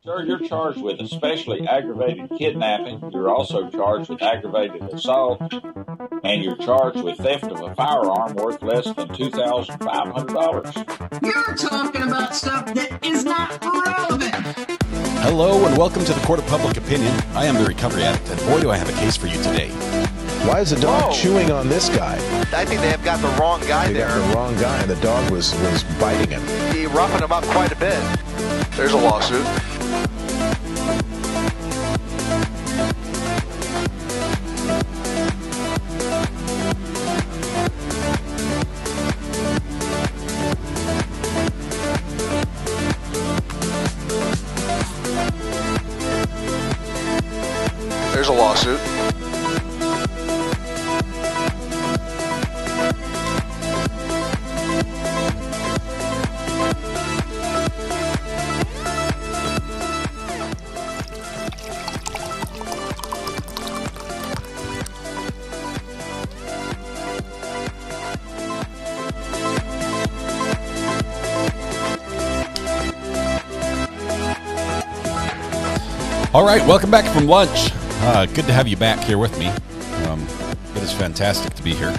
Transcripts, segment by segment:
Sir, you're charged with especially aggravated kidnapping. You're also charged with aggravated assault, and you're charged with theft of a firearm worth less than $2,500. You're talking about stuff that is not relevant. Hello and welcome to the Court of Public Opinion. I am the recovery addict, and boy do I have a case for you today. Why is the dog chewing on this guy? I think they have got the wrong guy there. Got the wrong guy, and the dog was biting him. He roughing him up quite a bit. There's a lawsuit. There's a lawsuit. All right, welcome back from lunch. Good to have you back here with me. It is fantastic to be here.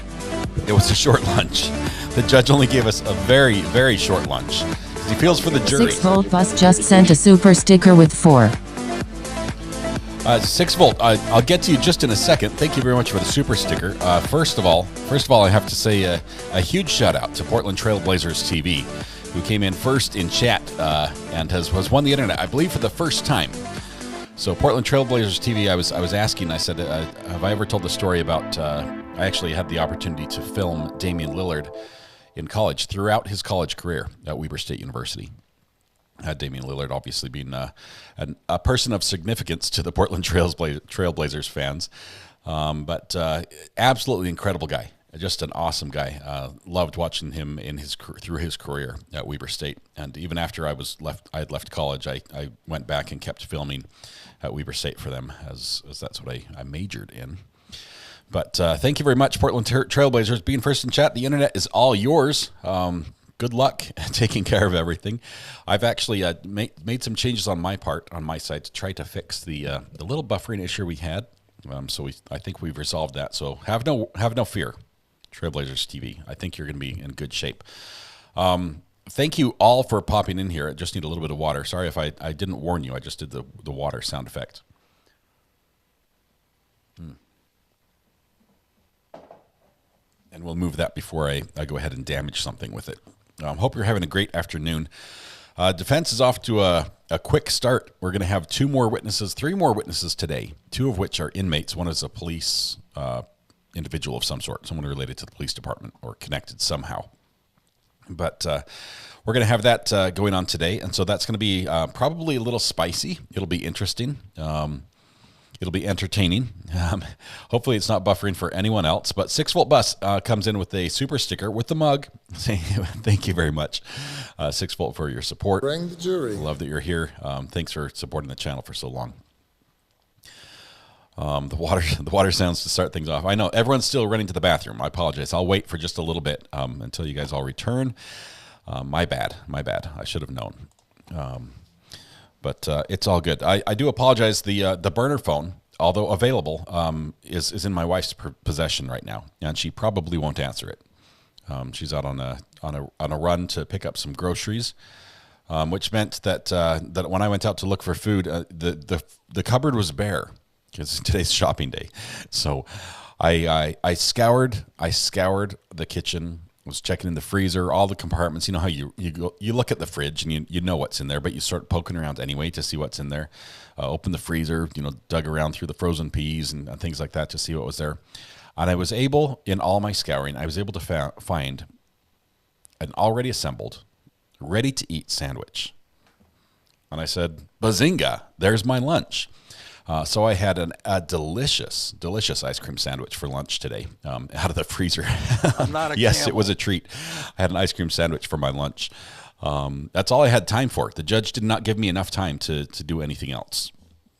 It was a short lunch. The judge only gave us a very, very short lunch. He feels for the jury. 6-volt bus just sent a super sticker with 4. 6-volt. I'll get to you just in a second. Thank you very much for the super sticker. First of all, I have to say a huge shout out to Portland Trailblazers TV, who came in first in chat and has won the internet, I believe, for the first time. So Portland Trailblazers TV, I was asking, I said, have I ever told the story about, I actually had the opportunity to film Damian Lillard in college, throughout his college career at Weber State University. Damian Lillard obviously being a person of significance to the Portland Trailblazers fans, but absolutely incredible guy. Just an awesome guy. Loved watching him through his career at Weber State, and even after I had left college, I went back and kept filming at Weber State for them, as that's what I majored in. But thank you very much, Portland Trailblazers, being first in chat. The internet is all yours. Good luck taking care of everything. I've actually made some changes on my side to try to fix the little buffering issue we had. I think we've resolved that. So have no fear, Trailblazers TV. I think you're going to be in good shape. Thank you all for popping in here. I just need a little bit of water. Sorry if I didn't warn you. I just did the water sound effect. And we'll move that before I go ahead and damage something with it. Hope you're having a great afternoon. Defense is off to a quick start. We're going to have three more witnesses today, 2 of which are inmates. One is a police individual of some sort, someone related to the police department or connected somehow. But we're going to have that going on today, and so that's going to be probably a little spicy. It'll be interesting. It'll be entertaining. Hopefully it's not buffering for anyone else. But 6-volt bus comes in with a super sticker with the mug saying thank you very much, 6-volt, for your support. Bring the jury. Love that you're here. Thanks for supporting the channel for so long. The water sounds to start things off. I know everyone's still running to the bathroom. I apologize. I'll wait for just a little bit until you guys all return. My bad. I should have known. But it's all good. I do apologize. The burner phone, although available, is in my wife's possession right now, and she probably won't answer it. She's out on a run to pick up some groceries, which meant that when I went out to look for food, the cupboard was bare because today's shopping day. So I scoured the kitchen. Was checking in the freezer, all the compartments. You know how you look at the fridge and you know what's in there, but you start poking around anyway to see what's in there. Open the freezer, dug around through the frozen peas and things like that to see what was there. And I was able, in all my scouring, to find an already assembled, ready-to-eat sandwich. And I said, bazinga, there's my lunch. So I had a delicious ice cream sandwich for lunch today, out of the freezer. I'm not a Yes, camel. it was a treat. I had an ice cream sandwich for my lunch. That's all I had time for. The judge did not give me enough time to do anything else.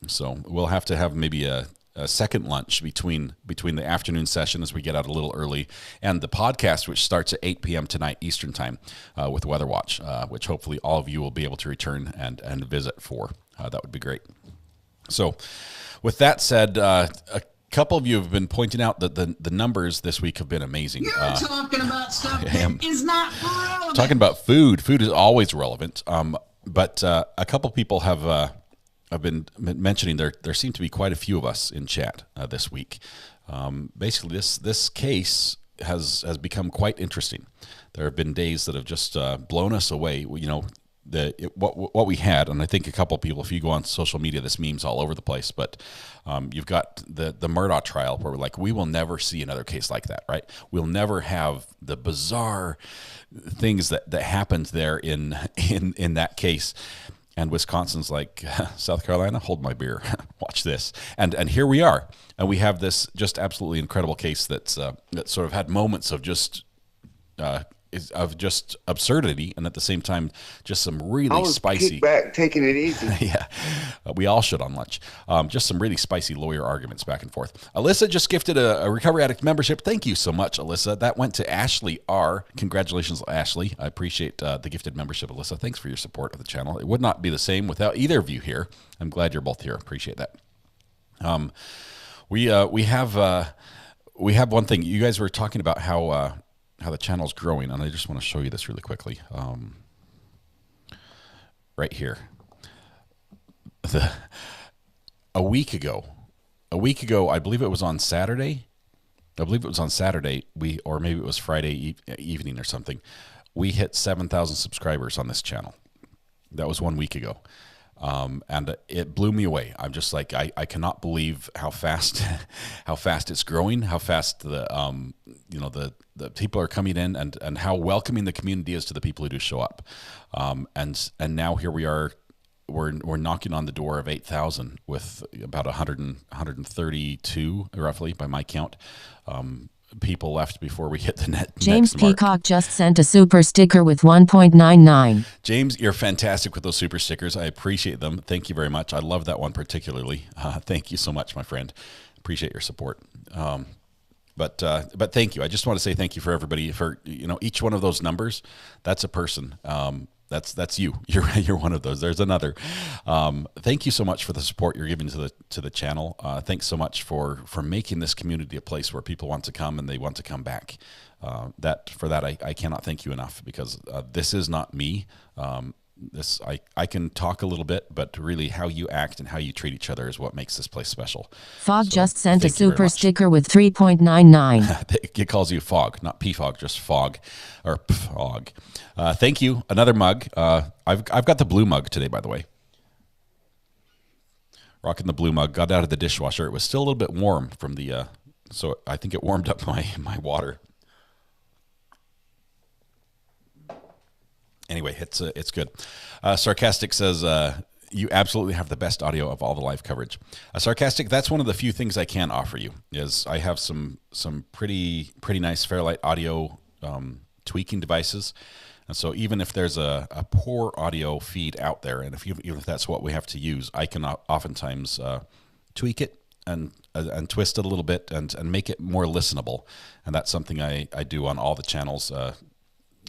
So we'll have to have maybe a second lunch between the afternoon session as we get out a little early, and the podcast, which starts at 8 p.m. tonight Eastern time with Weather Watch, which hopefully all of you will be able to return and visit for. That would be great. So with that said, a couple of you have been pointing out that the numbers this week have been amazing. You're talking about stuff that is not relevant. Talking about food. Food is always relevant. But a couple people have been mentioning there seem to be quite a few of us in chat this week. Basically, this case has become quite interesting. There have been days that have just blown us away. What we had, and I think a couple of people, if you go on social media, this meme's all over the place, but you've got the Murdaugh trial where we're like, we will never see another case like that, right? We'll never have the bizarre things that happened there in that case. And Wisconsin's like, South Carolina, hold my beer, watch this. And here we are, and we have this just absolutely incredible case that sort of had moments of just absurdity, and at the same time, just some really spicy. Back, taking it easy. Yeah, we all should on lunch. Just some really spicy lawyer arguments back and forth. Alyssa just gifted a Recovery Addict membership. Thank you so much, Alyssa. That went to Ashley R. Congratulations, Ashley. I appreciate the gifted membership, Alyssa. Thanks for your support of the channel. It would not be the same without either of you here. I'm glad you're both here. Appreciate that. We have one thing. You guys were talking about how the channel's growing, and I just want to show you this really quickly. Right here. A week ago, I believe it was on Saturday. Or maybe it was Friday evening or something. We hit 7,000 subscribers on this channel. That was 1 week ago. And it blew me away. I'm just like, I cannot believe how fast it's growing, how fast the people are coming in, and how welcoming the community is to the people who do show up. And now here we are, we're knocking on the door of 8,000 with about 132 roughly by my count. People left before we hit the net. James Peacock just sent a super sticker with 1.99. James, you're fantastic with those super stickers. I appreciate them. Thank you very much. I love that one particularly. Thank you so much, my friend. Appreciate your support. But thank you. I just want to say thank you for everybody for each one of those numbers. That's a person. That's you. You're one of those. There's another. Thank you so much for the support you're giving to the channel. Thanks so much for making this community a place where people want to come and they want to come back. I cannot thank you enough, because this is not me. I can talk a little bit, but really how you act and how you treat each other is what makes this place special. Fog just sent a super sticker with 3.99. It calls you Fog, not P-Fog, just Fog, or Fog. Thank you. Another mug. I've got the blue mug today, by the way. Rocking the blue mug. Got out of the dishwasher. It was still a little bit warm from the, so I think it warmed up my water. Anyway, it's good. Sarcastic says, you absolutely have the best audio of all the live coverage. Sarcastic, that's one of the few things I can offer you, is I have some pretty nice Fairlight audio tweaking devices. And so even if there's a poor audio feed out there, and even if that's what we have to use, I can oftentimes tweak it and twist it a little bit and make it more listenable. And that's something I do on all the channels,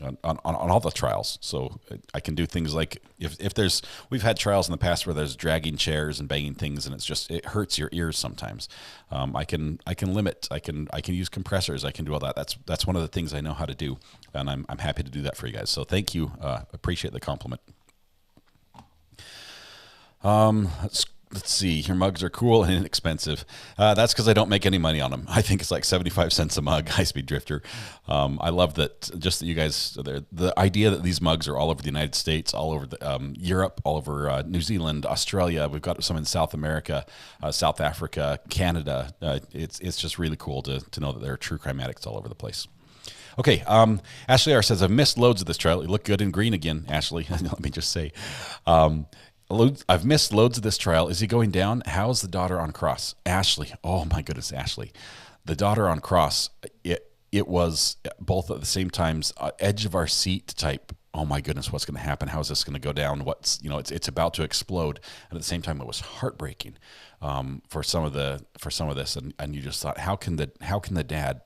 on all the trials. So I can do things like if there's, we've had trials in the past where there's dragging chairs and banging things, and it hurts your ears sometimes. I can limit, I can use compressors, I can do all that. That's one of the things I know how to do, and I'm happy to do that for you guys. So thank you. Appreciate the compliment. Let's see. Your mugs are cool and inexpensive. That's because I don't make any money on them. I think it's like 75 cents a mug, High Speed Drifter. I love that, just that you guys, the idea that these mugs are all over the United States, all over Europe, all over New Zealand, Australia. We've got some in South America, South Africa, Canada. It's just really cool to know that there are true crime addicts all over the place. Okay, Ashley R. says, I've missed loads of this trial. You look good in green again, Ashley. Let me just say. I've missed loads of this trial. Is he going down? How's the daughter on cross? Ashley. Oh my goodness, Ashley. The daughter on cross, it was both at the same times edge of our seat type oh my goodness, what's going to happen? How is this going to go down? What's, it's about to explode. And at the same time, it was heartbreaking for some of this. And you just thought, how can the dad,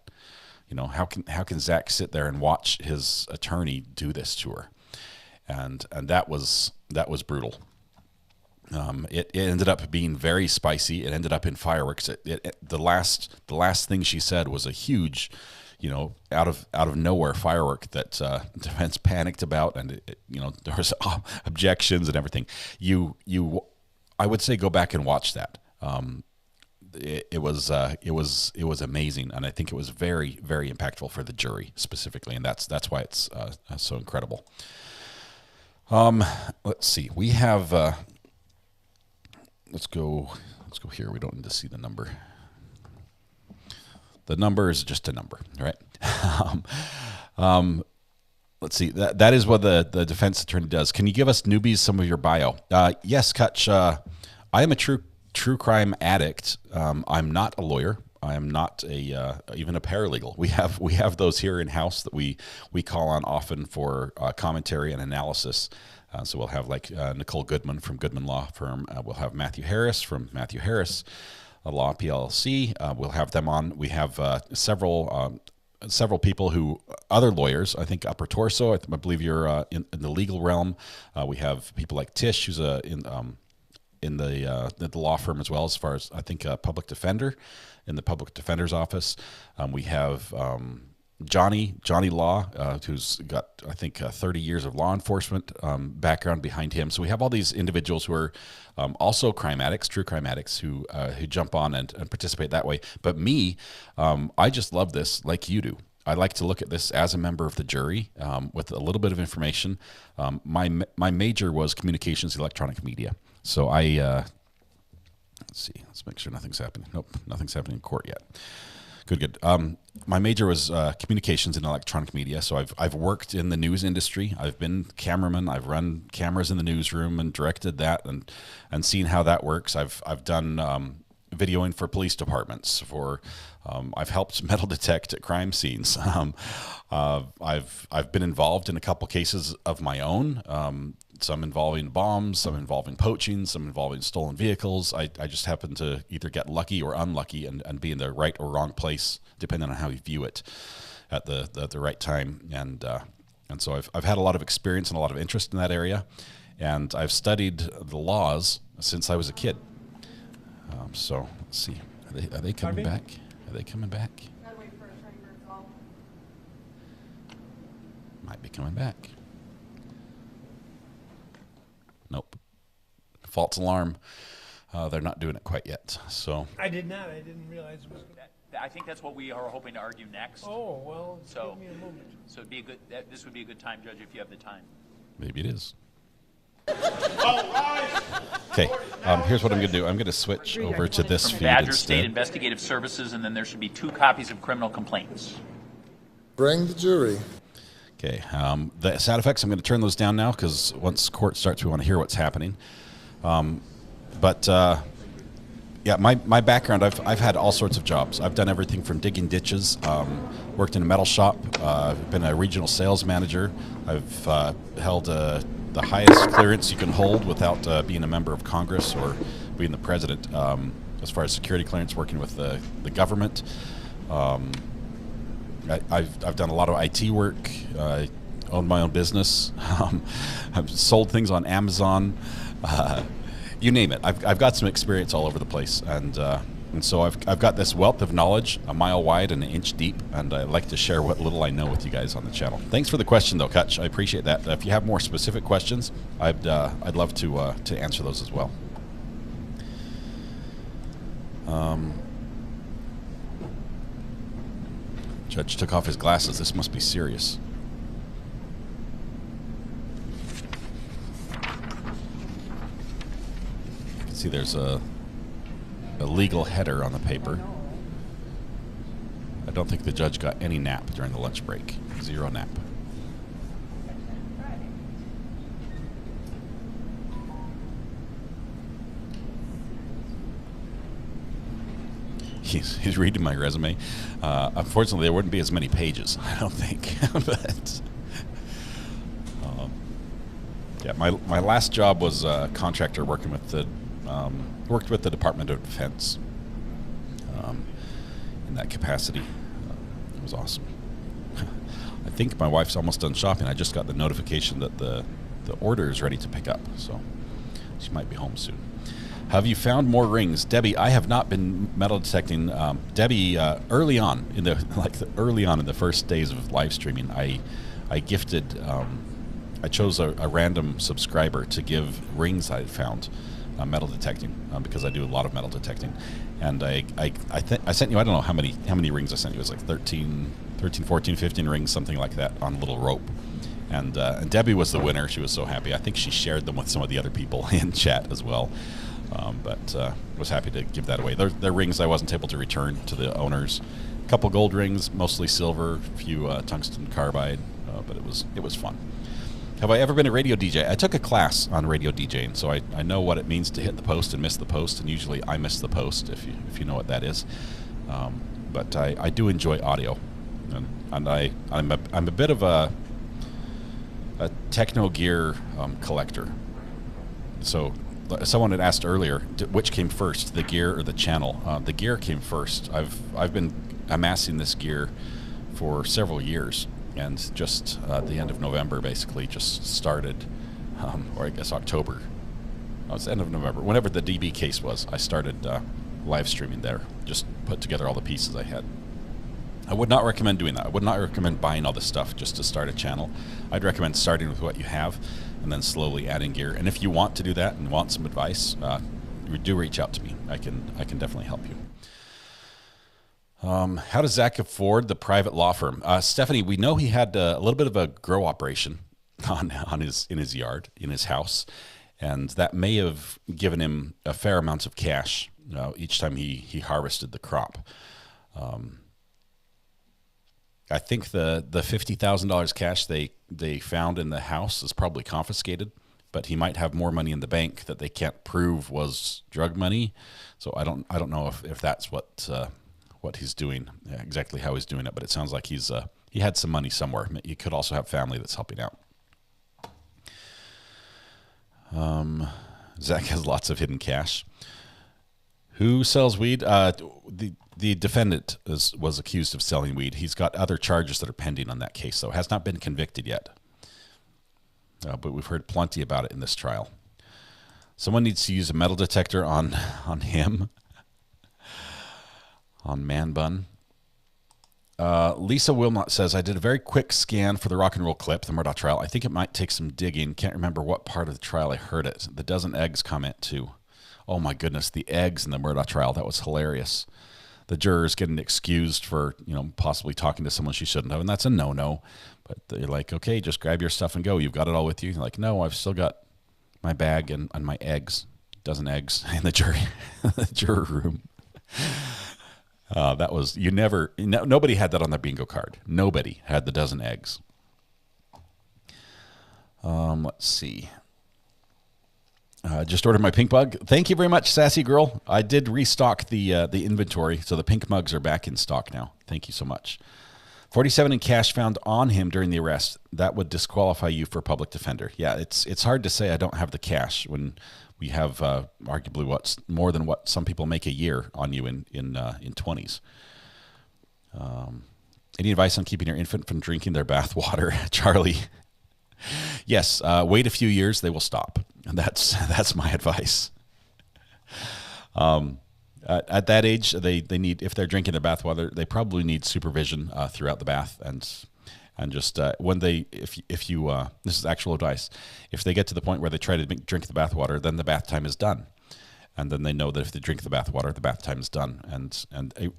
how can Zach sit there and watch his attorney do this to her? And that was brutal. It ended up being very spicy. It ended up in fireworks. The last thing she said was a huge, out of nowhere firework that defense panicked about, and there was objections and everything. I would say go back and watch that. It was amazing, and I think it was very, very impactful for the jury specifically, and that's why it's so incredible. Let's see. We have. Let's go here. We don't need to see the number. The number is just a number, right? Let's see. That is what the defense attorney does. Can you give us newbies some of your bio? Yes, Kutch. I am a true crime addict. I'm not a lawyer. I am not even a paralegal. We have those here in house that we call on often for commentary and analysis. So we'll have like Nicole Goodman from Goodman Law Firm. We'll have Matthew Harris from Matthew Harris Law PLC. We'll have them on. We have several people who, other lawyers, I think Upper Torso, I believe you're in the legal realm. We have people like Tish, who's in the law firm as well, as far as I think a public defender in the public defender's office. We have Johnny Law, who's got, I think, 30 years of law enforcement background behind him. So we have all these individuals who are also crime addicts, true crime addicts, who jump on and participate that way. But me, I just love this like you do. I like to look at this as a member of the jury with a little bit of information. My major was communications, electronic media. So let's see, let's make sure nothing's happening. Nope, nothing's happening in court yet. Good. My major was communications and electronic media, so I've worked in the news industry. I've been cameraman. I've run cameras in the newsroom and directed that and seen how that works. I've done videoing for police departments. I've helped metal detect at crime scenes. I've been involved in a couple cases of my own. Some involving bombs, some involving poaching, some involving stolen vehicles. I just happen to either get lucky or unlucky and be in the right or wrong place, depending on how you view it at the right time. And so I've had a lot of experience and a lot of interest in that area. And I've studied the laws since I was a kid. So let's see. Are they coming back? Are they coming back? Gotta wait for a timer call. Might be coming back. Nope. False alarm. They're not doing it quite yet. So I did not. I didn't realize it was. I think that's what we are hoping to argue next. Oh well, so, give me a moment. So it'd be a good. This would be a good time, Judge, if you have the time. Maybe it is. Okay. Here's what I'm going to do. I'm going to switch over to this feed Badger instead. State Investigative Services, and then there should be 2 copies of criminal complaints. Bring the jury. Okay. The sound effects, I'm going to turn those down now because once court starts, we want to hear what's happening. Yeah, my background, I've had all sorts of jobs. I've done everything from digging ditches, worked in a metal shop, been a regional sales manager. I've held the highest clearance you can hold without being a member of Congress or being the president, as far as security clearance, working with the government. I've done a lot of IT work. I owned my own business. I've sold things on Amazon. You name it. I've got some experience all over the place, and so I've got this wealth of knowledge, a mile wide and an inch deep, and I like to share what little I know with you guys on the channel. Thanks for the question, though, Kutch. I appreciate that. If you have more specific questions, I'd love to answer those as well. Judge took off his glasses. This must be serious. See, there's a legal header on the paper. I don't think the judge got any nap during the lunch break. 0 nap. He's reading my resume. Unfortunately, there wouldn't be as many pages, I don't think. But Yeah, my last job was a contractor working with the worked with the Department of Defense in that capacity. It was awesome. I think my wife's almost done shopping. I just got the notification that the order is ready to pick up, so she might be home soon. Have you found more rings, Debbie? I have not been metal detecting. Debbie, early on in the first days of live streaming, I gifted. I chose a random subscriber to give rings I had found metal detecting because I do a lot of metal detecting, and I sent you, I don't know how many rings I sent you. It was like 13, 14, 15 rings, something like that, on a little rope. And Debbie was the winner. She was so happy. I think she shared them with some of the other people in chat as well. But was happy to give that away. They're rings I wasn't able to return to the owners. A couple gold rings, mostly silver, a few tungsten carbide, but it was fun. Have I ever been a radio DJ? I took a class on radio DJing, so I know what it means to hit the post and miss the post, and usually I miss the post, if you know what that is. But I do enjoy audio, and I'm a bit of a techno gear collector. So someone had asked earlier, which came first, the gear or the channel? The gear came first. I've been amassing this gear for several years, and just at the end of November, basically, just started, or I guess October. Oh, it's the end of November. Whenever the DB case was, I started live streaming there. Just put together all the pieces I had. I would not recommend doing that. I would not recommend buying all this stuff just to start a channel. I'd recommend starting with what you have and then slowly adding gear. And if you want to do that and want some advice, do reach out to me. I can definitely help you. How does Zach afford the private law firm? Stephanie, we know he had a little bit of a grow operation in his yard, in his house, and that may have given him a fair amount of cash each time he harvested the crop. I think the $50,000 cash they found in the house is probably confiscated, but he might have more money in the bank that they can't prove was drug money. So I don't know if that's what he's doing, exactly how he's doing it, but it sounds like he had some money somewhere. He could also have family that's helping out. Zach has lots of hidden cash. Who sells weed? The defendant was accused of selling weed. He's got other charges that are pending on that case, so has not been convicted yet. But we've heard plenty about it in this trial. Someone needs to use a metal detector on him. On Man Bun. Lisa Wilmot says, I did a very quick scan for the rock and roll clip, the Murdaugh trial. I think it might take some digging. Can't remember what part of the trial I heard it. The dozen eggs comment too. Oh my goodness, the eggs in the Murdaugh trial. That was hilarious. The jurors getting excused for, possibly talking to someone she shouldn't have, and that's a no-no. But they're like, okay, just grab your stuff and go. You've got it all with you. You're like, no, I've still got my bag and my eggs, dozen eggs in the juror room. That was, nobody had that on their bingo card. Nobody had the dozen eggs. Let's see. Just ordered my pink mug. Thank you very much, Sassy Girl. I did restock the inventory, so the pink mugs are back in stock now. Thank you so much. 47 in cash found on him during the arrest. That would disqualify you for public defender. Yeah, it's hard to say I don't have the cash when we have arguably what's more than what some people make a year on you in 20s. Any advice on keeping your infant from drinking their bath water, Charlie? Yes, wait a few years, they will stop. And that's my advice. At that age, they need, if they're drinking their bath water, they probably need supervision throughout the bath, and just when if you this is actual advice, if they get to the point where they try to drink the bath water, then the bath time is done, and then they know that if they drink the bath water, the bath time is done, and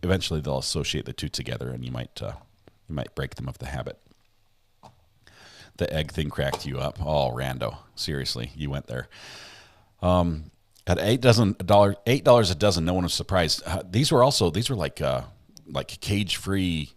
eventually they'll associate the two together, and you might break them of the habit. The egg thing cracked you up. Oh, rando. Seriously, you went there. At $8 a dozen, no one was surprised. These were like cage-free,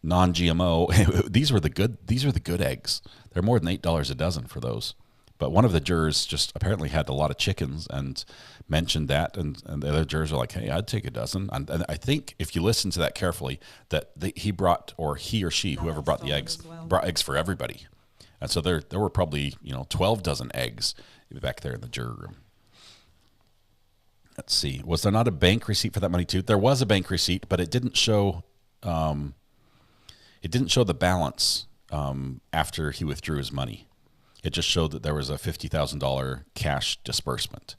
non-GMO. These were the good eggs. They're more than $8 a dozen for those. But one of the jurors just apparently had a lot of chickens and mentioned that, and the other jurors are like, hey, I'd take a dozen. And I think if you listen to that carefully, that he brought, or he or she, whoever brought the eggs, brought eggs for everybody. And so there were probably 12 dozen eggs back there in the jury room. Let's see. Was there not a bank receipt for that money too? There was a bank receipt, but it didn't show. It didn't show the balance after he withdrew his money. It just showed that there was a $50,000 cash disbursement.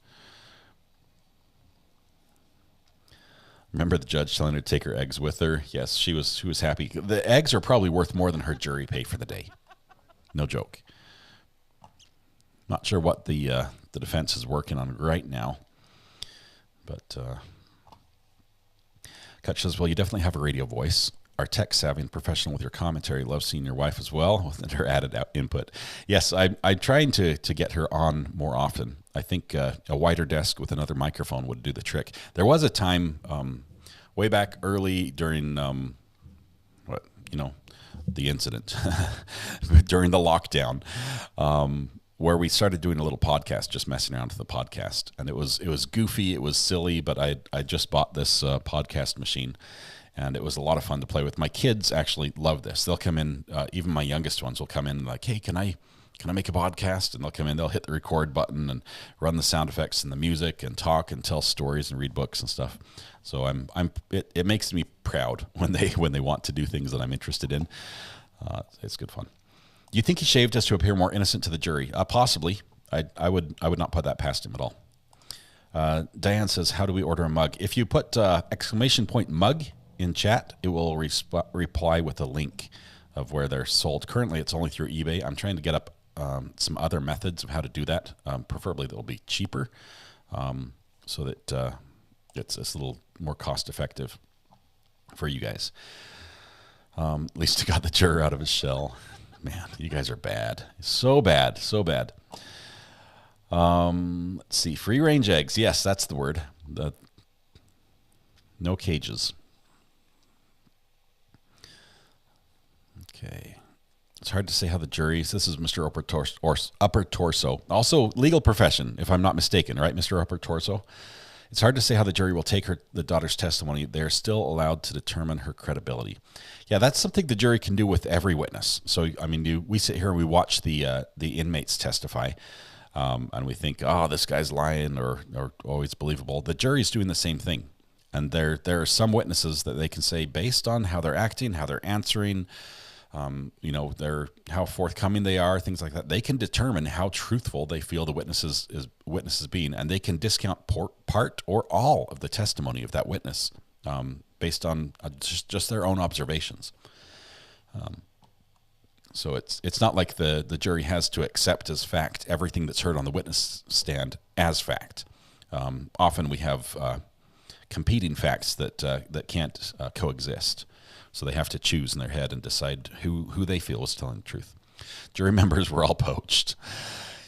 Remember the judge telling her to take her eggs with her? Yes, she was happy. The eggs are probably worth more than her jury pay for the day. No joke. Not sure what the defense is working on right now. But Kutch says, well, you definitely have a radio voice. Are tech savvy and professional with your commentary. Love seeing your wife as well with her added input. Yes, I'm trying to get her on more often. I think a wider desk with another microphone would do the trick. There was a time way back early during the incident during the lockdown where we started doing a little podcast, just messing around with the podcast, and it was goofy, it was silly, but I just bought this podcast machine. And it was a lot of fun to play with. My kids actually love this. They'll come in, even my youngest ones will come in like, hey, can I make a podcast? And they'll come in, they'll hit the record button and run the sound effects and the music and talk and tell stories and read books and stuff. So it makes me proud when they want to do things that I'm interested in. It's good fun. Do you think he shaved us to appear more innocent to the jury? Possibly. I would not put that past him at all. Diane says, how do we order a mug? If you put ! Mug in chat, it will reply with a link of where they're sold. Currently, it's only through eBay. I'm trying to get up some other methods of how to do that. Preferably, they'll be cheaper, so that it's a little more cost-effective for you guys. At least I got the juror out of his shell. Man, you guys are bad. So bad, so bad. Let's see. Free-range eggs. Yes, that's the word. No cages. Okay. It's hard to say how the juries. This is Mr. Upper Torso. Also, legal profession, if I'm not mistaken, right, Mr. Upper Torso? It's hard to say how the jury will take the daughter's testimony. They're still allowed to determine her credibility. Yeah, that's something the jury can do with every witness. So, I mean, we sit here and we watch the inmates testify, and we think, oh, this guy's lying or always believable. The jury's doing the same thing. And there are some witnesses that they can say, based on how they're acting, how they're answering, how forthcoming they are, things like that. They can determine how truthful they feel the witnesses being, and they can discount part or all of the testimony of that witness based on just their own observations. So it's not like the jury has to accept as fact everything that's heard on the witness stand as fact. Often we have competing facts that can't coexist. So they have to choose in their head and decide who they feel is telling the truth. Jury members were all poached.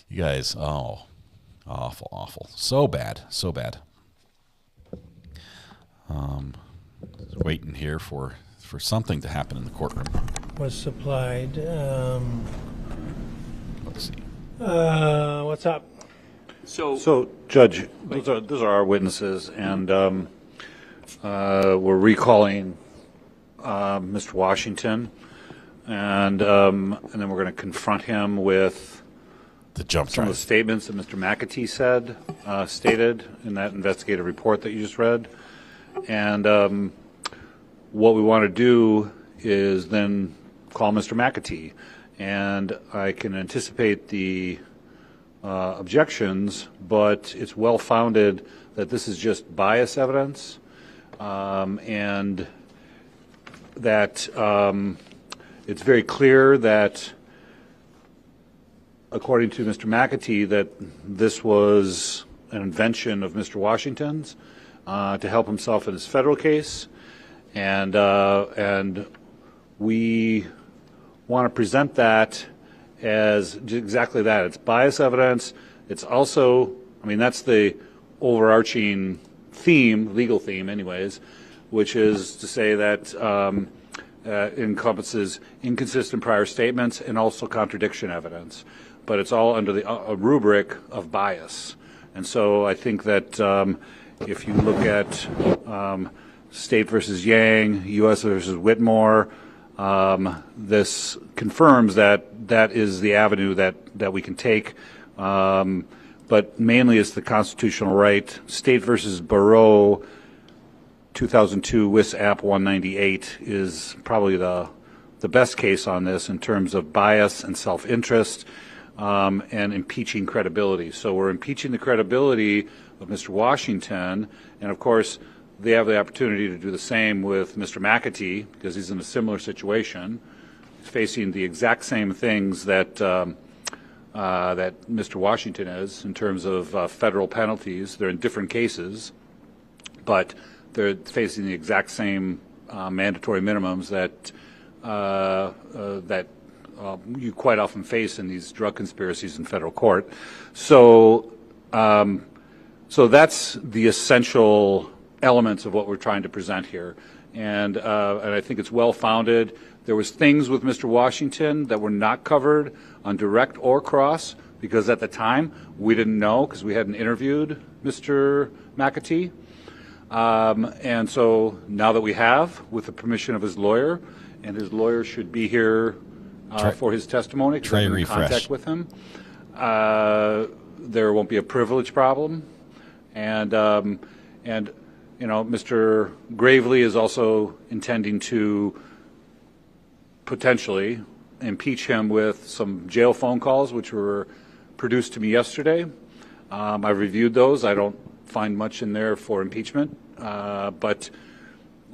You guys, oh, awful. So bad. Waiting here for something to happen in the courtroom. Was supplied. Let's see. What's up? So Judge, those are our witnesses, and we're recalling Mr. Washington, and then we're going to confront him with the jump some of the statements that Mr. McAtee stated in that investigative report that you just read. And what we want to do is then call Mr. McAtee, and I can anticipate the objections, but it's well founded that this is just bias evidence, and that it's very clear that, according to Mr. McAtee, that this was an invention of Mr. Washington's to help himself in his federal case, and we want to present that as exactly that. It's bias evidence. It's also, I mean, that's the overarching theme, legal theme anyways, which is to say that encompasses inconsistent prior statements and also contradiction evidence. But it's all under a rubric of bias. And so I think that if you look at State versus Yang, U.S. versus Whitmore, this confirms that that is the avenue that we can take, but mainly it's the constitutional right. State versus Barreau, 2002, WIS App 198 is probably the best case on this in terms of bias and self-interest and impeaching credibility. So we're impeaching the credibility of Mr. Washington, and of course they have the opportunity to do the same with Mr. McAtee because he's in a similar situation. He's facing the exact same things that that Mr. Washington is in terms of federal penalties. They're in different cases, but they're facing the exact same mandatory minimums that you quite often face in these drug conspiracies in federal court. So, so that's the essential elements of what we're trying to present here, and I think it's well founded. There was things with Mr. Washington that were not covered on direct or cross because at the time we didn't know because we hadn't interviewed Mr. McAtee. And so now that we have, with the permission of his lawyer, and his lawyer should be here for his testimony, because I'm in contact with him, there won't be a privilege problem. And you know, Mr. Gravely is also intending to potentially impeach him with some jail phone calls, which were produced to me yesterday. I reviewed those. I don't find much in there for impeachment, but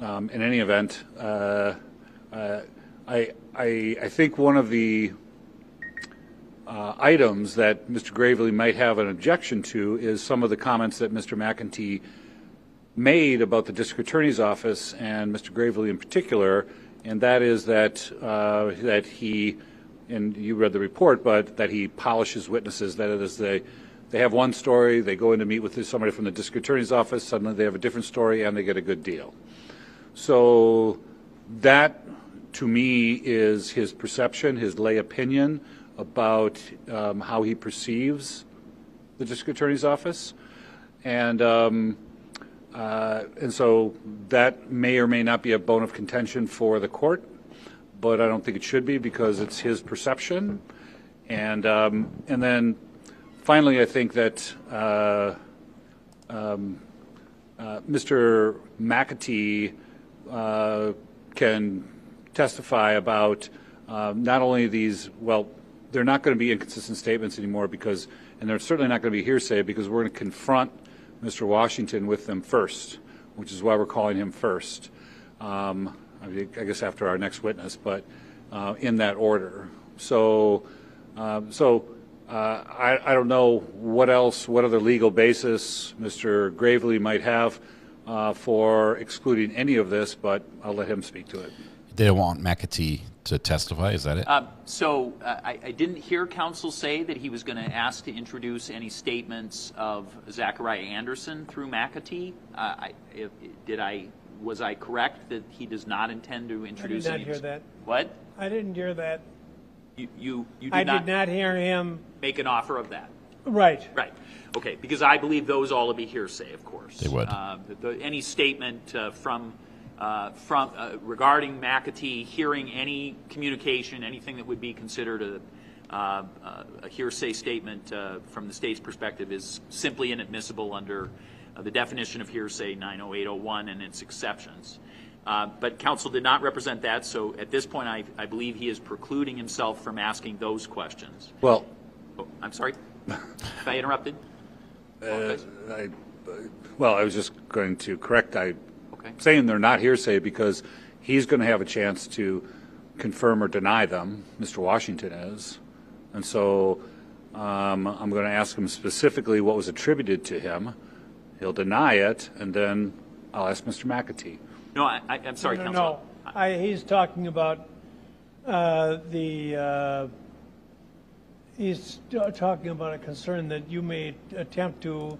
in any event, I think one of the items that Mr. Gravely might have an objection to is some of the comments that Mr. McAtee made about the district attorney's office and Mr. Gravely in particular, and that is that that he, and you read the report, but that he polishes witnesses. That is, they have one story, they go in to meet with somebody from the district attorney's office, suddenly they have a different story and they get a good deal. So that, to me, is his perception, his lay opinion about how he perceives the district attorney's office, and so that may or may not be a bone of contention for the court, but I don't think it should be because it's his perception. And then finally, I think that Mr. McAtee can testify about not only these, well, they're not going to be inconsistent statements anymore because, and they're certainly not going to be hearsay because we're going to confront Mr. Washington with them first, which is why we're calling him first. I guess after our next witness, but in that order. So, I don't know what else, what other legal basis Mr. Gravely might have for excluding any of this, but I'll let him speak to it. They don't want McAtee to testify, is that it? I didn't hear counsel say that he was going to ask to introduce any statements of Zachariah Anderson through McAtee. Was I correct that he does not intend to introduce any? I did not hear that. What? I didn't hear that. You did I did not hear him make an offer of that. Right. Right. Okay. Because I believe those all would be hearsay, of course. They would. Any statement from regarding McAtee hearing any communication, anything that would be considered a hearsay statement from the state's perspective is simply inadmissible under the definition of hearsay 90801 and its exceptions. But counsel did not represent that, so at this point I believe he is precluding himself from asking those questions. Well, I'm sorry? Have I interrupted? I was just going to correct. Saying they're not hearsay because he's going to have a chance to confirm or deny them, Mr. Washington is. And so I'm going to ask him specifically what was attributed to him. He'll deny it, and then I'll ask Mr. McAtee. No, I'm sorry, counsel. No, he's talking about he's talking about a concern that you may attempt to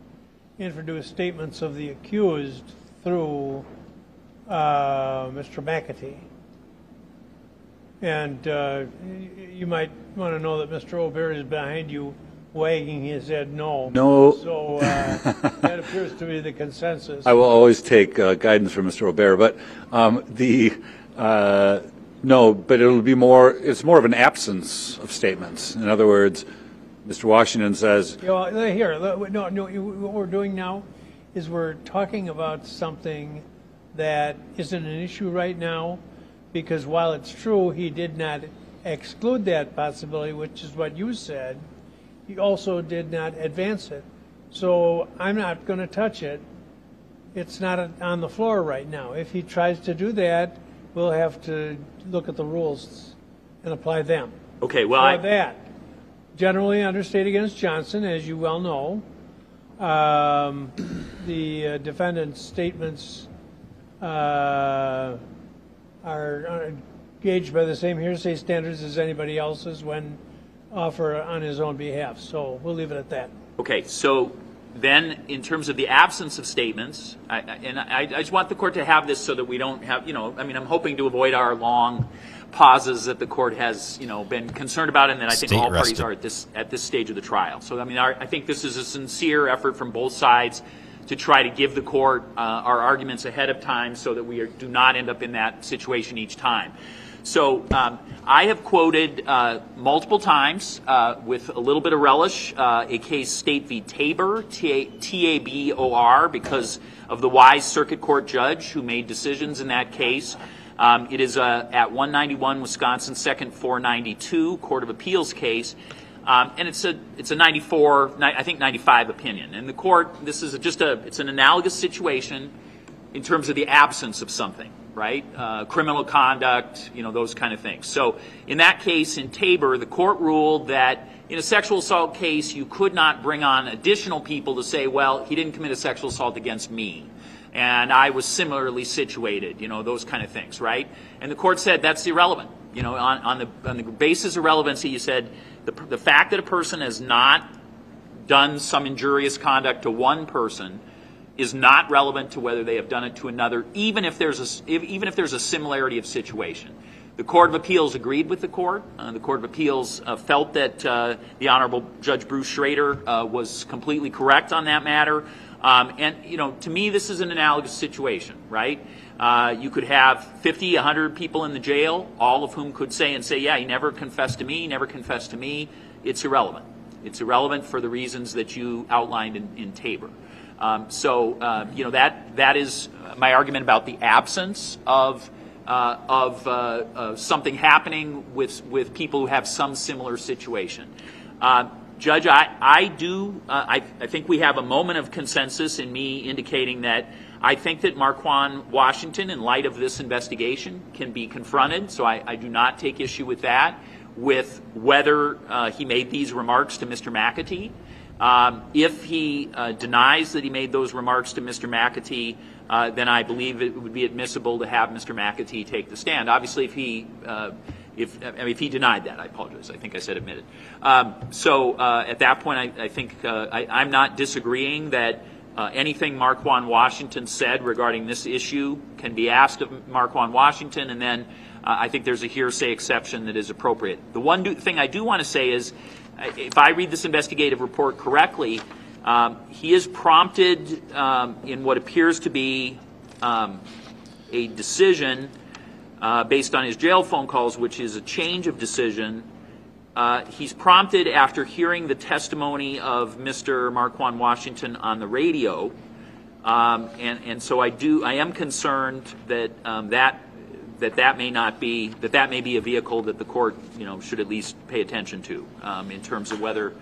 introduce statements of the accused through Mr. McAtee. And you might want to know that Mr. O'Bear is behind you wagging his head no. No. So that appears to be the consensus. I will always take guidance from Mr. O'Bear, but No, but it's more of an absence of statements. In other words, Mr. Washington says, What we're doing now is we're talking about something that isn't an issue right now, because while it's true he did not exclude that possibility, which is what you said, he also did not advance it. So I'm not going to touch it. It's not on the floor right now. If he tries to do that, we'll have to look at the rules and apply them. Okay, well, that. Generally, under State against Johnson, as you well know, the defendant's statements are gauged by the same hearsay standards as anybody else's when offered on his own behalf. So we'll leave it at that. Okay, so then in terms of the absence of statements, I just want the court to have this so that we don't have, I'm hoping to avoid our long pauses that the court has, been concerned about, and that I think all parties are at this stage of the trial. So, I think this is a sincere effort from both sides to try to give the court our arguments ahead of time so that we do not end up in that situation each time. So I have quoted multiple times with a little bit of relish a case State v. Tabor, T-A-B-O-R, because of the wise circuit court judge who made decisions in that case. It is at 191 Wisconsin 2nd 492 Court of Appeals case. And it's a 95 opinion. And the court, this is it's an analogous situation in terms of the absence of something, right? Criminal conduct, those kind of things. So in that case, in Tabor, the court ruled that in a sexual assault case, you could not bring on additional people to say, well, he didn't commit a sexual assault against me, and I was similarly situated, those kind of things, right? And the court said that's irrelevant. On the basis of relevancy, you said the fact that a person has not done some injurious conduct to one person is not relevant to whether they have done it to another, even if there's a similarity of situation. The Court of Appeals agreed with the court. The Court of Appeals felt that the Honorable Judge Bruce Schroeder was completely correct on that matter. And to me, this is an analogous situation, right? You could have 50, 100 people in the jail, all of whom could say, yeah, he never confessed to me, never confessed to me. It's irrelevant. It's irrelevant for the reasons that you outlined in Tabor. That is my argument about the absence of something happening with people who have some similar situation. Judge, I think we have a moment of consensus in me indicating that I think that Marquand Washington, in light of this investigation, can be confronted. So I do not take issue with that, with whether he made these remarks to Mr. McAtee. If he denies that he made those remarks to Mr. McAtee, then I believe it would be admissible to have Mr. McAtee take the stand. Obviously, if he denied that, I apologize. I think I said admitted. At that point, I think I'm not disagreeing that anything Marquand Washington said regarding this issue can be asked of Marquand Washington, and then I think there's a hearsay exception that is appropriate. The one thing I do want to say is, if I read this investigative report correctly, he is prompted in what appears to be a decision based on his jail phone calls, which is a change of decision. He's prompted after hearing the testimony of Mr. Marquand Washington on the radio, and so I am concerned that that may be a vehicle that the court should at least pay attention to in terms of whether.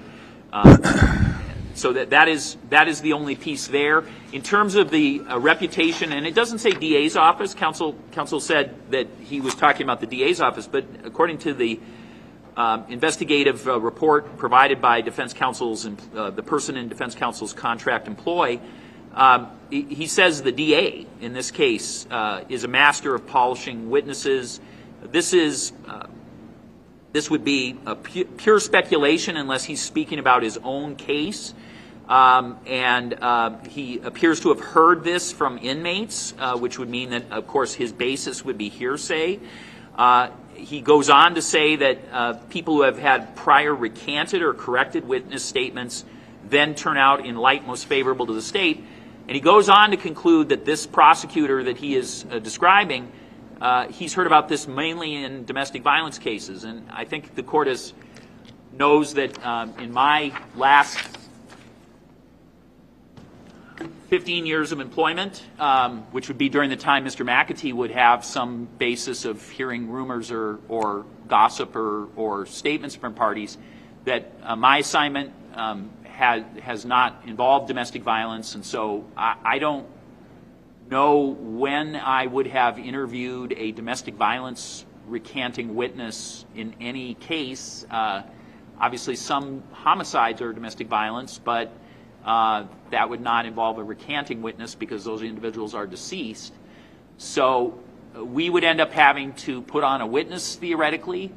So that is the only piece there. In terms of the reputation, and it doesn't say DA's office. Counsel said that he was talking about the DA's office, but according to the investigative report provided by defense counsel's the person in defense counsel's contract employ, he says the DA in this case is a master of polishing witnesses. This would be a pure speculation unless he's speaking about his own case. And he appears to have heard this from inmates, which would mean that, of course, his basis would be hearsay. He goes on to say that people who have had prior recanted or corrected witness statements then turn out in light most favorable to the state. And he goes on to conclude that this prosecutor that he is describing he's heard about this mainly in domestic violence cases, and I think the court knows that in my last 15 years of employment, which would be during the time Mr. McAtee would have some basis of hearing rumors or gossip or statements from parties, that my assignment has not involved domestic violence, and so I don't know when I would have interviewed a domestic violence recanting witness in any case. Obviously, some homicides are domestic violence, but that would not involve a recanting witness because those individuals are deceased. So we would end up having to put on a witness, theoretically,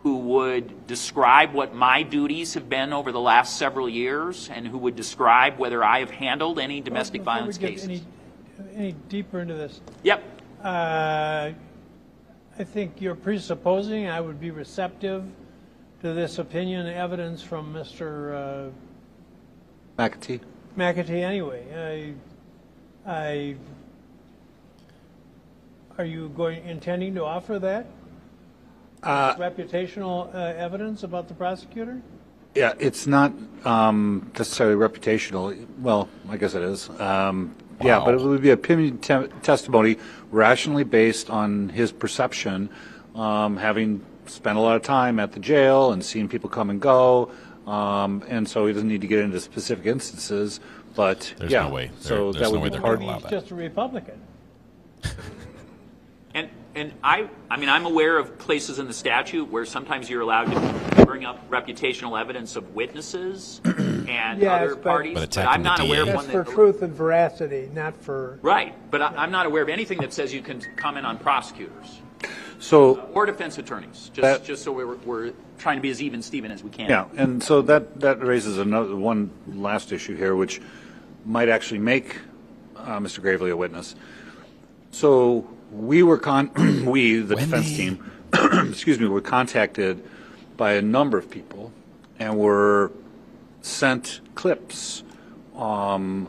who would describe what my duties have been over the last several years and who would describe whether I have handled any domestic violence cases. Any deeper into this? Yep. I think you're presupposing I would be receptive to this opinion evidence from Mr. McAtee? McAtee anyway. Are you intending to offer that? Reputational evidence about the prosecutor? Yeah, it's not necessarily reputational. Well, I guess it is. Yeah, but it would be opinion testimony rationally based on his perception, having spent a lot of time at the jail and seen people come and go, and so he doesn't need to get into specific instances. But there's yeah, no way. So there's that no would way be they're part. going to allow that. He's just a Republican. And I mean, I'm aware of places in the statute where sometimes you're allowed to bring up reputational evidence of witnesses and other parties, but I'm not aware of one that's for truth and veracity, not for... Right, but I'm not aware of anything that says you can comment on prosecutors. So or defense attorneys, just so we're trying to be as even Steven as we can. Yeah, and so that raises one last issue here, which might actually make Mr. Gravely a witness. So we were the defense team, excuse me, were contacted by a number of people and were sent clips of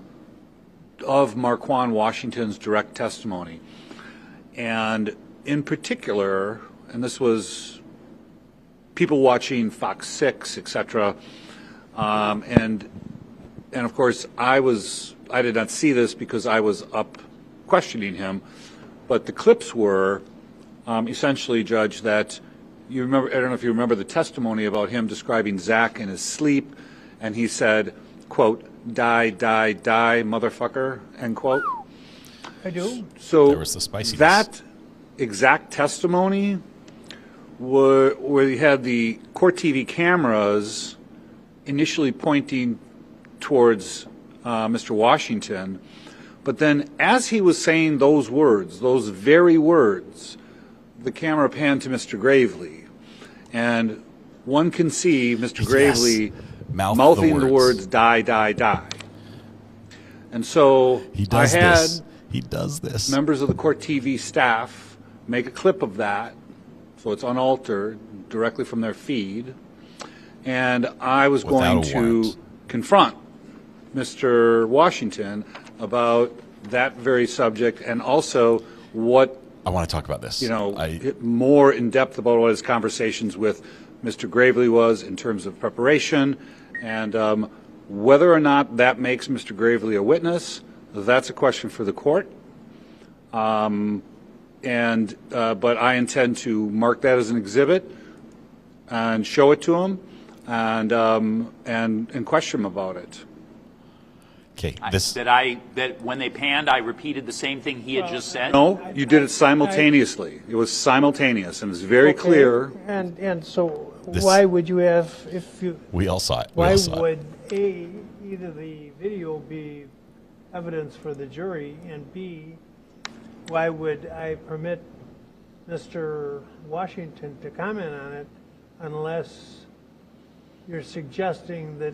Marquand Washington's direct testimony, and in particular, and this was people watching Fox 6, etc., and of course I did not see this because I was up questioning him, but the clips were essentially, Judge, that you remember. I don't know if you remember the testimony about him describing Zach in his sleep, and he said, "quote die, die, die, motherfucker," end quote. I do. So there was the spiciness. That exact testimony, where you had the court TV cameras initially pointing towards Mr. Washington, but then as he was saying those words, those very words, the camera panned to Mr. Gravely, and one can see Mr. Gravely mouthing the words "die, die, die." And so I had members of the court TV staff make a clip of that, so it's unaltered, directly from their feed, and I was going to confront Mr. Washington about that very subject, and also what I want to talk about this. More in depth about what his conversations with Mr. Gravely was in terms of preparation, and whether or not that makes Mr. Gravely a witness. That's a question for the court. But I intend to mark that as an exhibit and show it to him, and question him about it. Okay. That when they panned, I repeated the same thing he had just said. No, you did it simultaneously. It was simultaneous, and it's very clear. And so, why would you have, if you? We all saw it. Why would either the video be evidence for the jury, and B, why would I permit Mr. Washington to comment on it unless you're suggesting that?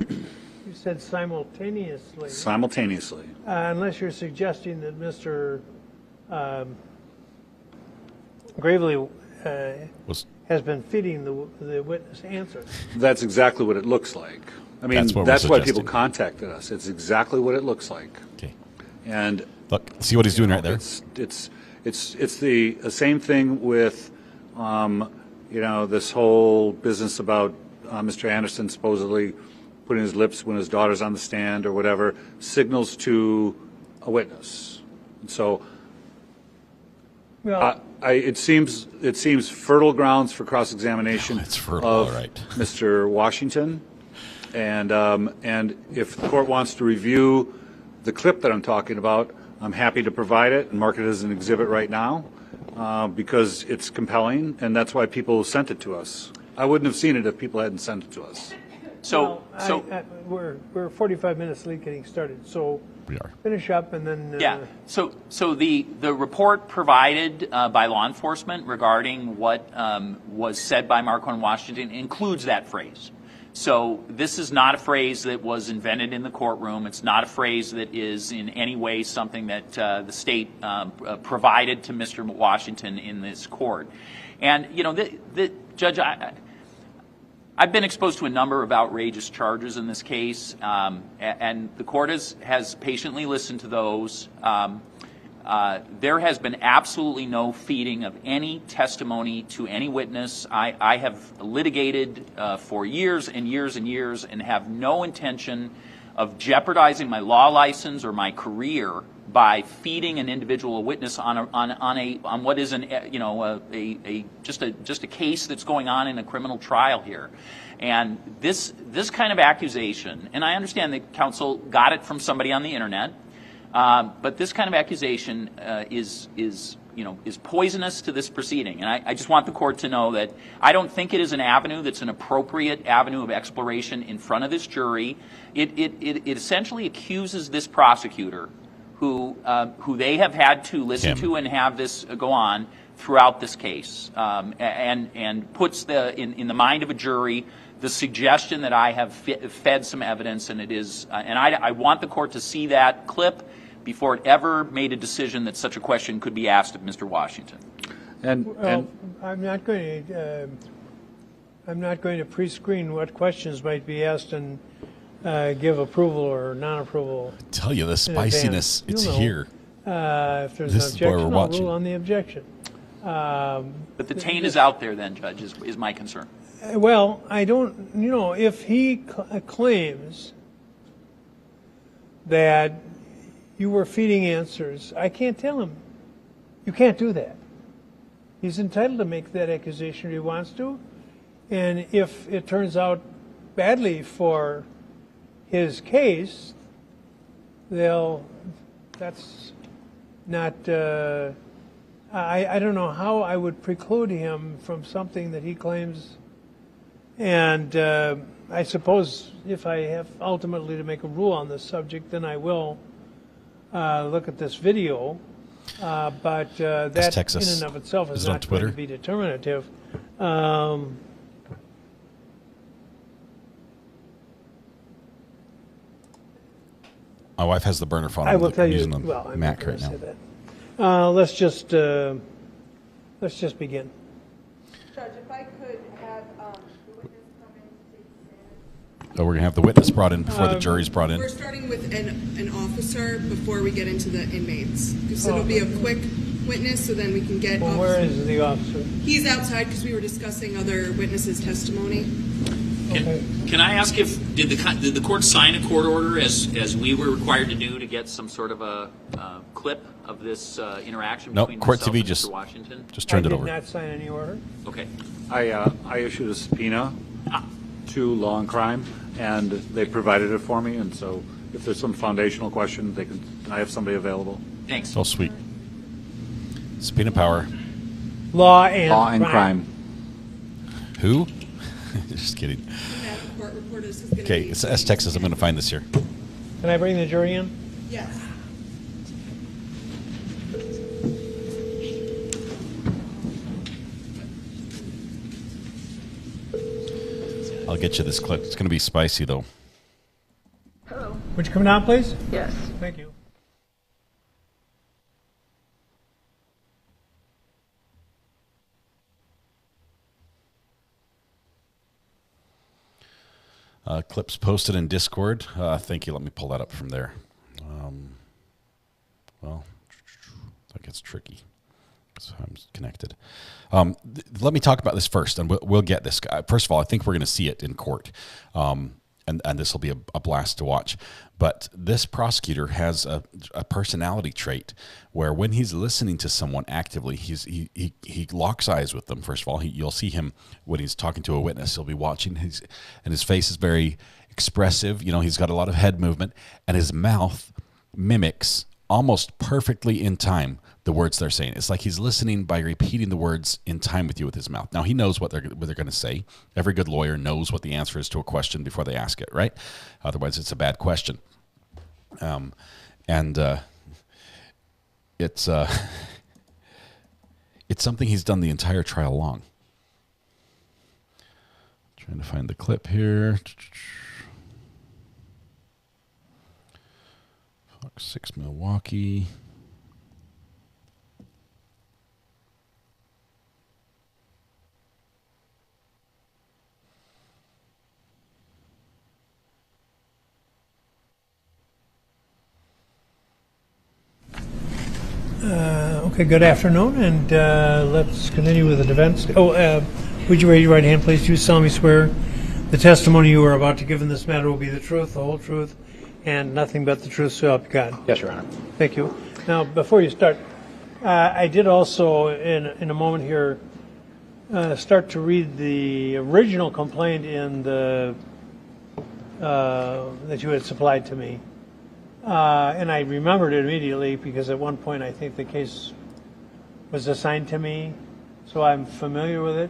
You said simultaneously. Simultaneously. Unless you're suggesting that Mr. Gravely has been feeding the witness answers. That's exactly what it looks like. I mean, that's why people contacted us. It's exactly what it looks like. Okay. And look, see what he's doing right there. It's the same thing with, this whole business about Mr. Anderson supposedly putting his lips when his daughter's on the stand or whatever, signals to a witness. And so Well, it seems fertile grounds for cross-examination It's fertile, of all right. Mr. Washington. And if the court wants to review the clip that I'm talking about, I'm happy to provide it and mark it as an exhibit right now because it's compelling, and that's why people sent it to us. I wouldn't have seen it if people hadn't sent it to us. We're 45 minutes late getting started, so We are. finish up and then. So the report provided by law enforcement regarding what was said by Marquand Washington includes that phrase. So this is not a phrase that was invented in the courtroom. It's not a phrase that is in any way something that the state provided to Mr. Washington in this court. And, the Judge, I've been exposed to a number of outrageous charges in this case, and the court has patiently listened to those. There has been absolutely no feeding of any testimony to any witness. I have litigated for years and years and years and have no intention of jeopardizing my law license or my career by feeding an individual a witness on what is just a case that's going on in a criminal trial here. And this kind of accusation, and I understand that counsel got it from somebody on the internet, but this kind of accusation is poisonous to this proceeding. And I just want the court to know that I don't think it is an avenue that's an appropriate avenue of exploration in front of this jury. It essentially accuses this prosecutor, who they have had to listen to and have this go on throughout this case, and puts in the mind of a jury the suggestion that I have fed some evidence, and it is. And I want the court to see that clip before it ever made a decision that such a question could be asked of Mr. Washington. I'm not going to pre-screen what questions might be asked and give approval or non-approval. I tell you, the spiciness, it's here. If there's This is an why we're objection, I'll watching. rule on the objection. But the taint is out there then, Judge, is my concern. Well, I don't, if he claims that you were feeding answers, I can't tell him. You can't do that. He's entitled to make that accusation if he wants to. And if it turns out badly for his case, that's not, I don't know how I would preclude him from something that he claims. And I suppose if I have ultimately to make a rule on this subject, then I will look at this video. But that Texas. in and of itself is Is it on not going Twitter? to be determinative. My wife has the burner phone. I will tell you. using the Well, I'm Mac not right going now. to say that. Let's just begin. Judge, if I could have the witness come in to take the stand. Oh, we're gonna have the witness brought in before the jury's brought in. We're starting with an officer before we get into the inmates. Because it'll be a quick witness, so then we can get. Well, where is the officer? He's outside because we were discussing other witnesses' testimony. Can I ask did the court sign a court order as we were required to do to get some sort of a clip of this interaction Nope, between Court myself TV and just Mr. Washington? turned I it over. did not sign any order. Okay. I issued a subpoena to Law and Crime, and they provided it for me. And so, if there's some foundational question, I have somebody available. Thanks. Oh, sweet. Subpoena power. Law and Crime. Who? Just kidding. That court report is gonna Okay, be- it's S Texas. I'm going to find this here. Can I bring the jury in? Yes. I'll get you this clip. It's going to be spicy, though. Would you come down, please? Yes. Thank you. Clips posted in Discord. Thank you. Let me pull that up from there. Well, that gets tricky. So I'm connected. Let me talk about this first, and we'll get this. First of all, I think we're going to see it in court, and this will be a blast to watch. But this prosecutor has a personality trait where when he's listening to someone actively, he locks eyes with them. First of all, you'll see him when he's talking to a witness. He'll be watching and his face is very expressive. He's got a lot of head movement, and his mouth mimics almost perfectly in time the words they're saying. It's like he's listening by repeating the words in time with you with his mouth. Now, he knows what they're going to say. Every good lawyer knows what the answer is to a question before they ask it, right? Otherwise, it's a bad question. It's something he's done the entire trial long. Trying to find the clip here. Fox 6 Milwaukee. Okay, good afternoon, and let's continue with the defense. Would you raise your right hand, please? Do you solemnly swear the testimony you are about to give in this matter will be the truth, the whole truth, and nothing but the truth, so help you God? Yes, Your Honor. Thank you. Now, before you start, I did also, in a moment here, start to read the original complaint in the that you had supplied to me. And I remembered it immediately because at one point I think the case was assigned to me, so I'm familiar with it.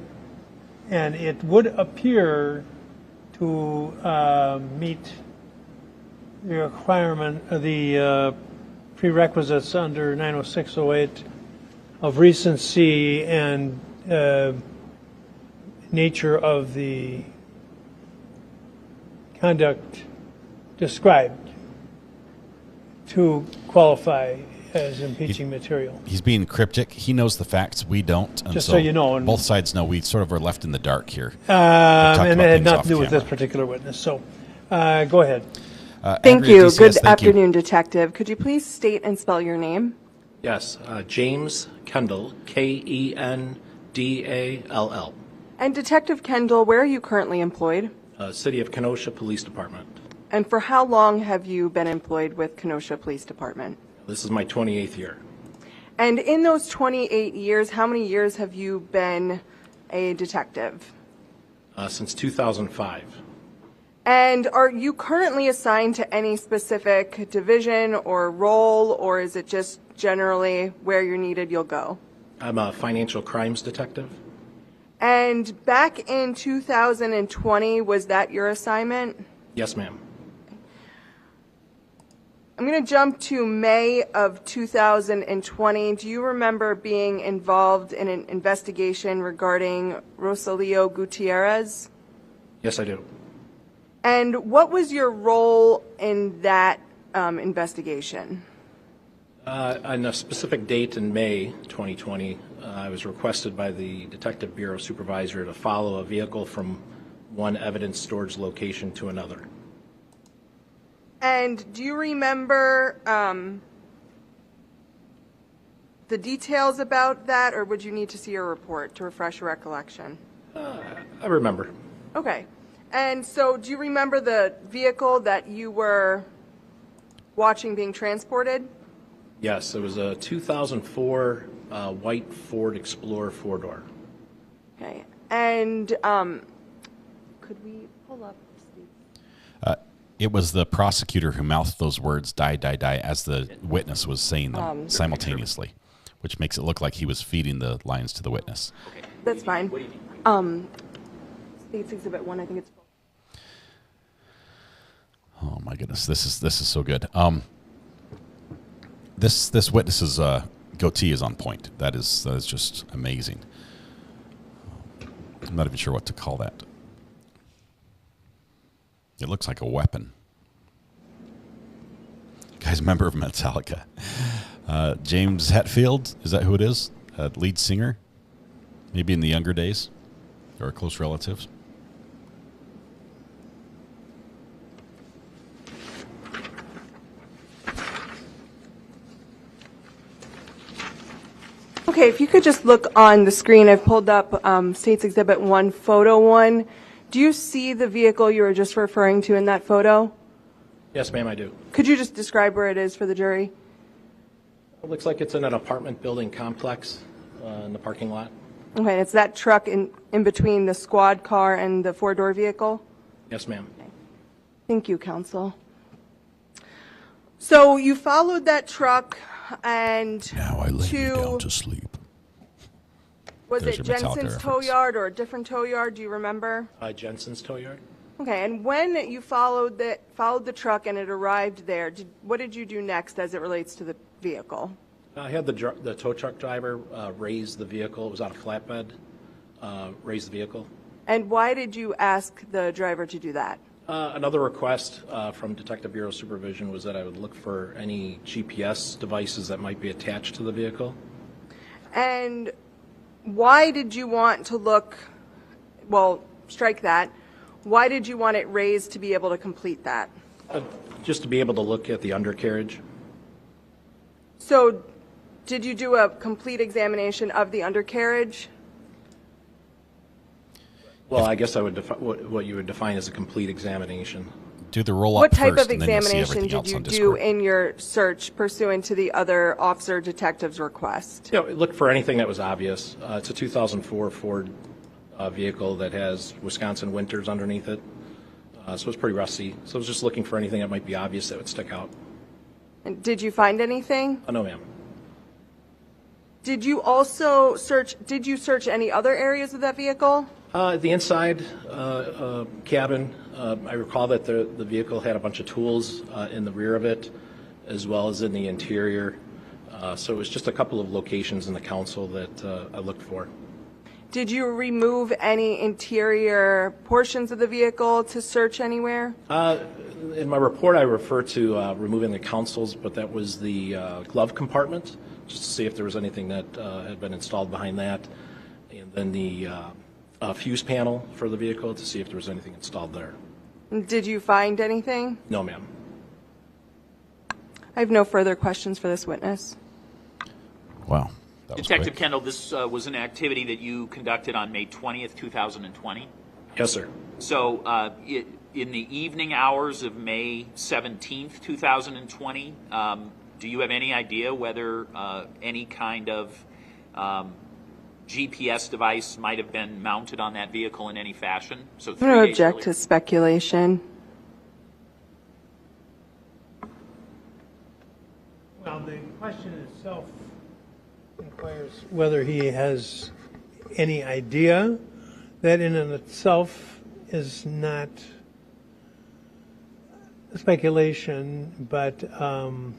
And it would appear to meet the requirement, the prerequisites under 90608 of recency and nature of the conduct described to qualify as impeaching material. He's being cryptic. He knows the facts. We don't. And Just so you know. Both sides know we sort of are left in the dark here. And it had nothing to do with this particular witness. So go ahead. Thank you. Good afternoon, Detective. Could you please state and spell your name? Yes, James Kendall, Kendall. And Detective Kendall, where are you currently employed? City of Kenosha Police Department. And for how long have you been employed with Kenosha Police Department? This is my 28th year. And in those 28 years, how many years have you been a detective? Since 2005. And are you currently assigned to any specific division or role, or is it just generally where you're needed, you'll go? I'm a financial crimes detective. And back in 2020, was that your assignment? Yes, ma'am. I'm going to jump to May of 2020. Do you remember being involved in an investigation regarding Rosalio Gutierrez? Yes, I do. And what was your role in that investigation? On a specific date in May 2020, I was requested by the Detective Bureau Supervisor to follow a vehicle from one evidence storage location to another. And do you remember the details about that, or would you need to see your report to refresh your recollection? I remember. Okay. And so do you remember the vehicle that you were watching being transported? Yes, it was a 2004 white Ford Explorer four-door. Okay. And could we pull up, Steve? It was the prosecutor who mouthed those words, die, die, die, as the witness was saying them simultaneously, which makes it look like he was feeding the lines to the witness. Okay. That's fine. What do you mean? State's Exhibit 1, I think it's... Oh my goodness, this is so good. This witness's goatee is on point. That is just amazing. I'm not even sure what to call that. It looks like a weapon. Guy's a member of Metallica. James Hetfield, is that who it is? Lead singer? Maybe in the younger days? Or close relatives? Okay, if you could just look on the screen, I've pulled up State's Exhibit 1, Photo 1. Do you see the vehicle you were just referring to in that photo? Yes, ma'am, I do. Could you just describe where it is for the jury? It looks like it's in an apartment building complex in the parking lot. Okay, it's that truck in between the squad car and the four-door vehicle? Yes, ma'am. Thank you, counsel. So you followed that truck and Now I lay you down to sleep. Was There's it your Metallica Jensen's tow reference. yard or a different tow yard? Do you remember? Jensen's tow yard. Okay, and when you followed the truck and it arrived there, what did you do next as it relates to the vehicle? I had the tow truck driver raise the vehicle. It was on a flatbed. Raise the vehicle. And why did you ask the driver to do that? Another request from Detective Bureau Supervision was that I would look for any GPS devices that might be attached to the vehicle. And why did you want to look, well, strike that. Why did you want it raised to be able to complete that? Just to be able to look at the undercarriage. So did you do a complete examination of the undercarriage? Well, I guess I would what you would define as a complete examination. Do the roll up What type first, of and then you'll see examination everything did else you on do Discord. in your search pursuant to the other officer detective's request? Look for anything that was obvious. It's a 2004 Ford vehicle that has Wisconsin winters underneath it, so it's pretty rusty. So I was just looking for anything that might be obvious that would stick out. And did you find anything? No, ma'am. Did you also search any other areas of that vehicle? The inside cabin, I recall that the vehicle had a bunch of tools in the rear of it, as well as in the interior. So it was just a couple of locations in the council that I looked for. Did you remove any interior portions of the vehicle to search anywhere? In my report, I refer to removing the consoles, but that was the glove compartment, just to see if there was anything that had been installed behind that, and then the fuse panel for the vehicle to see if there was anything installed there. Did you find anything? No, ma'am. I have no further questions for this witness. Wow. Detective Kendall, this was an activity that you conducted on May 20th, 2020? Yes, sir. So in the evening hours of May 17th, 2020, do you have any idea whether any kind of GPS device might have been mounted on that vehicle in any fashion? So I'm going to object to speculation. Well, the question itself inquires whether he has any idea. That in and itself is not speculation, but the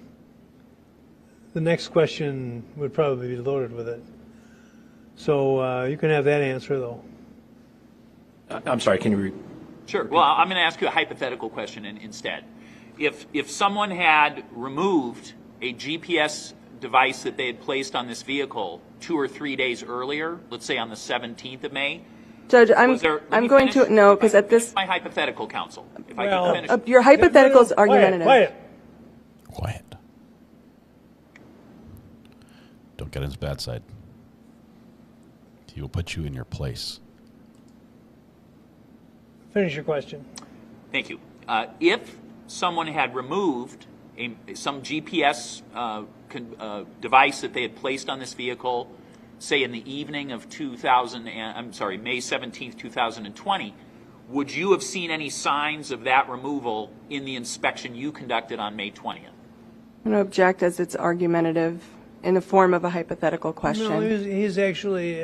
next question would probably be loaded with it. So you can have that answer, though. I'm sorry, can you repeat? Sure. Well, I'm going to ask you a hypothetical question instead. If someone had removed a GPS device that they had placed on this vehicle 2 or 3 days earlier, let's say on the 17th of May. Judge, I'm going to, no, because at this... My hypothetical, counsel. If I Well, could finish. Your hypothetical is argumentative. Quiet. Don't get on his bad side. He will put you in your place. Finish your question. Thank you. If someone had removed some GPS device that they had placed on this vehicle, say in the evening of May 17th, 2020, would you have seen any signs of that removal in the inspection you conducted on May 20th? I'm going to object as it's argumentative in the form of a hypothetical question. No, he's actually,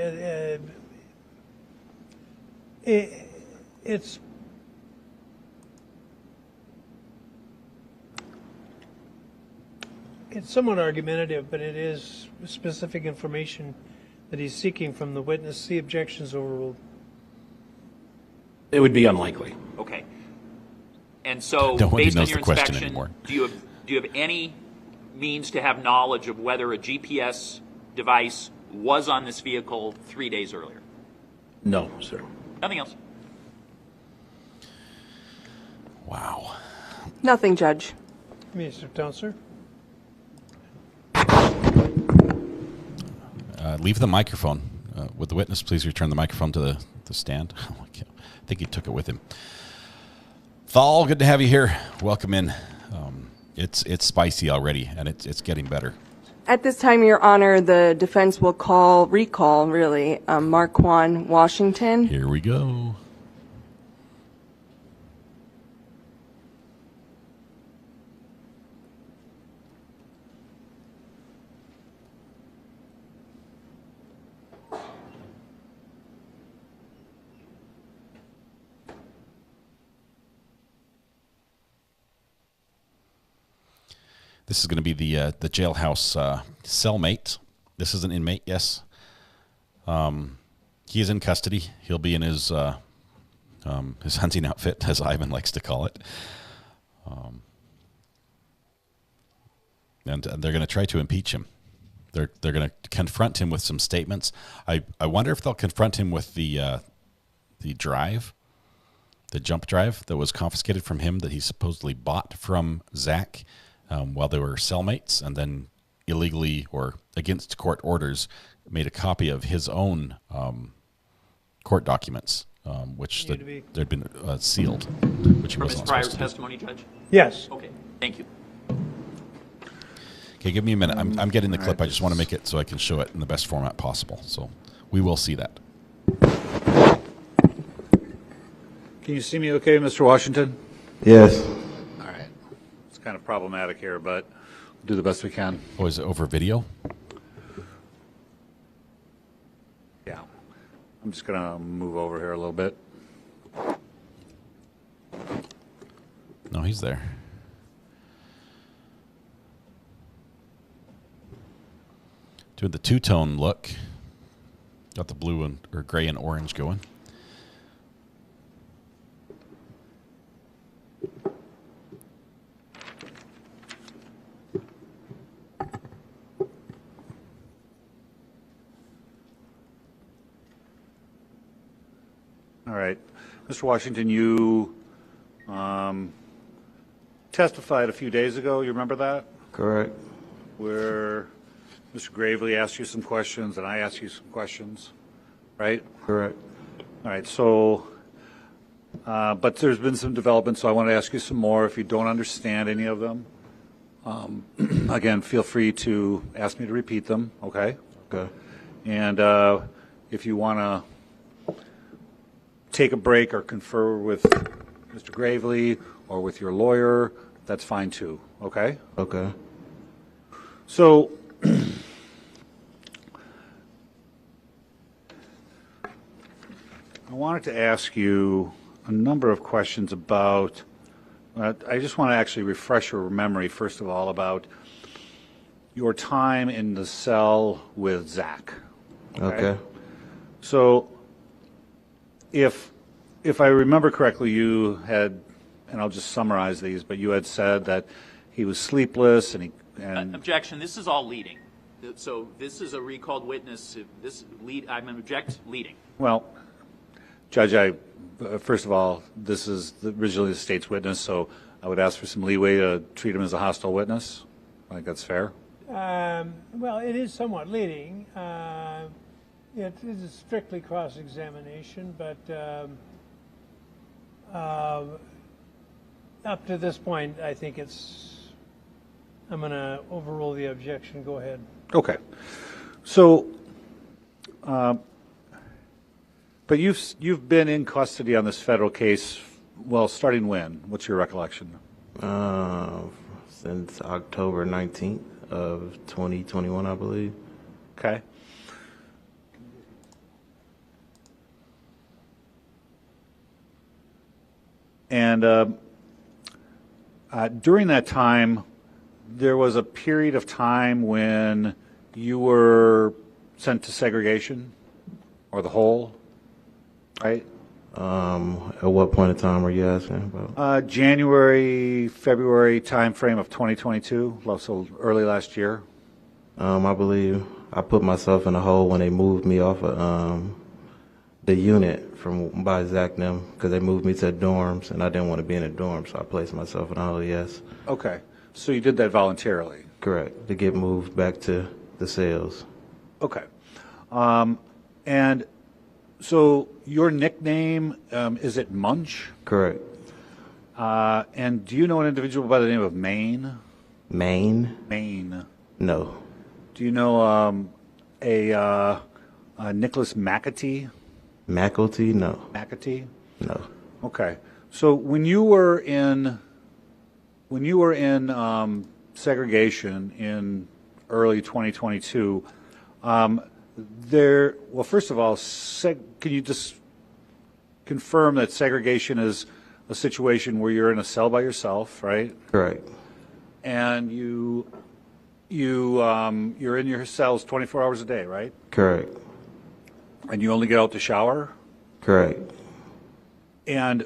it's somewhat argumentative, but it is specific information that he's seeking from the witness. The objections overruled. It would be unlikely. Okay. And so, Nobody based on knows your the question inspection, anymore. do you have any means to have knowledge of whether a GPS device was on this vehicle 3 days earlier? No, sir. Nothing else. Wow. Nothing, Judge. Mr. Townsend. leave the microphone. Would the witness please return the microphone to the stand? I think he took it with him. Thal, good to have you here. Welcome in. It's spicy already, and it's getting better. At this time, Your Honor, the defense will recall, Marquand Washington. Here we go. This is going to be the jailhouse cellmate. This is an inmate, yes. He is in custody. He'll be in his hunting outfit, as Ivan likes to call it. And they're going to try to impeach him. They're going to confront him with some statements. I wonder if they'll confront him with the jump drive that was confiscated from him that he supposedly bought from Zach while they were cellmates, and then illegally or against court orders made a copy of his own court documents, which they'd been sealed, which he wasn't supposed to. From his prior testimony, Judge? Yes. Okay, thank you. Okay, give me a minute. I'm getting the clip. I just want to make it so I can show it in the best format possible. So we will see that. Can you see me okay, Mr. Washington? Yes. All right. It's kind of problematic here, but we'll do the best we can. Oh, is it over video? Yeah. I'm just going to move over here a little bit. No, he's there. Doing the two-tone look. Got the blue or gray and orange going. All right. Mr. Washington, you testified a few days ago. You remember that? Correct. Where Mr. Gravely asked you some questions and I asked you some questions, right? Correct. All right. So, but there's been some development, so I want to ask you some more. If you don't understand any of them, again, feel free to ask me to repeat them, okay? Okay. And if you want to take a break or confer with Mr. Gravely or with your lawyer, that's fine too, okay? Okay. So, I wanted to ask you a number of questions about, I just want to actually refresh your memory, first of all, about your time in the cell with Zach. Okay. So, if I remember correctly, you had, and I'll just summarize these, but you had said that he was sleepless and Objection. This is all leading. So this is a recalled witness. I'm object leading. Well, Judge, first of all, this is originally the state's witness, so I would ask for some leeway to treat him as a hostile witness. I think that's fair. Well, it is somewhat leading. It is strictly cross-examination, but up to this point, I think I'm going to overrule the objection. Go ahead. Okay. So, but you've been in custody on this federal case, well, starting when? What's your recollection? Since October 19th of 2021, I believe. Okay. And during that time, there was a period of time when you were sent to segregation or the hole, right? At what point in time are you asking about? January, February time frame of 2022, so early last year. I believe I put myself in a hole when they moved me off of the unit by Zach and them, because they moved me to dorms, and I didn't want to be in a dorm, so I placed myself in a hole, yes. Okay. So you did that voluntarily? Correct, to get moved back to the cells. Okay. And so your nickname, is it Munch? Correct. And do you know an individual by the name of Maine? Maine? Maine. No. Do you know a Nicholas McAtee? McAtee? No. McAtee? No. Okay. So when you were in segregation in early 2022, well, first of all, can you just confirm that segregation is a situation where you're in a cell by yourself, right? Correct. And you're in your cells 24 hours a day, right? Correct. And you only get out to shower? Correct. And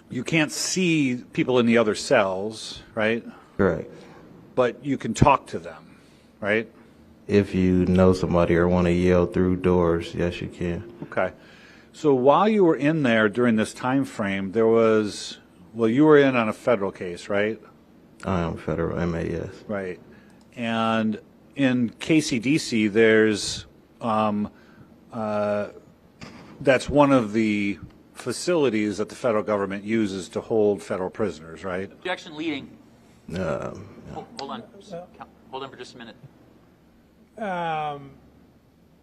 you can't see people in the other cells, right? Correct. But you can talk to them, right? If you know somebody or want to yell through doors, yes, you can. Okay. So while you were in there during this time frame, you were in on a federal case, right? I am federal MAS. Right. And in KCDC, there's that's one of the facilities that the federal government uses to hold federal prisoners, right? Objection leading. No. Hold on. Hold on for just a minute.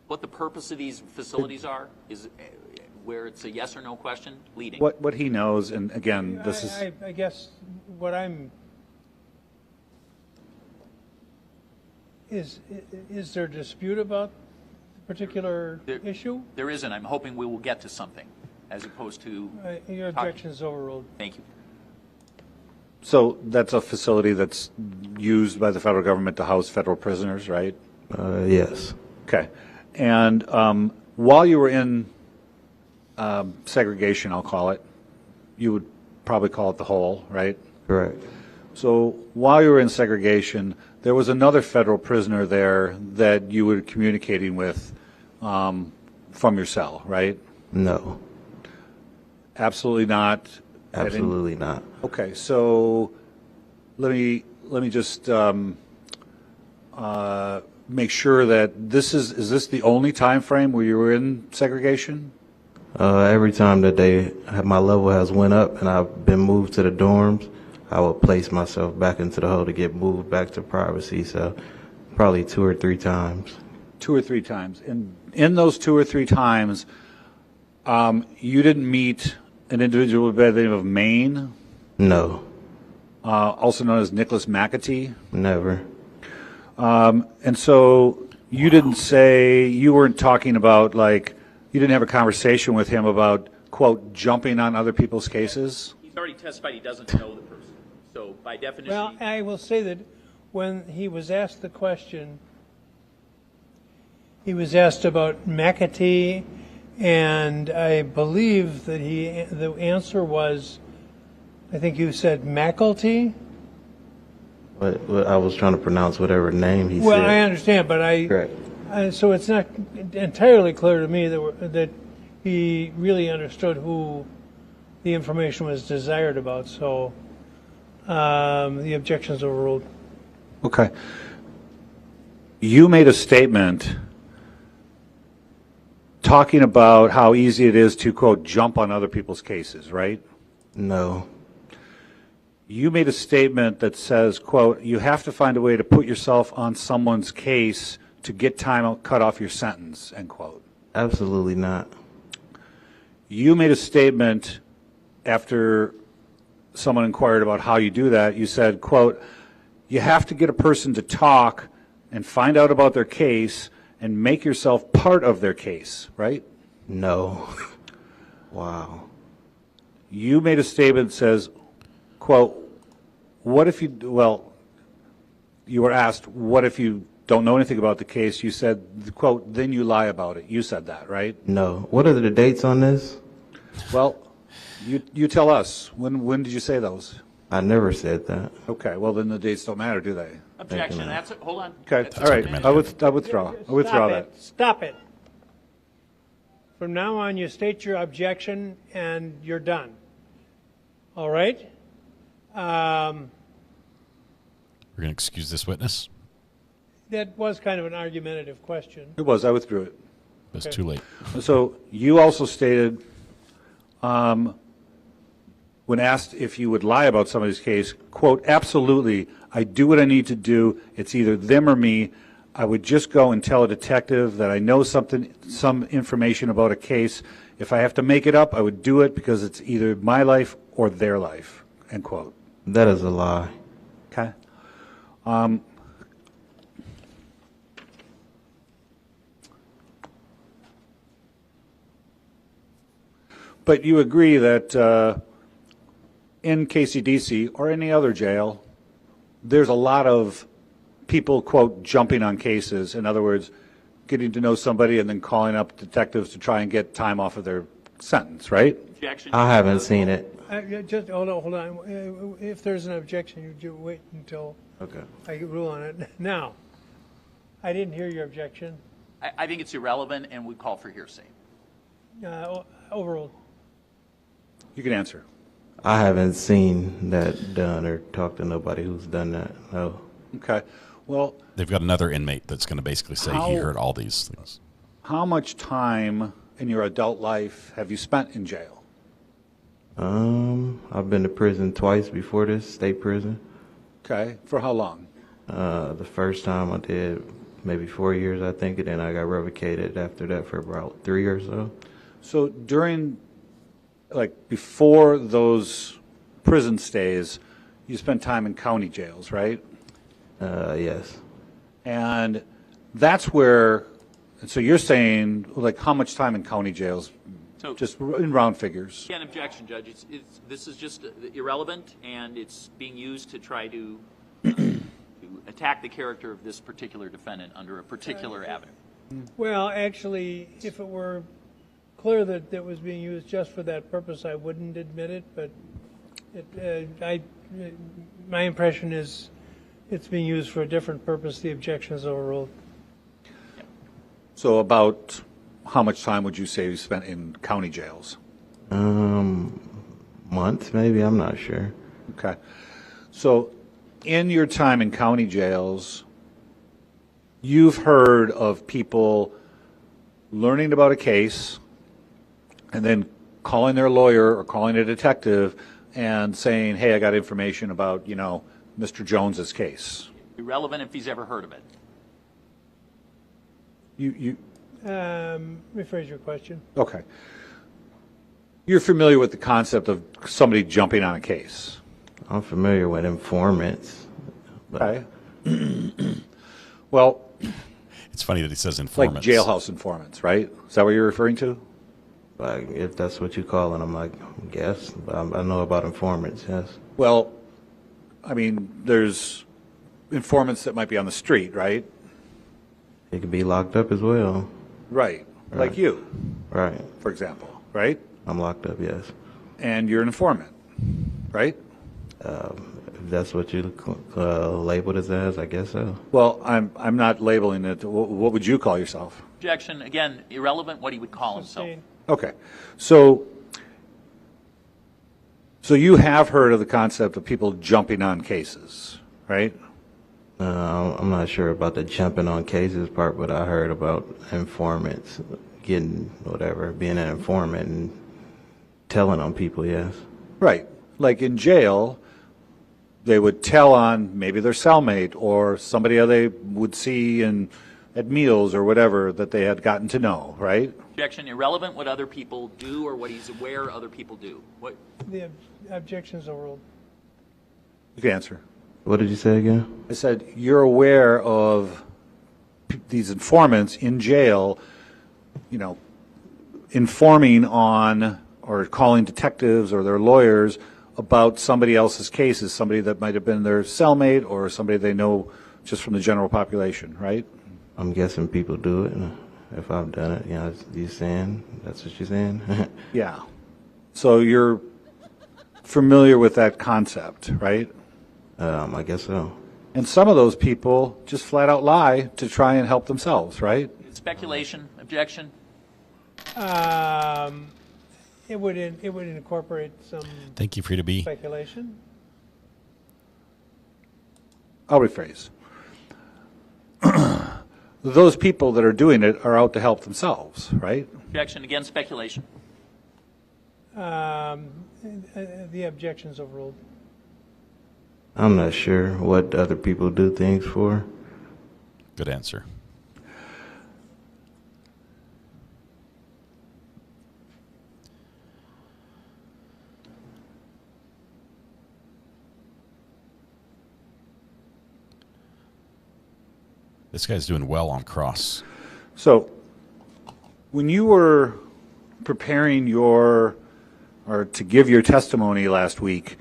What the purpose of these facilities are is where it's a yes or no question. Leading. What he knows, and again, this is. I guess what I'm. Is there a dispute about the particular issue? There isn't. I'm hoping we will get to something, as opposed to. Your objection is overruled. Thank you. So that's a facility that's used by the federal government to house federal prisoners, right? Yes. Okay. And while you were in segregation, I'll call it, you would probably call it the hole, right? Correct. So while you were in segregation, there was another federal prisoner there that you were communicating with from your cell, right? No. Absolutely not. Absolutely not. Okay, so let me just make sure that is this the only time frame where you were in segregation? Every time that my level has went up and I've been moved to the dorms, I would place myself back into the hole to get moved back to privacy. So probably 2 or 3 times. 2 or 3 times. And in those 2 or 3 times, you didn't meet an individual by the name of Maine? No. Also known as Nicholas McAtee? Never. And so you didn't say, you weren't talking about, like, you didn't have a conversation with him about, quote, jumping on other people's cases? He's already testified he doesn't know the person. So by definition. Well, I will say that when he was asked the question, he was asked about McAtee, and I believe that the answer was, I think you said McAtee? But I was trying to pronounce whatever name he said. Well, I understand, but so it's not entirely clear to me that he really understood who the information was desired about. So the objection's overruled. Okay. You made a statement talking about how easy it is to, quote, jump on other people's cases, right? No. You made a statement that says, quote, you have to find a way to put yourself on someone's case to get time cut off your sentence, end quote. Absolutely not. You made a statement after someone inquired about how you do that. You said, quote, you have to get a person to talk and find out about their case and make yourself part of their case, right? No. Wow. You made a statement that says, quote, what if you, well, you were asked, what if you don't know anything about the case? You said, quote, then you lie about it. You said that, right? No. What are the dates on this? Well, you tell us. When did you say those? I never said that. Okay, well, then the dates don't matter, do they? Objection. That's it. Hold on. Okay, all right. I withdraw. I withdraw that. Stop it. From now on, you state your objection and you're done. All right? We're going to excuse this witness. that was kind of an argumentative question. It was. I withdrew it. It's too late. So you also stated, when asked if you would lie about somebody's case, quote, absolutely, I do what I need to do. It's either them or me. I would just go and tell a detective that I know some information about a case. If I have to make it up, I would do it because it's either my life or their life, end quote. That is a lie. Okay. But you agree that in KCDC or any other jail, there's a lot of people, quote, jumping on cases. In other words, getting to know somebody and then calling up detectives to try and get time off of their sentence, right? Objection. I haven't seen it. Just hold on. If there's an objection, you wait until I rule on it. Now, I didn't hear your objection. I think it's irrelevant and would call for hearsay. Overruled. You can answer. I haven't seen that done or talked to nobody who's done that. No. Okay. Well, they've got another inmate that's going to basically say he heard all these things. How much time in your adult life have you spent in jail? I've been to prison twice before this, state prison. Okay. For how long? The first time I did maybe 4 years, I think, and then I got revocated after that for about 3 or so. So during, like, before those prison stays, you spent time in county jails, right? Yes. And that's where, and so you're saying, like, how much time in county jails? So, just in round figures. Again, objection, Judge. This is just irrelevant, and it's being used to try to attack the character of this particular defendant under a particular avenue. Well, actually, if it were clear that it was being used just for that purpose, I wouldn't admit it, but my impression is it's being used for a different purpose. The objection is overruled. So about how much time would you say you spent in county jails? Months, maybe. I'm not sure. Okay. So in your time in county jails, you've heard of people learning about a case and then calling their lawyer or calling a detective and saying, hey, I got information about, Mr. Jones's case. Irrelevant if he's ever heard of it. Rephrase your question. Okay. You're familiar with the concept of somebody jumping on a case? I'm familiar with informants. Okay. Well, it's funny that he says informants. Like jailhouse informants, right? Is that what you're referring to? Like, if that's what you call it, I'm like, guess. But I know about informants, yes. Well, I mean, there's informants that might be on the street, right? He could be locked up as well. Right. Like you. Right. For example, right? I'm locked up, yes. And you're an informant, right? If that's what you labeled it as, I guess so. Well, I'm not labeling it. What would you call yourself? Objection. Again, irrelevant what he would call himself. Okay. So you have heard of the concept of people jumping on cases, right? I'm not sure about the jumping on cases part, but I heard about informants getting whatever, being an informant and telling on people, yes. Right. Like in jail, they would tell on maybe their cellmate or somebody they would see at meals or whatever that they had gotten to know, right? Objection. Irrelevant what other people do or what he's aware other people do. What? The objection is overruled. You can answer. What did you say again? I said you're aware of these informants in jail, informing on or calling detectives or their lawyers about somebody else's cases, somebody that might have been their cellmate or somebody they know just from the general population, right? I'm guessing people do it. If I've done it, you saying, that's what you're saying? Yeah. So you're familiar with that concept, right? I guess so. And some of those people just flat out lie to try and help themselves, right? Speculation. Objection. It would incorporate some. Thank you, Frida B. Speculation. I'll rephrase. those people that are doing it are out to help themselves, right? Objection against speculation. The objection's overruled. I'm not sure what other people do things for. Good answer. This guy's doing well on cross. So, when you were preparing or to give your testimony last week,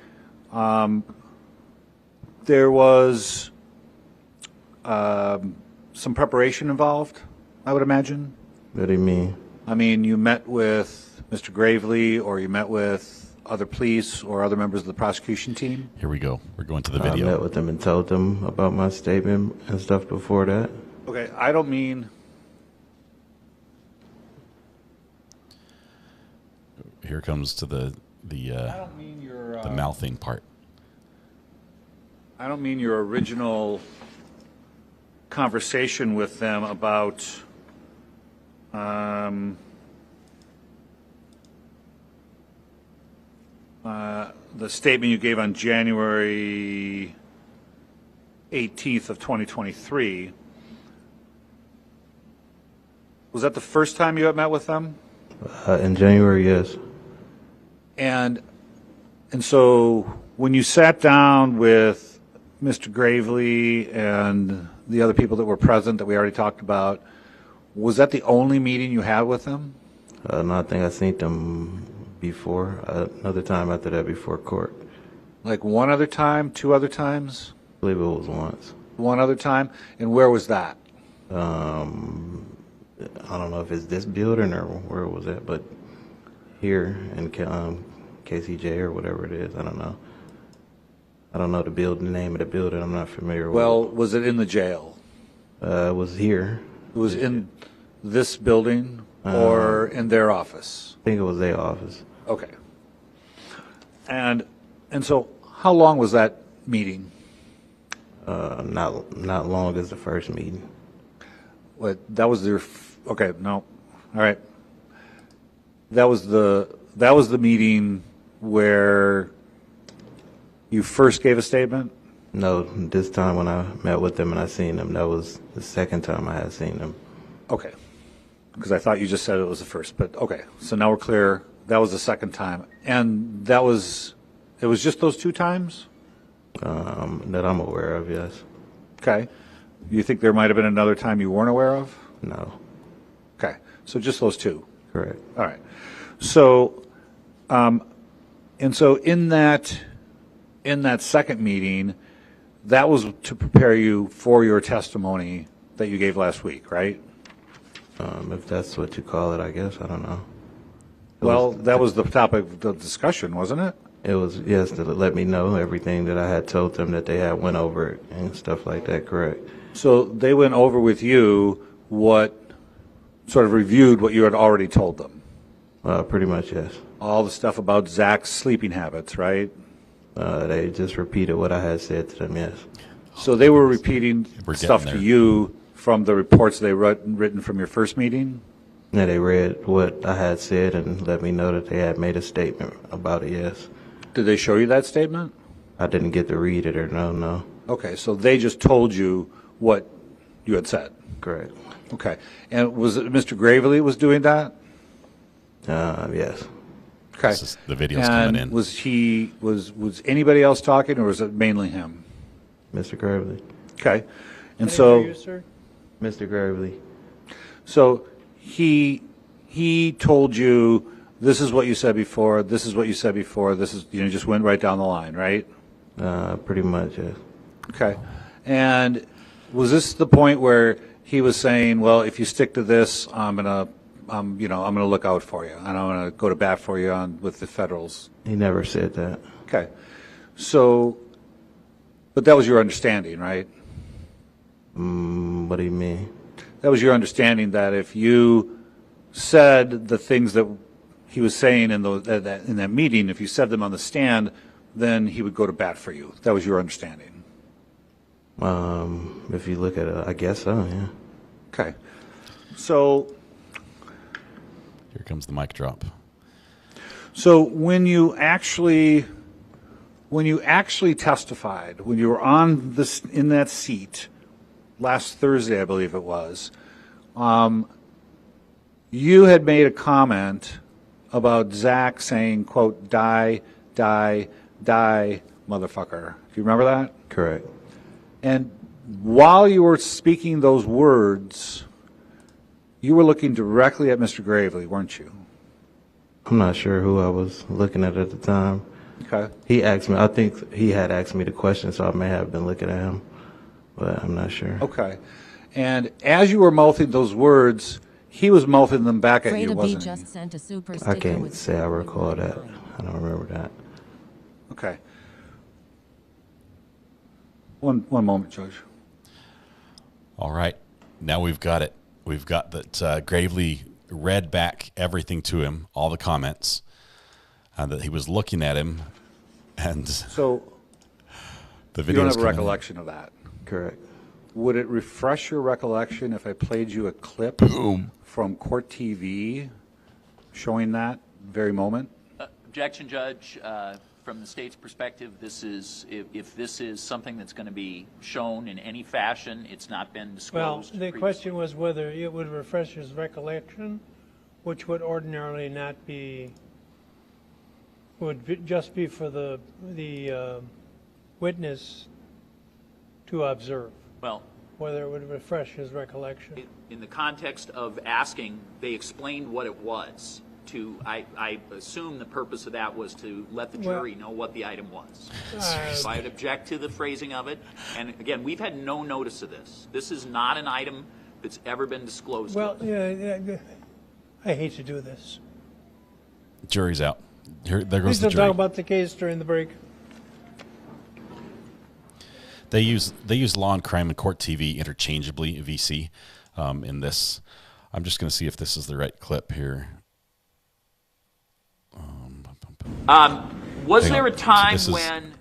there was some preparation involved, I would imagine. What do you mean? I mean, you met with Mr. Gravely, or you met with other police or other members of the prosecution team? Here we go. We're going to the video. I met with them and told them about my statement and stuff before that. Okay, I don't mean... Here comes to the mouthing part. I don't mean your original conversation with them about the statement you gave on January 18th of 2023. Was that the first time you had met with them? In January, yes. And so when you sat down with Mr. Gravely and the other people that were present that we already talked about, was that the only meeting you had with them? No, I think I seen them before, another time after that before court. Like one other time, two other times? I believe it was once. One other time? And where was that? I don't know if it's this building or where it was at, but here in KCJ or whatever it is, I don't know. I don't know the name of the building. I'm not familiar with it. Well, was it in the jail? It was here. It was in this building or in their office? I think it was their office. Okay. And so how long was that meeting? Not long as the first meeting. What, that was their okay, no. All right. That was the meeting where you first gave a statement? No, this time when I met with them and I seen them, that was the second time I had seen them. Okay. Because I thought you just said it was the first, but okay. So now we're clear. That was the second time. And it was just those two times? That I'm aware of, yes. Okay. You think there might have been another time you weren't aware of? No. Okay. So just those two? Correct. All right. So, and so in that second meeting, that was to prepare you for your testimony that you gave last week, right? If that's what you call it, I guess. I don't know. Well, that was the topic of the discussion, wasn't it? It was, yes, to let me know everything that I had told them that they had went over it and stuff like that, correct. So they went over with you sort of reviewed what you had already told them? Pretty much, yes. All the stuff about Zach's sleeping habits, right? They just repeated what I had said to them, yes. So they were repeating stuff to you from the reports they written from your first meeting? Yeah, they read what I had said and let me know that they had made a statement about it, yes. Did they show you that statement? I didn't get to read it or no. Okay, so they just told you what you had said? Correct. Okay. And was it Mr. Gravely was doing that? Yes. Okay. The video's coming in. Was anybody else talking, or was it mainly him? Mr. Gravely. Okay. And Can I so hear you, sir? Mr. Gravely. So he told you, this is what you said before, this is what you said before, this is, just went right down the line, right? Pretty much, yes. Okay. And was this the point where he was saying, well, if you stick to this, I'm gonna look out for you, and I'm gonna go to bat for you with the federals? He never said that. Okay. So, but that was your understanding, right? What do you mean? That was your understanding that if you said the things that he was saying in that meeting, if you said them on the stand, then he would go to bat for you. That was your understanding. If you look at it, I guess so, yeah. Okay. So here comes the mic drop. So when you actually testified, when you were on this in that seat last Thursday, I believe it was, you had made a comment about Zach saying, quote, die, die, die, motherfucker. Do you remember that? Correct. And while you were speaking those words, you were looking directly at Mr. Gravely, weren't you? I'm not sure who I was looking at the time. Okay. He asked me, I think he had asked me the question, so I may have been looking at him, but I'm not sure. Okay. And as you were mouthing those words, he was mouthing them back at you, wasn't he? just sent a super I sticker can't with say I recall that. I don't remember that. Okay. One moment, Judge. All right. Now we've got it. We've got that Gravely read back everything to him, all the comments, that he was looking at him, and so the you video. don't have a recollection of that? Correct. Would it refresh your recollection if I played you a clip from Court TV showing that very moment? Objection, Judge. From the state's perspective, this is if this is something that's going to be shown in any fashion, it's not been disclosed. Well, the question was whether it would refresh his recollection, which would ordinarily not be, just be for the witness to observe. Well, whether it would refresh his recollection. In the context of asking, they explained what it was. I assume the purpose of that was to let the jury know what the item was. So I would object to the phrasing of it. And again, we've had no notice of this. This is not an item that's ever been disclosed. Well, yeah, I hate to do this. Jury's out. There goes Please the don't jury. talk about the case during the break. They use Law and Crime and Court TV interchangeably, VC, in this. I'm just going to see if this is the right clip here. Was there a time when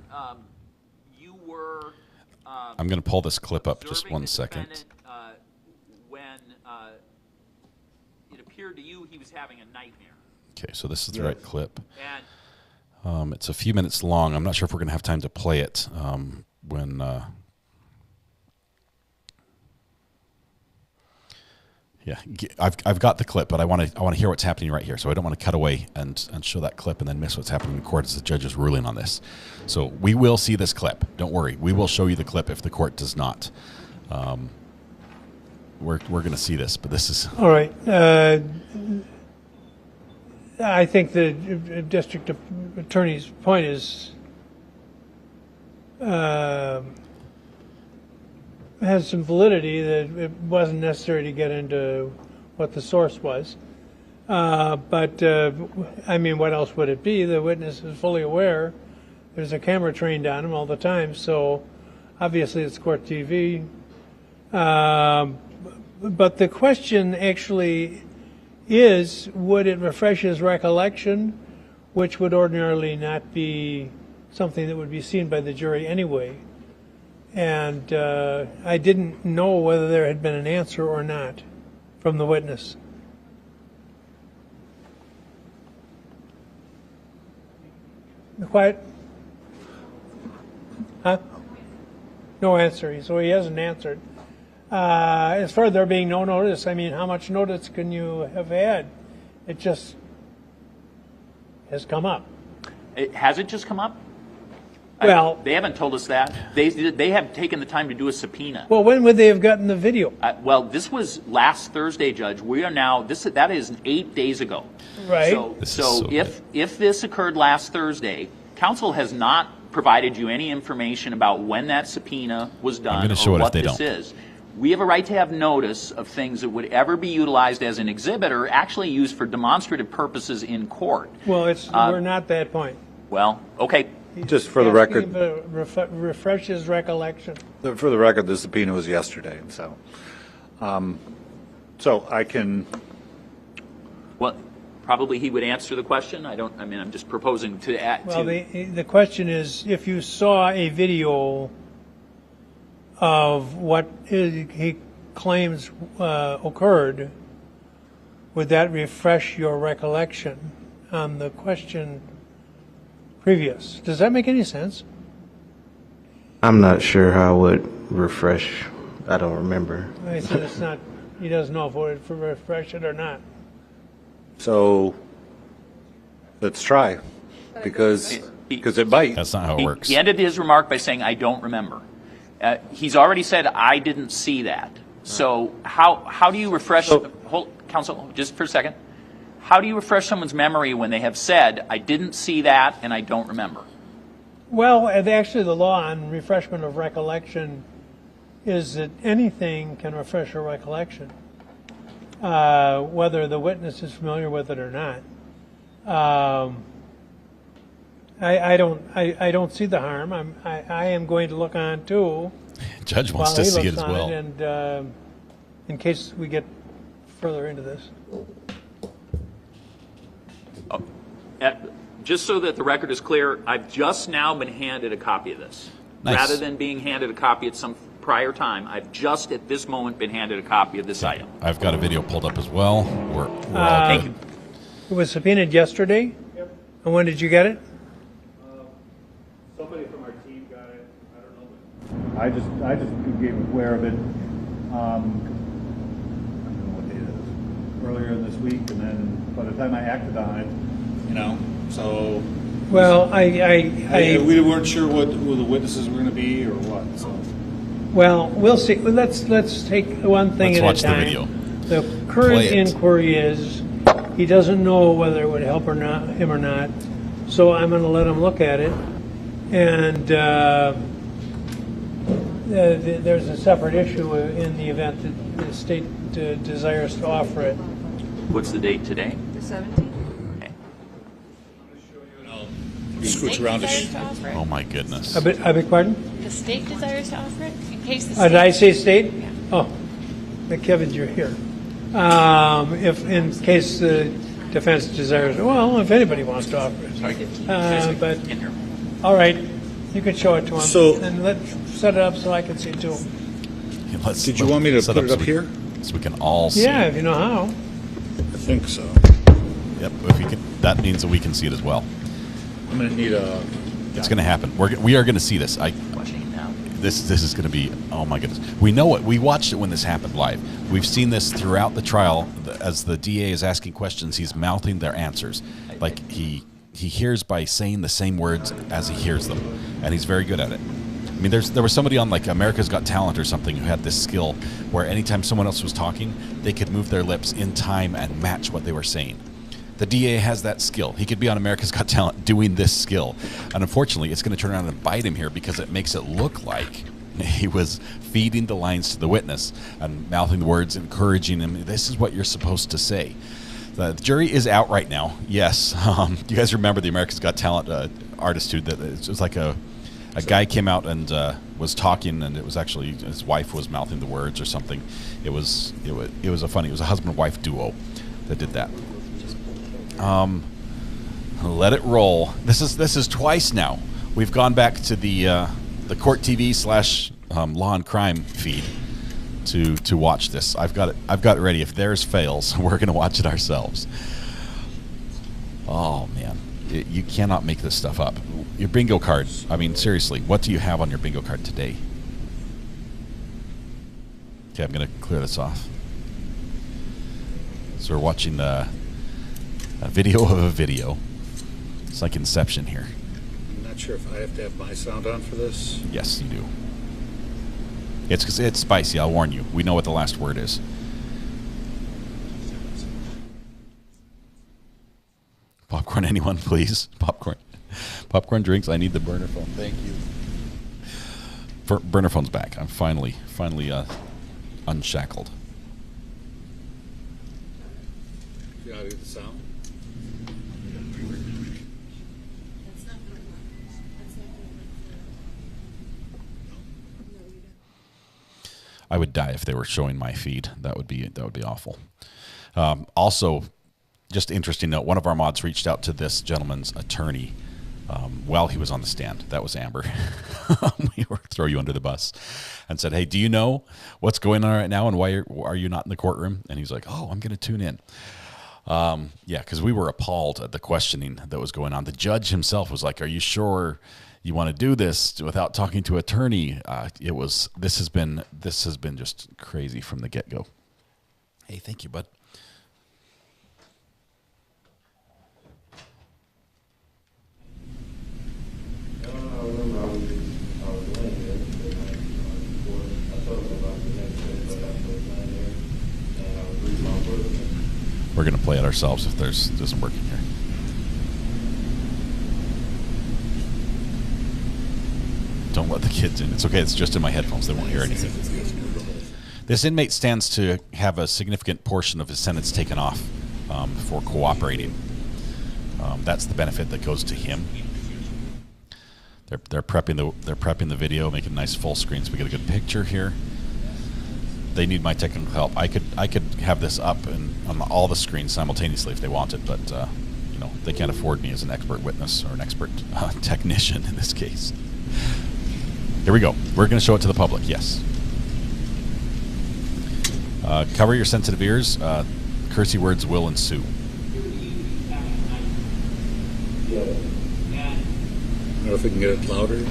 you were... I'm going to pull this clip up just 1 second. When it appeared to you he was having a nightmare. Okay, so this is the right clip. It's a few minutes long. I'm not sure if we're going to have time to play it when... Yeah, I've got the clip, but I want to hear what's happening right here. So I don't want to cut away and show that clip and then miss what's happening in court as the judge is ruling on this. So we will see this clip. Don't worry, we will show you the clip if the court does not. We're going to see this, but this is all right. I think the district attorney's point is has some validity, that it wasn't necessary to get into what the source was. But I mean, what else would it be? The witness is fully aware. There's a camera trained on him all the time, so obviously it's court TV. But the question actually is, would it refresh his recollection, which would ordinarily not be something that would be seen by the jury anyway. And I didn't know whether there had been an answer or not from the witness. Quiet. Huh? No answer. So he hasn't answered. As far as there being no notice, I mean, how much notice can you have had? It just has come up. Has it just come up? Well, they haven't told us that. They have taken the time to do a subpoena. Well, when would they have gotten the video? Well, this was last Thursday, Judge. We are now that is 8 days ago. Right. So if this occurred last Thursday, counsel has not provided you any information about when that subpoena was done or what this is. We have a right to have notice of things that would ever be utilized as an exhibit or actually used for demonstrative purposes in court. Well, we're not at that point. Well, okay. Just for the record, refresh his recollection. For the record, the subpoena was yesterday, so I can. Well, probably he would answer the question. I'm just proposing to add. Well, the question is, if you saw a video of what he claims occurred, would that refresh your recollection on the question previous? Does that make any sense? I'm not sure how it would refresh. I don't remember. I said it's not. He doesn't know if it would refresh it or not. So let's try, because it might. That's not how it works. He ended his remark by saying, "I don't remember." He's already said, "I didn't see that." So how do you refresh? Counsel, just for a second. How do you refresh someone's memory when they have said, "I didn't see that and I don't remember"? Well, actually, the law on refreshment of recollection is that anything can refresh your recollection, whether the witness is familiar with it or not. I don't see the harm. I am going to look on too. Judge wants to see it as well. And in case we get further into this. Just so that the record is clear, I've just now been handed a copy of this. Nice. Rather than being handed a copy at some prior time, I've just at this moment been handed a copy of this item. I've got a video pulled up as well. We're all Thank good. you. It was subpoenaed yesterday? Yep. And when did you get it? Somebody from our team got it. I don't know. I just became aware of it. I don't know what date it is. Earlier this week, and then by the time I acted on it, so. Well, we weren't sure who the witnesses were going to be or what. So. Well, we'll see. Let's take one thing Let's at a watch time. the video. The current inquiry is he doesn't know whether it would help him or not. So I'm going to let him look at it, and there's a separate issue in the event that the state desires to offer it. What's the date today? The 17th. Scooch around Oh my goodness. I beg pardon? The state desires to offer it in case the Did I say state? Yeah. Oh, Kevin, you're here. If in case the defense desires, well, if anybody wants to offer it. But all right, you can show it to him. So- and let's set it up so I can see it too. Did you want me to set put it up so here? So we can all see Yeah, it. if you know how. I think so. Yep. If we can, that means that we can see it as well. I'm going to need a. It's going to happen. We are going to see this. Watching it now. This is going to be, oh my goodness. We know it. We watched it when this happened live. We've seen this throughout the trial. As the DA is asking questions, he's mouthing their answers. Like he hears by saying the same words as he hears them, and he's very good at it. I mean, there was somebody on like America's Got Talent or something who had this skill where anytime someone else was talking, they could move their lips in time and match what they were saying. The DA has that skill. He could be on America's Got Talent doing this skill. And unfortunately, it's going to turn around and bite him here because it makes it look like he was feeding the lines to the witness and mouthing the words, encouraging him. This is what you're supposed to say. The jury is out right now. Yes. You guys remember the America's Got Talent artist who that it was like a guy came out and was talking, and it was actually his wife was mouthing the words or something. It was a husband-wife duo that did that. Let it roll. This is twice now. We've gone back to the Court TV / Law and Crime feed to watch this. I've got it ready. If theirs fails, we're going to watch it ourselves. Oh man, you cannot make this stuff up. Your bingo card. I mean, seriously, what do you have on your bingo card today? Okay, I'm going to clear this off. So we're watching a video of a video. It's like Inception here. I'm not sure if I have to have my sound on for this. Yes, you do. It's spicy, I'll warn you. We know what the last word is. Popcorn, anyone, please? Popcorn drinks. I need the burner phone. Thank you. Burner phone's back. I'm finally unshackled. You gotta get the sound. I would die if they were showing my feed. That would be awful. Also, just interesting note, one of our mods reached out to this gentleman's attorney while he was on the stand. That was Amber. We were throw you under the bus and said, hey, do you know what's going on right now and why are you not in the courtroom? And he's like, oh, I'm going to tune in. Yeah, because we were appalled at the questioning that was going on. The judge himself was like, are you sure you want to do this without talking to an attorney? This has been just crazy from the get-go. Hey, thank you, bud. We're going to play it ourselves if it doesn't work in here. Don't let the kids in. It's okay. It's just in my headphones. They won't hear anything. This inmate stands to have a significant portion of his sentence taken off for cooperating. That's the benefit that goes to him. They're prepping the video, making a nice full screen so we get a good picture here. They need my technical help. I could have this up and on all the screens simultaneously if they wanted, but they can't afford me as an expert witness or an expert technician in this case. Here we go. We're going to show it to the public. Yes. Cover your sensitive ears. Cursey words will ensue. I don't know if we can get it louder.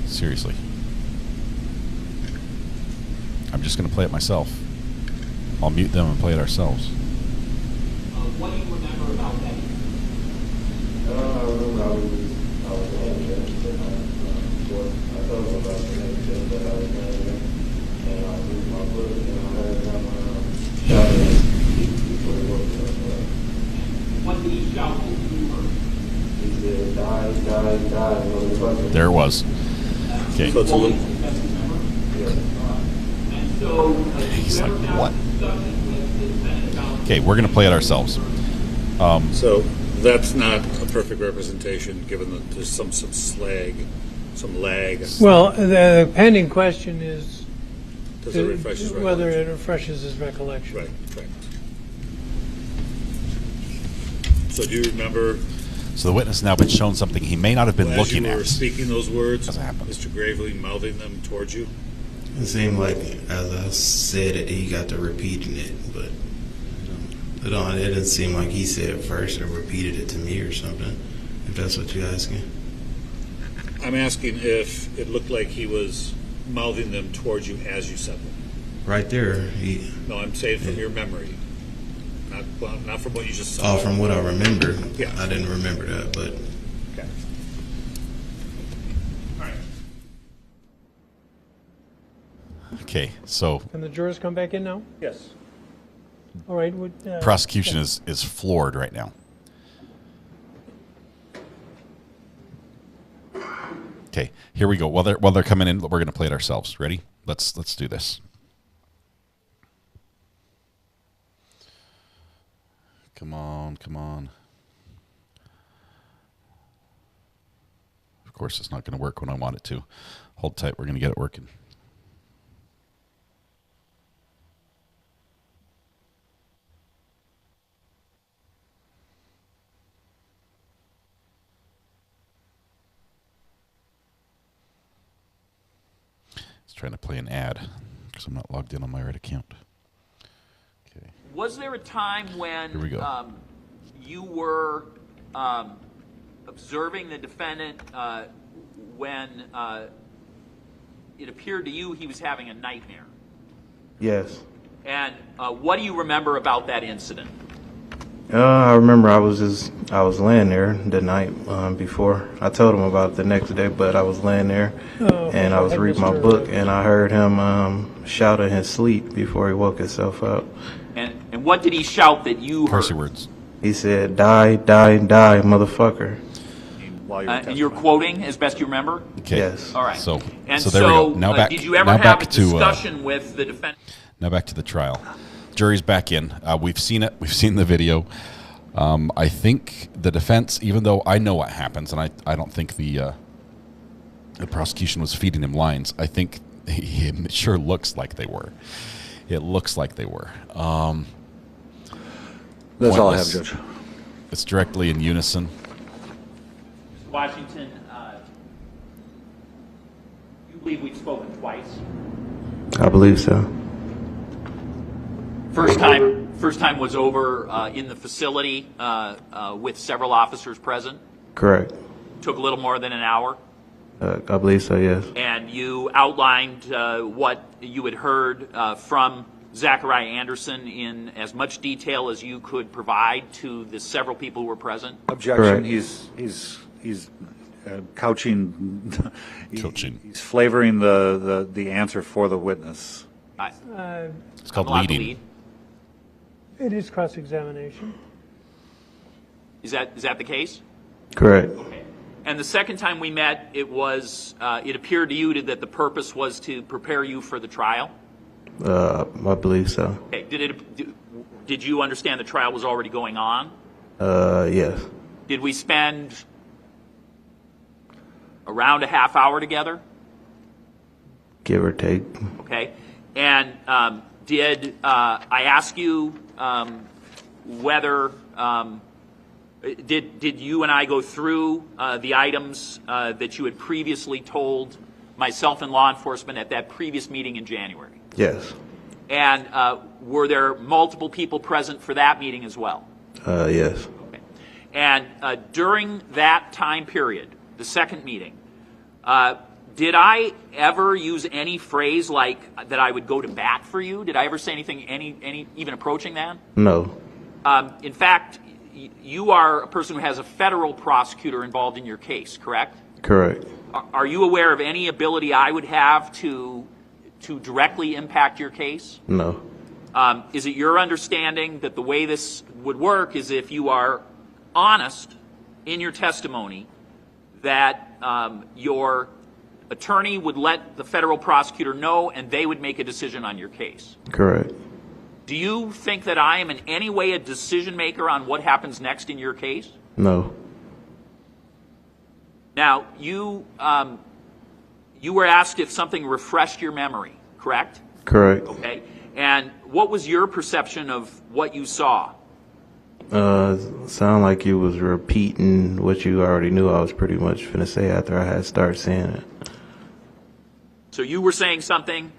Seriously. I'm just going to play it myself. I'll mute them and play it ourselves. What do you remember about that? I remember I was laying there, and I told him about the next day that I was laying there, and I read my book, and I heard him shouting before he woke up. What did he shout that you heard? He said, die, motherfucker. There it was. Okay. So it's a little... He's like, what? Okay, we're going to play it ourselves. So that's not a perfect representation, given that there's some slag. Well, the pending question is Does it refresh his whether recollection? it refreshes his recollection. Right. So do you remember... So the witness has now been shown something he may not have been looking as you were at. speaking those words, Mr. Gravely mouthing them towards you? It seemed like, as I said it, he got to repeating it, but it didn't seem like he said it first or repeated it to me or something, if that's what you're asking. I'm asking if it looked like he was mouthing them towards you as you said them. Right there. No, I'm saying from your memory. Not from what you just saw. Oh, from what I remember. Yeah. I didn't remember that, but... Okay. All right. Okay, so... Can the jurors come back in now? Yes. All right. Prosecution is floored right now. Okay, here we go. While they're coming in, we're going to play it ourselves. Ready? Let's do this. Come on. Of course, it's not going to work when I want it to. Hold tight. We're going to get it working. It's trying to play an ad because I'm not logged in on my right account. Was there a time when Here we go. You were observing the defendant when it appeared to you he was having a nightmare? Yes. And what do you remember about that incident? I remember I was laying there the night before. I told him about it the next day, but I was laying there and I was reading my book, and I heard him shout in his sleep before he woke himself up. And what did he shout that you heard? Cursey words. He said, die, motherfucker. And you're quoting as best you remember? Okay. Yes. All right. So and there we go. Now back. Did you ever have a discussion with the defendant? Now back to the trial. Jury's back in. We've seen it. We've seen the video. I think the defense, even though I know what happens, and I don't think the prosecution was feeding him lines, I think it sure looks like they were. It looks like they were. That's all I have, Judge. It's directly in unison. Washington, you believe we've spoken twice? I believe so. First time was over in the facility with several officers present. Correct. Took a little more than an hour. I believe so, yes. And you outlined what you had heard from Zachariah Anderson in as much detail as you could provide to the several people who were present. Objection. He's couching. He's flavoring the answer for the witness. It's called leading. It is cross-examination. Is that the case? Correct. Okay. And the second time we met, it was it appeared to you that the purpose was to prepare you for the trial? I believe so. Okay. Did you understand the trial was already going on? Yes. Did we spend around a half hour together? Give or take. Okay. And did I ask you whether did you and I go through the items that you had previously told myself and law enforcement at that previous meeting in January? Yes. And were there multiple people present for that meeting as well? Yes. Okay. And during that time period, the second meeting, did I ever use any phrase like that I would go to bat for you? Did I ever say anything, any even approaching that? No. In fact, you are a person who has a federal prosecutor involved in your case, correct? Correct. Are you aware of any ability I would have to directly impact your case? No. Is it your understanding that the way this would work is if you are honest in your testimony that your attorney would let the federal prosecutor know and they would make a decision on your case? Correct. Do you think that I am in any way a decision maker on what happens next in your case? No. Now, you were asked if something refreshed your memory, correct? Correct. Okay. And what was your perception of what you saw? Sound like you was repeating what you already knew I was pretty much finna say after I had started saying it. So you were saying something,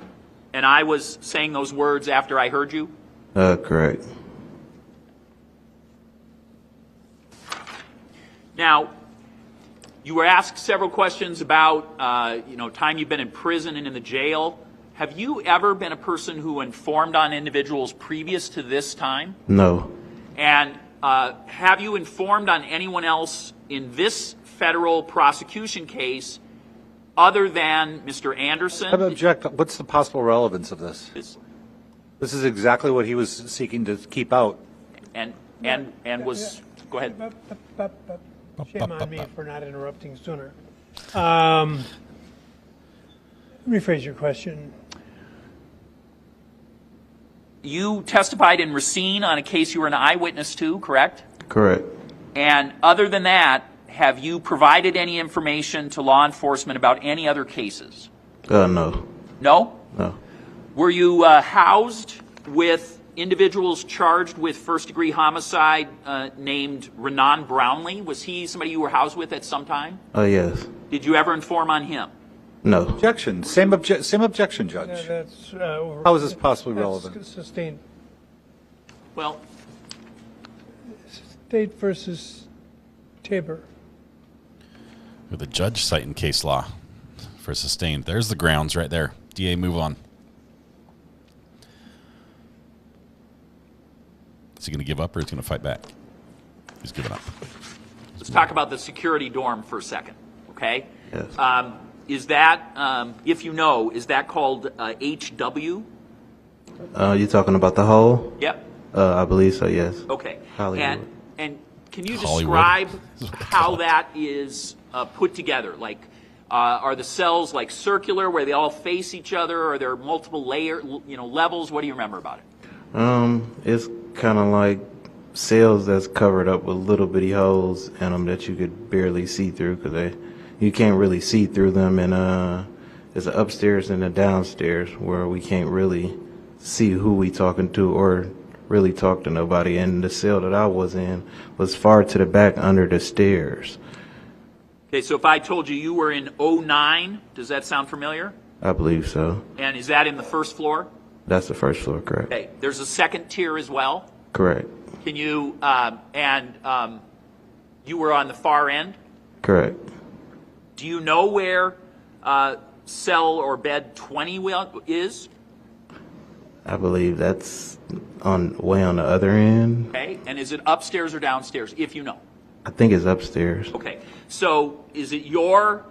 and I was saying those words after I heard you? Correct. Now, you were asked several questions about, time you've been in prison and in the jail. Have you ever been a person who informed on individuals previous to this time? No. And have you informed on anyone else in this federal prosecution case other than Mr. Anderson? I object. What's the possible relevance of this? This is exactly what he was seeking to keep out. And was, go ahead. Shame on me for not interrupting sooner. Rephrase your question. You testified in Racine on a case you were an eyewitness to, correct? Correct. And other than that, have you provided any information to law enforcement about any other cases? No. No? No. Were you housed with individuals charged with first-degree homicide named Renan Brownlee? Was he somebody you were housed with at some time? Yes. Did you ever inform on him? No. Objection. Same objection, Judge. How is this possibly relevant? Sustained. Well, State versus Tabor. With a judge citing case law for sustained. There's the grounds right there. DA, move on. Is he going to give up or is he going to fight back? He's giving up. Let's talk about the security dorm for a second, okay? Yes. Is that, if you know, is that called HW? You talking about the hole? Yep. I believe so, yes. Okay. Hollywood. And can you Hollywood. describe how that is put together? Like, are the cells like circular where they all face each other? Or are there multiple levels? What do you remember about it? It's kind of like cells that's covered up with little bitty holes in them that you could barely see through because you can't really see through them. And there's an upstairs and a downstairs where we can't really see who we talking to or really talk to nobody. And the cell that I was in was far to the back under the stairs. Okay, so if I told you you were in 09, does that sound familiar? I believe so. And is that in the first floor? That's the first floor, correct? Okay, there's a second tier as well? Correct. Can you, you were on the far end? Correct. Do you know where cell or bed 20 is? I believe that's way on the other end. Okay, and is it upstairs or downstairs, if you know? I think it's upstairs. Okay, so is it your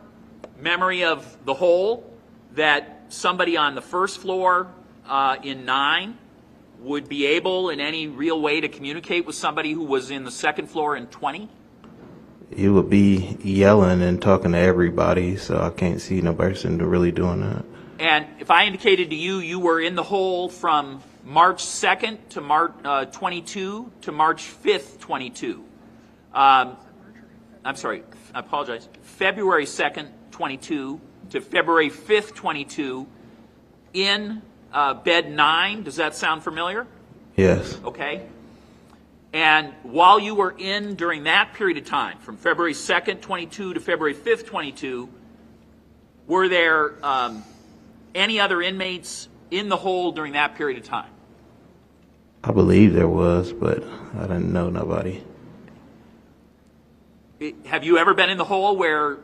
memory of the whole that somebody on the first floor in 9 would be able in any real way to communicate with somebody who was in the second floor in 20? He would be yelling and talking to everybody, so I can't see no person really doing that. And if I indicated to you you were in the hole from March 2nd to March 22 to March 5th, 22. I'm sorry, I apologize. February 2nd, 22 to February 5th, 22 in bed 9. Does that sound familiar? Yes. Okay. And while you were in during that period of time, from February 2nd, 22 to February 5th, 22, were there any other inmates in the hole during that period of time? I believe there was, but I didn't know nobody. Have you ever been in the hole where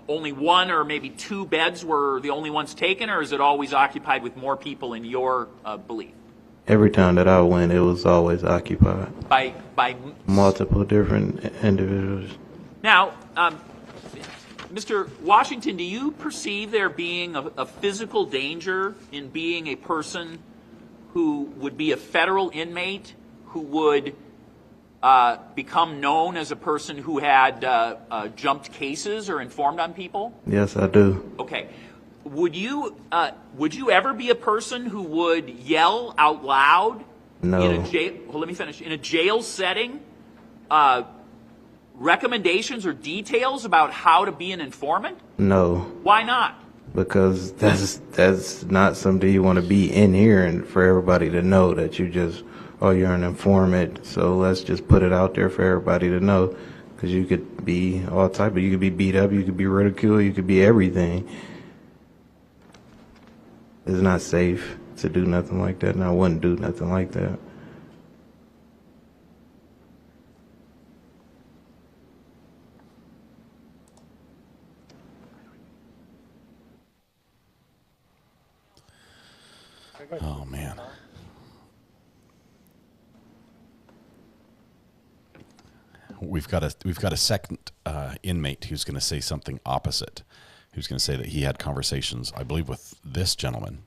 only one or maybe 2 beds were the only ones taken, or is it always occupied with more people in your belief? Every time that I went, it was always occupied. By multiple different individuals. Now, Mr. Washington, do you perceive there being a physical danger in being a person who would be a federal inmate who would become known as a person who had jumped cases or informed on people? Yes, I do. Okay. Would you ever be a person who would yell out loud No. in a jail? Well, let me finish. In a jail setting, recommendations or details about how to be an informant? No. Why not? Because that's not something you want to be in here and for everybody to know that you just, oh, you're an informant. So let's just put it out there for everybody to know. Because you could be all type of, you could be beat up, you could be ridiculed, you could be everything. It's not safe to do nothing like that, and I wouldn't do nothing like that. Oh, man. We've got a second inmate who's going to say something opposite. Who's going to say that he had conversations, I believe, with this gentleman,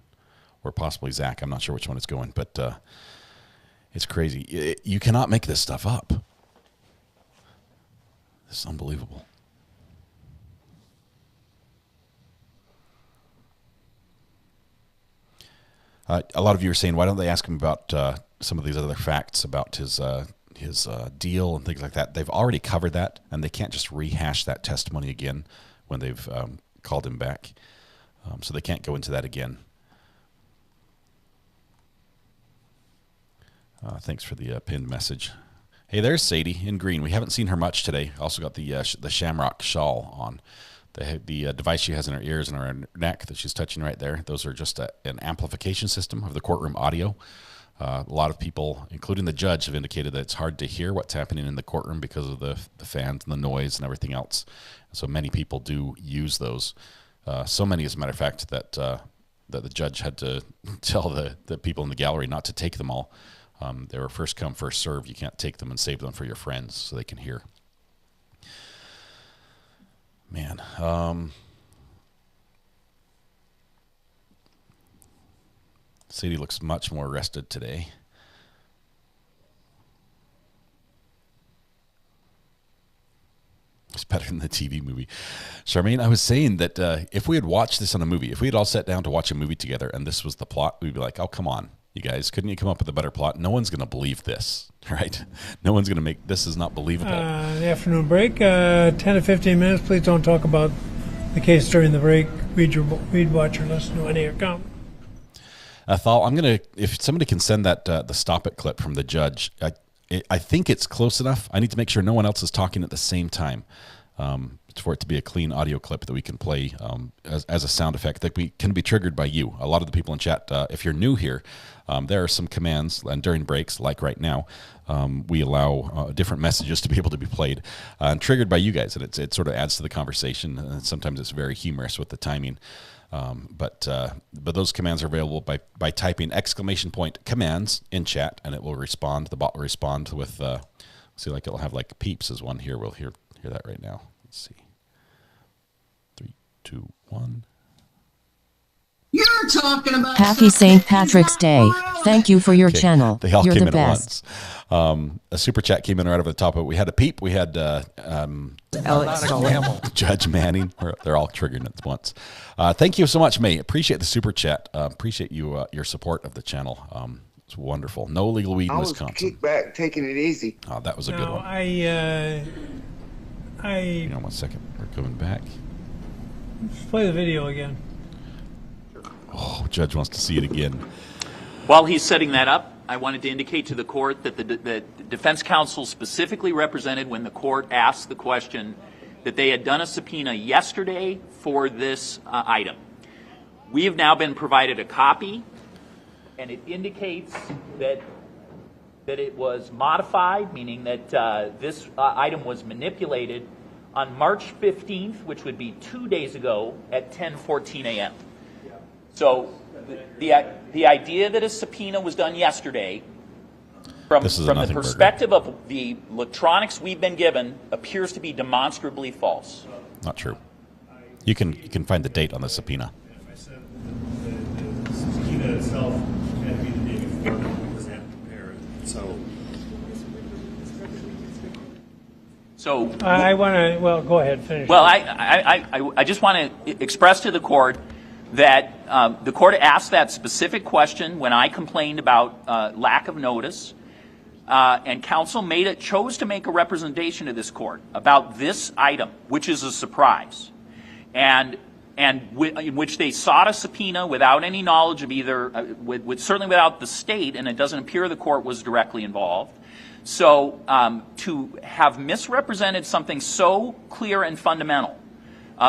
or possibly Zach. I'm not sure which one it's going, but it's crazy. You cannot make this stuff up. This is unbelievable. A lot of you are saying, why don't they ask him about some of these other facts about his deal and things like that? They've already covered that, and they can't just rehash that testimony again when they've called him back. So they can't go into that again. Thanks for the pinned message. Hey, there's Sadie in green. We haven't seen her much today. Also got the shamrock shawl on. The device she has in her ears and her neck that she's touching right there, those are just an amplification system of the courtroom audio. A lot of people, including the judge, have indicated that it's hard to hear what's happening in the courtroom because of the fans and the noise and everything else. So many people do use those. So many, as a matter of fact, that the judge had to tell the people in the gallery not to take them all. They were first come, first serve. You can't take them and save them for your friends so they can hear. Man. Sadie looks much more rested today. It's better than the TV movie. Charmaine, I was saying that if we had watched this on a movie, if we had all sat down to watch a movie together and this was the plot, we'd be like, oh, come on, you guys, couldn't you come up with a better plot? No one's going to believe this, right? No one's going to make, this is not believable. The afternoon break, 10 to 15 minutes. Please don't talk about the case during the break. Read, watch, or listen to any account. Thal, if somebody can send that the stop it clip from the judge, I think it's close enough. I need to make sure no one else is talking at the same time for it to be a clean audio clip that we can play as a sound effect that can be triggered by you. A lot of the people in chat, if you're new here, there are some commands, and during breaks, like right now, we allow different messages to be able to be played and triggered by you guys, and it sort of adds to the conversation. And sometimes it's very humorous with the timing. But those commands are available by typing !commands in chat, and it will respond. The bot will respond with see, like it'll have like peeps as one here. We'll hear that right now. Let's see. 3, 2, 1. You're talking about Happy St. Patrick's Day. Thank you for your channel. They all You're came the in best. at once. A super chat came in right over the top of it. We had a peep. We had Judge Manning. They're all triggering at once. Thank you so much, May. Appreciate the super chat. Appreciate you your support of the channel. It's wonderful. No legal weed in Wisconsin. Kick back, taking it easy. Oh, that was a good one. Hang on 1 second. We're coming back. Let's play the video again. Oh, Judge wants to see it again. While he's setting that up, I wanted to indicate to the court that the defense counsel specifically represented when the court asked the question that they had done a subpoena yesterday for this item. We have now been provided a copy, and it indicates that it was modified, meaning that this item was manipulated on March 15th, which would be 2 days ago at 10:14 a.m. So the idea that a subpoena was done yesterday, from the perspective of the electronics we've been given, appears to be demonstrably false. Not true. You can find the date on the subpoena. I said the subpoena itself had to be the day before because they had to prepare it. So I want to. Well, go ahead. Finish. Well, I just want to express to the court that the court asked that specific question when I complained about lack of notice, and counsel chose to make a representation to this court about this item, which is a surprise, and in which they sought a subpoena without any knowledge of either, certainly without the state, and it doesn't appear the court was directly involved. So to have misrepresented something so clear and fundamental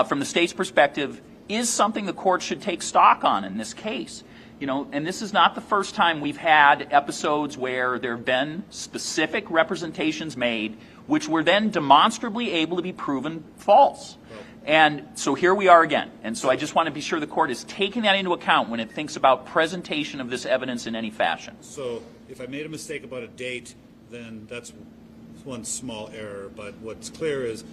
from the state's perspective is something the court should take stock on in this case. And this is not the first time we've had episodes where there have been specific representations made which were then demonstrably able to be proven false. And so here we are again. And so I just want to be sure the court is taking that into account when it thinks about presentation of this evidence in any fashion. So if I made a mistake about a date, then that's one small error. But what's clear is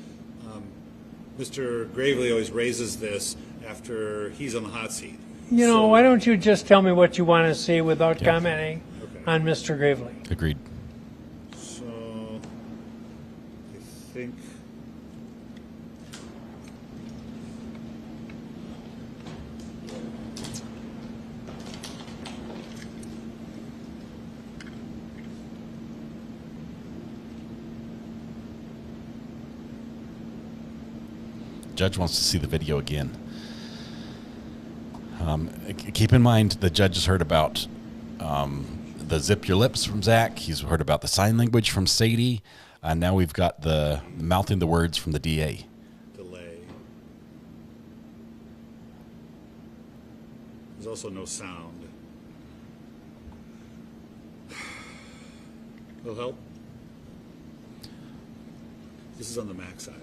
Mr. Gravely always raises this after he's on the hot seat. Why don't you just tell me what you want to see without commenting on Mr. Gravely? Agreed. So I think Judge wants to see the video again. Keep in mind the judge has heard about the zip your lips from Zach. He's heard about the sign language from Sadie. And now we've got the mouthing the words from the DA. Delay. There's also no sound. Will help? This is on the Mac side.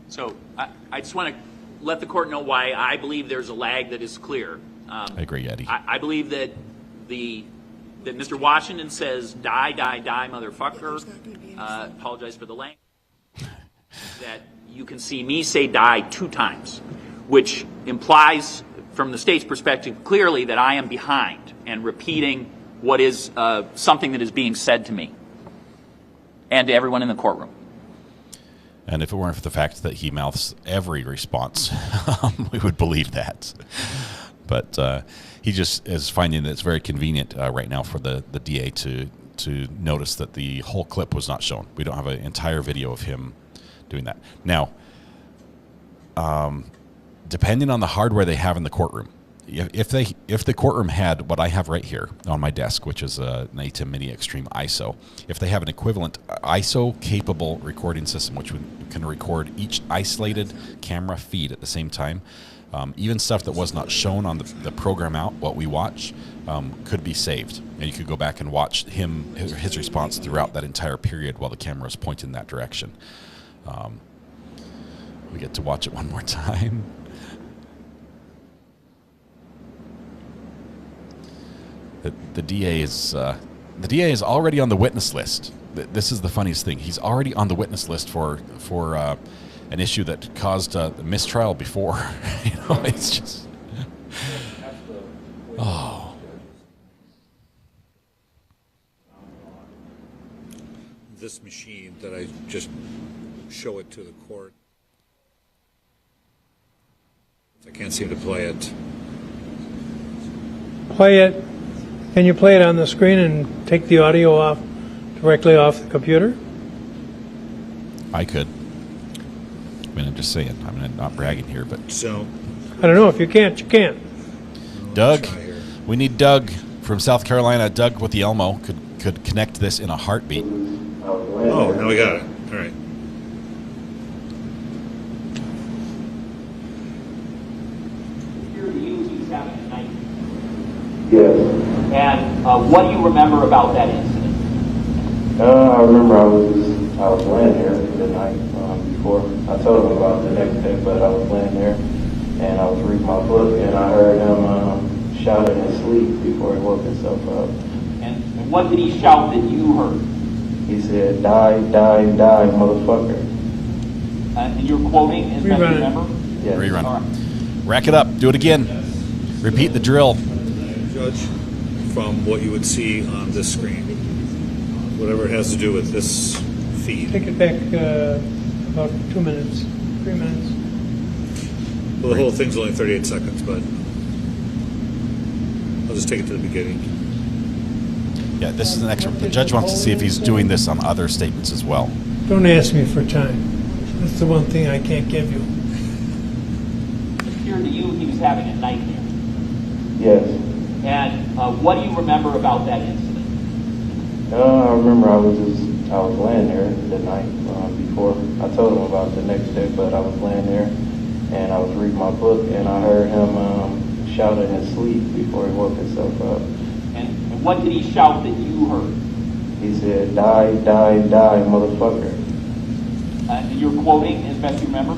So I just want to let the court know why I believe there's a lag that is clear. I agree, Eddie. I believe that that Mr. Washington says die, die, die, motherfucker. Apologize for the language. That you can see me say die 2 times, which implies, from the state's perspective, clearly that I am behind and repeating what is something that is being said to me and to everyone in the courtroom. And if it weren't for the fact that he mouths every response, we would believe that. But he just is finding that it's very convenient right now for the DA to notice that the whole clip was not shown. We don't have an entire video of him doing that. Now, depending on the hardware they have in the courtroom, if the courtroom had what I have right here on my desk, which is an ATEM Mini Extreme ISO, if they have an equivalent ISO capable recording system, which can record each isolated camera feed at the same time, even stuff that was not shown on the program out, what we watch, could be saved, and you could go back and watch his response throughout that entire period while the camera is pointing in that direction. We get to watch it one more time. The DA is already on the witness list. This is the funniest thing. He's already on the witness list for an issue that caused a mistrial before. It's just This machine that I just show it to the court. I can't seem to play it. Play it. Can you play it on the screen and take the audio directly off the computer? I could. I mean, I'm just saying. I'm not bragging here, but so I don't know. If you can't, you can't. Doug, we need Doug from South Carolina. Doug with the Elmo could connect this in a heartbeat. Oh, now we got it. All right. Yes. And what do you remember about that incident? I remember I was laying there the night before. I told him about it the next day, but I was laying there and I was reading my book and I heard him shout in his sleep before he woke himself up. And what did he shout that you heard? He said, "Die, die, die, motherfucker." And you're quoting, as best you remember? Yes. Rerun. All right. Rack it up. Do it again. Repeat the drill. Judge, from what you would see on this screen, whatever it has to do with this feed. Take it back about 2 minutes, 3 minutes. Well, the whole thing's only 38 seconds, but I'll just take it to the beginning. Yeah, this is an extra. The judge wants to see if he's doing this on other statements as well. Don't ask me for time. That's the one thing I can't give you. It appeared to you he was having a nightmare. Yes. And what do you remember about that incident? I remember I was laying there the night before. I told him about it the next day, but I was laying there and I was reading my book and I heard him shout in his sleep before he woke himself up. And what did he shout that you heard? He said, "Die, die, die, motherfucker." And you're quoting, as best you remember?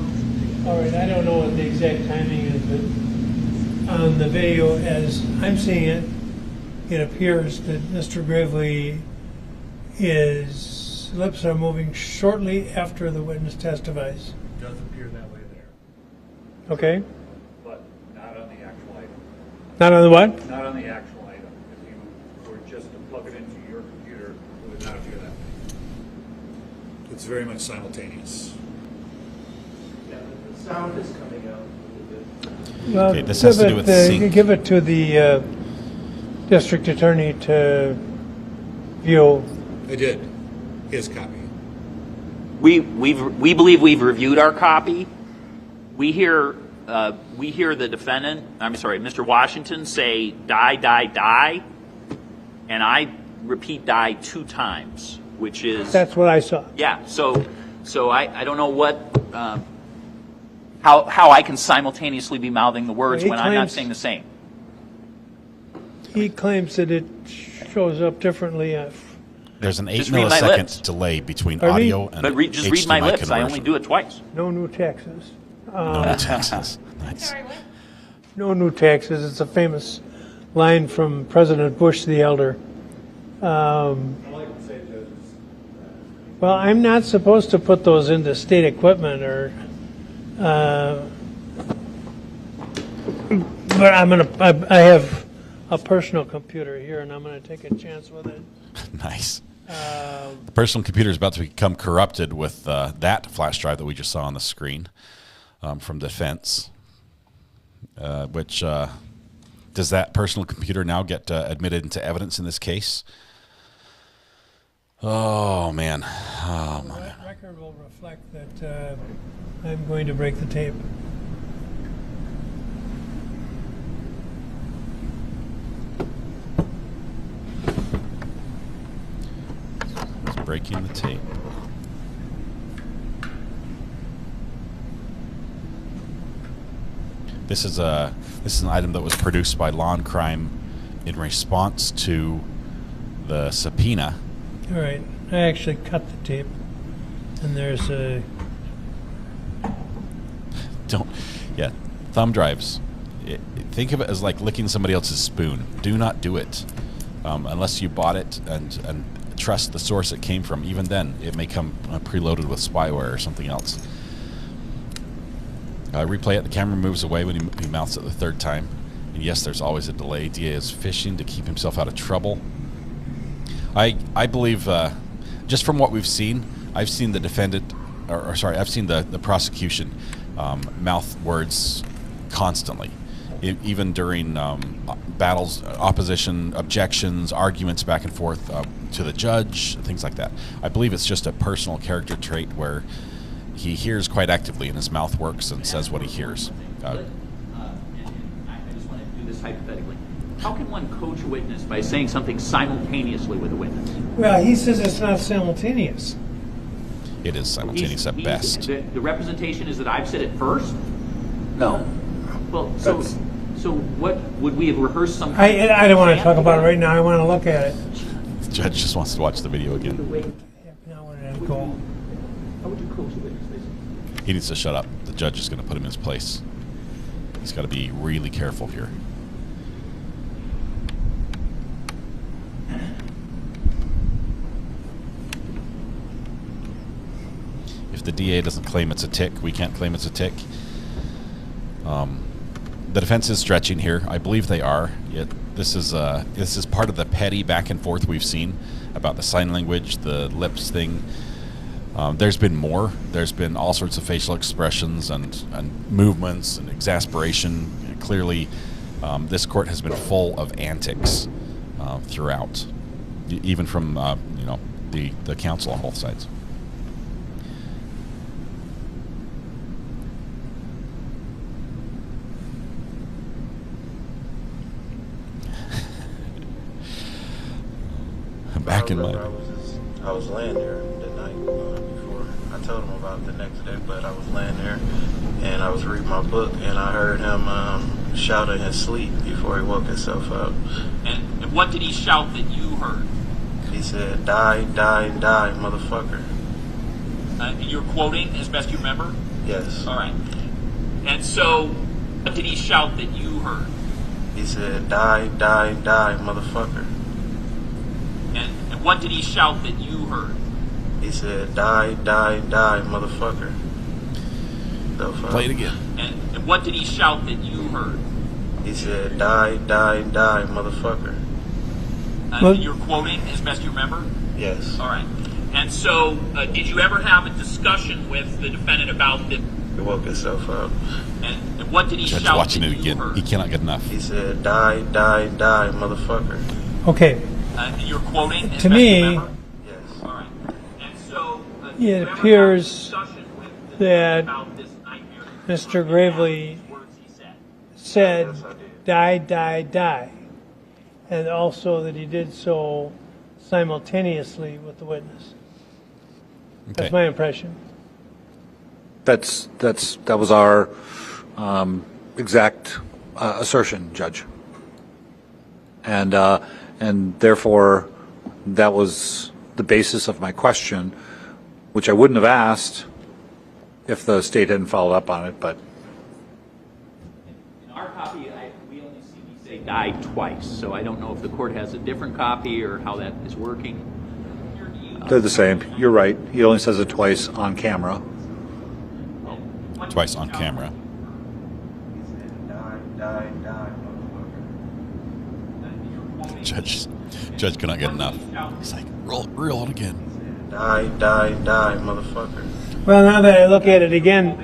All right, I don't know what the exact timing is, but on the video, as I'm seeing it, it appears that Mr. Gravely, his lips are moving shortly after the witness testifies. It does appear that way there. Okay? But not on the actual item. Not on the what? Not on the actual item. If you were just to plug it into your computer, it would not appear that way. It's very much simultaneous. Yeah, the sound is coming out. Well, Okay, this has to do with sync. give it to the district attorney to view. I did. His copy. We believe we've reviewed our copy. We hear the defendant, Mr. Washington, say "die, die, die," and I repeat "die" 2 times, which is That's what I saw. yeah. So I don't know what how I can simultaneously be mouthing the words Well, he when I'm not claims- saying the same. He claims that it shows up differently. There's an 8 Just read my millisecond lips. delay between Pardon me? audio and But just read my HDMI lips. I only conversion. do it twice. No new taxes. No new taxes. Nice. Sorry, what? No new taxes. It's a famous line from President Bush the Elder. Well, I'm not supposed to put those into state equipment or. But I have a personal computer here, and I'm gonna take a chance with it. Nice. The personal computer is about to become corrupted with that flash drive that we just saw on the screen from defense. Which does that personal computer now get admitted into evidence in this case? Oh man! Oh The my! record will reflect that. that, uh, I'm going to break the tape. breaking the tape. This is an item that was produced by Law and Crime in response to the subpoena. All right. I actually cut the tape, and there's a... Thumb drives. Think of it as like licking somebody else's spoon. Do not do it unless you bought it and trust the source it came from. Even then, it may come preloaded with spyware or something else. Replay it. The camera moves away when he mouths it the third time. And yes, there's always a delay. DA is fishing to keep himself out of trouble. I believe, just from what we've seen, I've seen the defendant, I've seen the prosecution mouth words constantly, even during battles, opposition, objections, arguments back and forth to the judge, things like that. I believe it's just a personal character trait where he hears quite actively and his mouth works and says what he hears. I just want to do this hypothetically. How can one coach a witness by saying something simultaneously with a witness? Well, he says it's not simultaneous. It is simultaneous at best. The representation is that I've said it first? No. Well, so what, would we have rehearsed some... I don't want to talk about it right now. I want to look at it. The judge just wants to watch the video again. Now where did it go? How would you coach a witness? He needs to shut up. The judge is going to put him in his place. He's got to be really careful here. If the DA doesn't claim it's a tick, we can't claim it's a tick. The defense is stretching here. I believe they are. Yet this is part of the petty back and forth we've seen about the sign language, the lips thing. There's been more. There's been all sorts of facial expressions and movements and exasperation. Clearly, this court has been full of antics throughout, even from the counsel on both sides. Back in my... I was laying there the night before. I told him about the next day, but I was laying there and I was reading my book and I heard him shout in his sleep before he woke himself up. And what did he shout that you heard? He said, "Die, die, die, motherfucker." And you're quoting as best you remember? Yes. All right. And so, what did he shout that you heard? He said, "Die, die, die, motherfucker." And what did he shout that you heard? He said, "Die, die, die, motherfucker." Play it again. And what did he shout that you heard? He said, "Die, die, die, motherfucker." And you're quoting as best you remember? Yes. All right. And so, did you ever have a discussion with the defendant about the... He woke himself up. And what did he Judge shout watching that it again. Heard? He cannot get enough. He said, "Die, die, die, motherfucker." Okay. And you're quoting as To best me, you remember? Yes. All right. And so, it appears that Mr. Gravely said, "Die, die, die," and also that he did so simultaneously with the witness. Okay. That's my impression. That was our exact assertion, Judge, and therefore that was the basis of my question, which I wouldn't have asked if the state hadn't followed up on it. But in our copy, we only see me say "died" twice, so I don't know if the court has a different copy or how that is working. they're the same. You're right. He only says it twice on camera. Twice on camera. Judge cannot get enough. He's like, reel it again. Die, die, die, motherfucker. Well, now that I look at it again,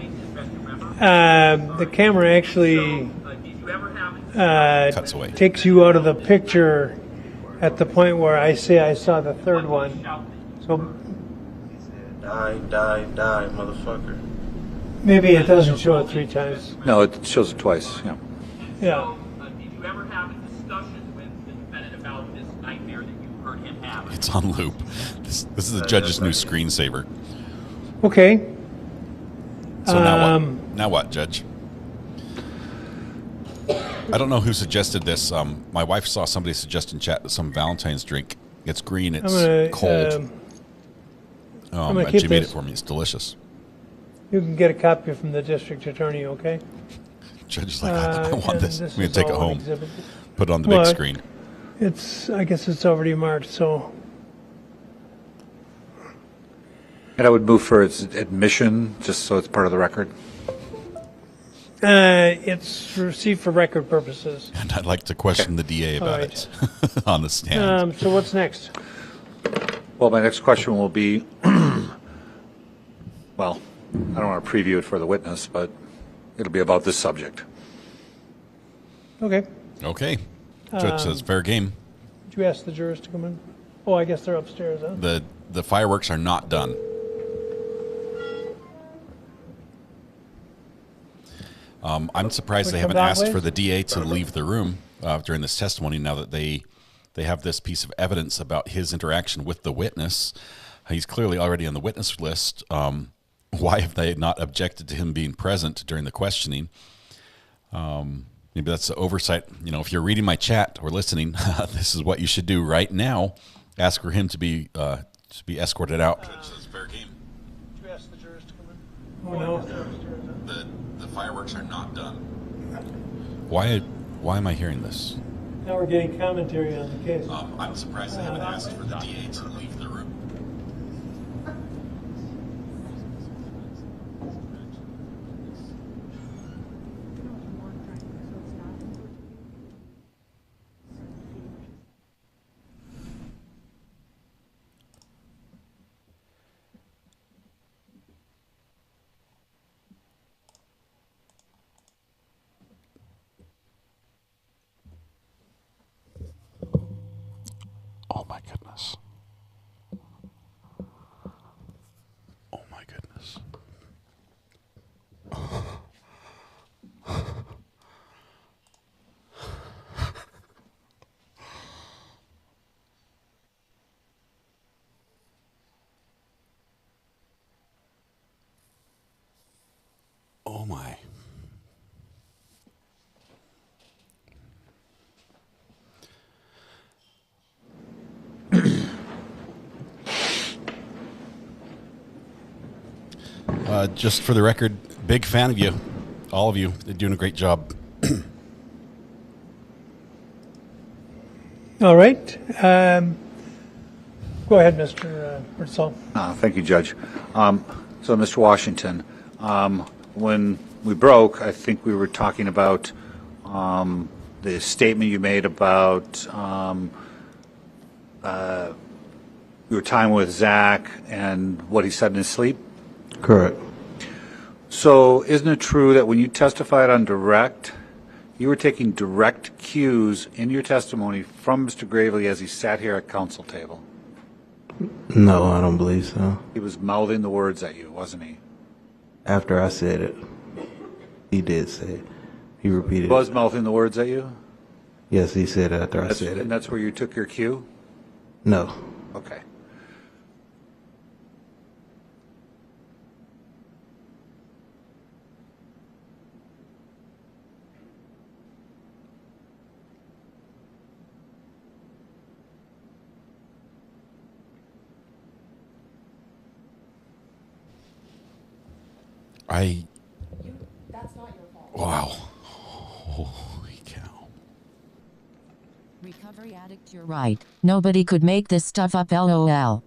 the camera actually Cuts away. takes you out of the picture at the point where I say I saw the third one. So Die, die, die, motherfucker. maybe it doesn't show it 3 times. No, it shows it twice. Yeah. Yeah. Did you ever have a discussion with the defendant about this nightmare that you heard him have? It's on loop. This is the judge's new screensaver. Okay. So now what? Now what, Judge? I don't know who suggested this. My wife saw somebody suggest in chat some Valentine's drink. It's green. It's cold. And she made it for me. It's delicious. You can get a copy from the district attorney, okay? Judge's like, I want this. I'm going to take it home. Put it on the big screen. I guess it's already marked, so. And I would move for its admission, just so it's part of the record. It's received for record purposes. And I'd like to question the DA about it on the stand. So what's next? Well, my next question will be, well, I don't want to preview it for the witness, but it'll be about this subject. Okay. Okay. Judge says fair game. Did you ask the jurors to come in? Oh, I guess they're upstairs, huh? The fireworks are not done. I'm surprised they haven't asked for the DA to leave the room during this testimony now that they have this piece of evidence about his interaction with the witness. He's clearly already on the witness list. Why have they not objected to him being present during the questioning? Maybe that's the oversight. You know, if you're reading my chat or listening, this is what you should do right now. Ask for him to be escorted out. Fair game. Did you ask the jurors to come in? Oh, no. The fireworks are not done. Why am I hearing this? Now we're getting commentary on the case. I'm surprised they haven't asked for the DA to leave the room. Oh my goodness. Oh my goodness. Oh my. Just for the record, big fan of you, all of you. You're doing a great job. All right. Go ahead, Mr. Bertzall. Thank you, Judge. So, Mr. Washington, when we broke, I think we were talking about the statement you made about your time with Zach and what he said in his sleep? Correct. So isn't it true that when you testified on direct, you were taking direct cues in your testimony from Mr. Gravely as he sat here at counsel table? No, I don't believe so. He was mouthing the words at you, wasn't he? After I said it, he did say it. He repeated He was it. mouthing the words at you? Yes, he said it after I said it. And that's where you took your cue? No. Okay. That's not your fault. Wow. Holy cow. Recovery addict, you're right. Nobody could make this stuff up, LOL.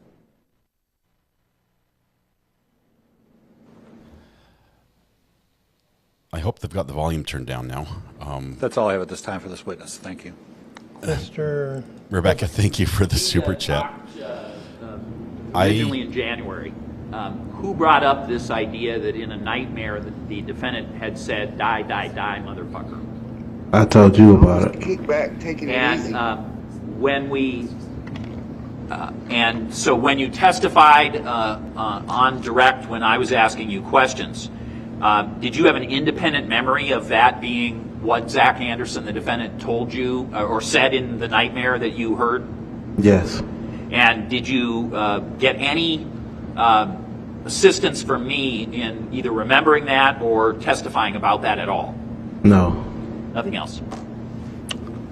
I hope they've got the volume turned down now. That's all I have at this time for this witness. Thank you. Mr. Rebecca, thank you for the super chat. Originally in January, who brought up this idea that in a nightmare that the defendant had said, die, die, die, motherfucker? I told you about it. Kick back, taking it easy. And so when you testified on direct when I was asking you questions, did you have an independent memory of that being what Zach Anderson, the defendant, told you or said in the nightmare that you heard? Yes. And did you get any assistance from me in either remembering that or testifying about that at all? No. Nothing else?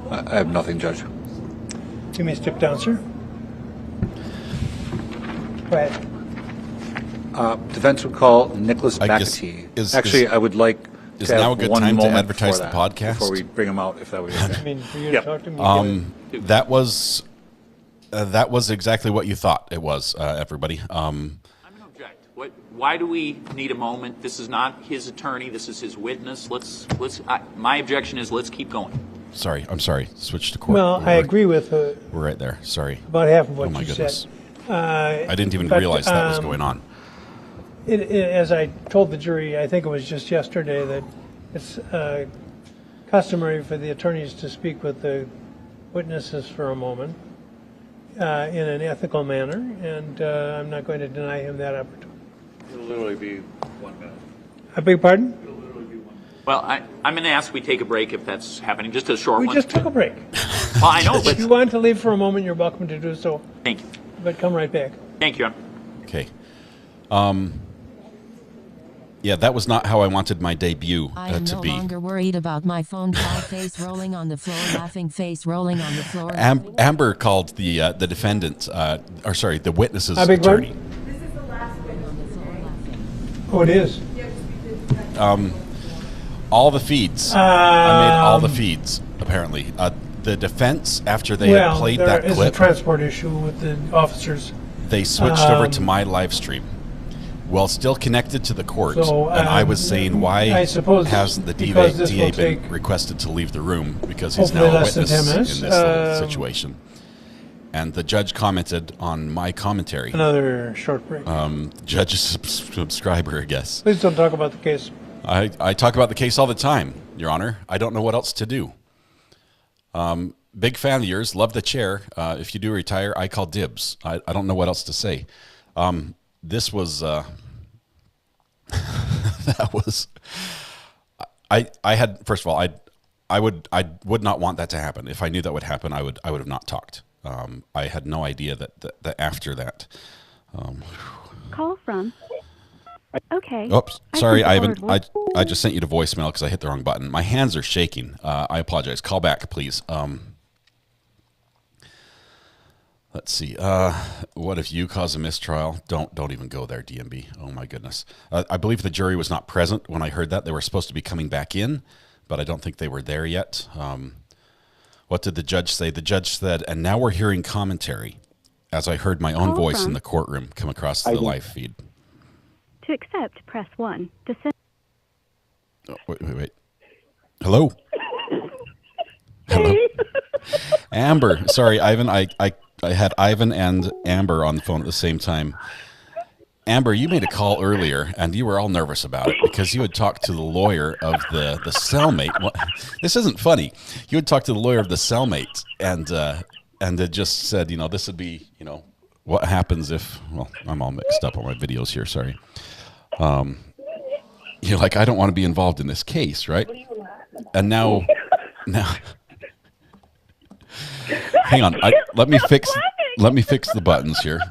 I have nothing, Judge. You may step down, sir. Go ahead. Defense would call Nicholas I guess- McAtee. Actually, I would like is to now have a good one time to moment advertise for the that podcast? before we bring him out, if that would be okay. I mean, for you to talk to me. That was exactly what you thought it was, everybody. Why do we need a moment? This is not his attorney. This is his witness. My objection is let's keep going. I'm sorry. Switch to court. Well, I agree with We're right there. Sorry. about half of what Oh my you goodness. said. I didn't even but, realize that was going on. As I told the jury, I think it was just yesterday, that it's customary for the attorneys to speak with the witnesses for a moment in an ethical manner, and I'm not going to deny him that opportunity. It'll literally be 1 minute. I beg your pardon? Well, I'm going to ask we take a break if that's happening. Just a short We one. just took a break. Well, I know, but If you want to leave for a moment, you're welcome to do so, thank you. but come right back. Thank you. Okay. Yeah, that was not how I wanted my debut I am to no be. longer worried about my phone call, face rolling on the floor, laughing face rolling on the floor. Amber called the defendant, the witness's I beg your attorney. This is the last witness. Oh, it is? All the feeds. I made all the feeds, apparently. The defense, after they had played that there is clip, a transport issue with the officers. they switched over to my live stream. Well, still connected to the court, So, and I was saying, why I suppose has the because this DA will been take requested to leave the room because he's hopefully now a less than witness 10 in minutes. this little situation. And the judge commented on my commentary. Another short break. Judge's subscriber, I guess. Please don't talk about the case. I talk about the case all the time, Your Honor. I don't know what else to do. Big fan of yours. Love the chair. If you do retire, I call dibs. I don't know what else to say. This was... that was... I had... First of all, I would not want that to happen. If I knew that would happen, I would have not talked. I had no idea that after that... Call from... Okay. Oops, sorry, Ivan. I just sent you to voicemail because I hit the wrong button. My hands are shaking. I apologize. Call back, please. Let's see. What if you cause a mistrial? Don't even go there, DMB. Oh my goodness. I believe the jury was not present when I heard that. They were supposed to be coming back in, but I don't think they were there yet. What did the judge say? The judge said, and now we're hearing commentary, as I heard my own voice in the courtroom come across the live feed. To accept, press 1. To send... Oh, wait. Hello? Hello? Amber. Sorry, Ivan. I had Ivan and Amber on the phone at the same time. Amber, you made a call earlier, and you were all nervous about it because you had talked to the lawyer of the cellmate. Well, this isn't funny. You had talked to the lawyer of the cellmate, and it just said, this would be, what happens if, well, I'm all mixed up on my videos here, sorry. You're like, I don't want to be involved in this case, right? And now, hang on. Let me fix the buttons here.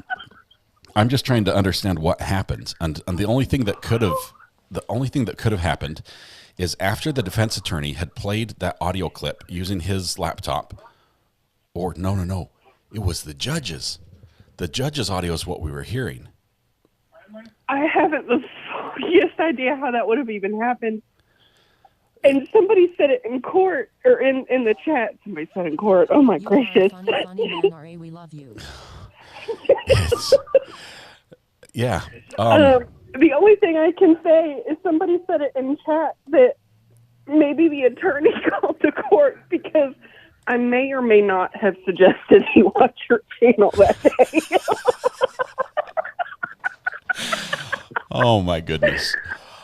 I'm just trying to understand what happened, and the only thing that could have happened is after the defense attorney had played that audio clip using his laptop, or no, it was the judge's. The judge's audio is what we were hearing. I haven't the foggiest idea how that would have even happened. And somebody said it in court, or in the chat. Somebody said in court. Oh my gracious. Funny man, R.A., we love you. Yeah. The only thing I can say is somebody said it in chat that maybe the attorney called the court because I may or may not have suggested he watch your channel that day. Oh my goodness.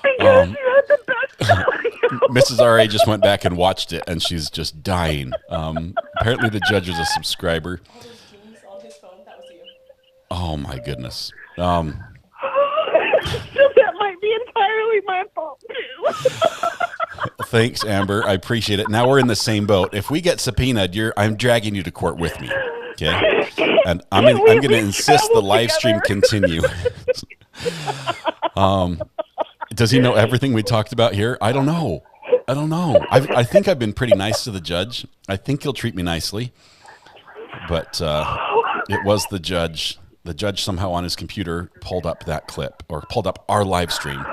Because you had the best audio. Mrs. R.A. just went back and watched it, and she's just dying. Apparently the judge is a subscriber. Oh my goodness. That might be entirely my fault too. Thanks, Amber. I appreciate it. Now we're in the same boat. If we get subpoenaed, I'm dragging you to court with me. Okay, and I'm going to insist the live stream continue. Does he know everything we talked about here? I don't know. I think I've been pretty nice to the judge. I think he'll treat me nicely, but it was the judge. The judge somehow on his computer pulled up that clip, or pulled up our live stream.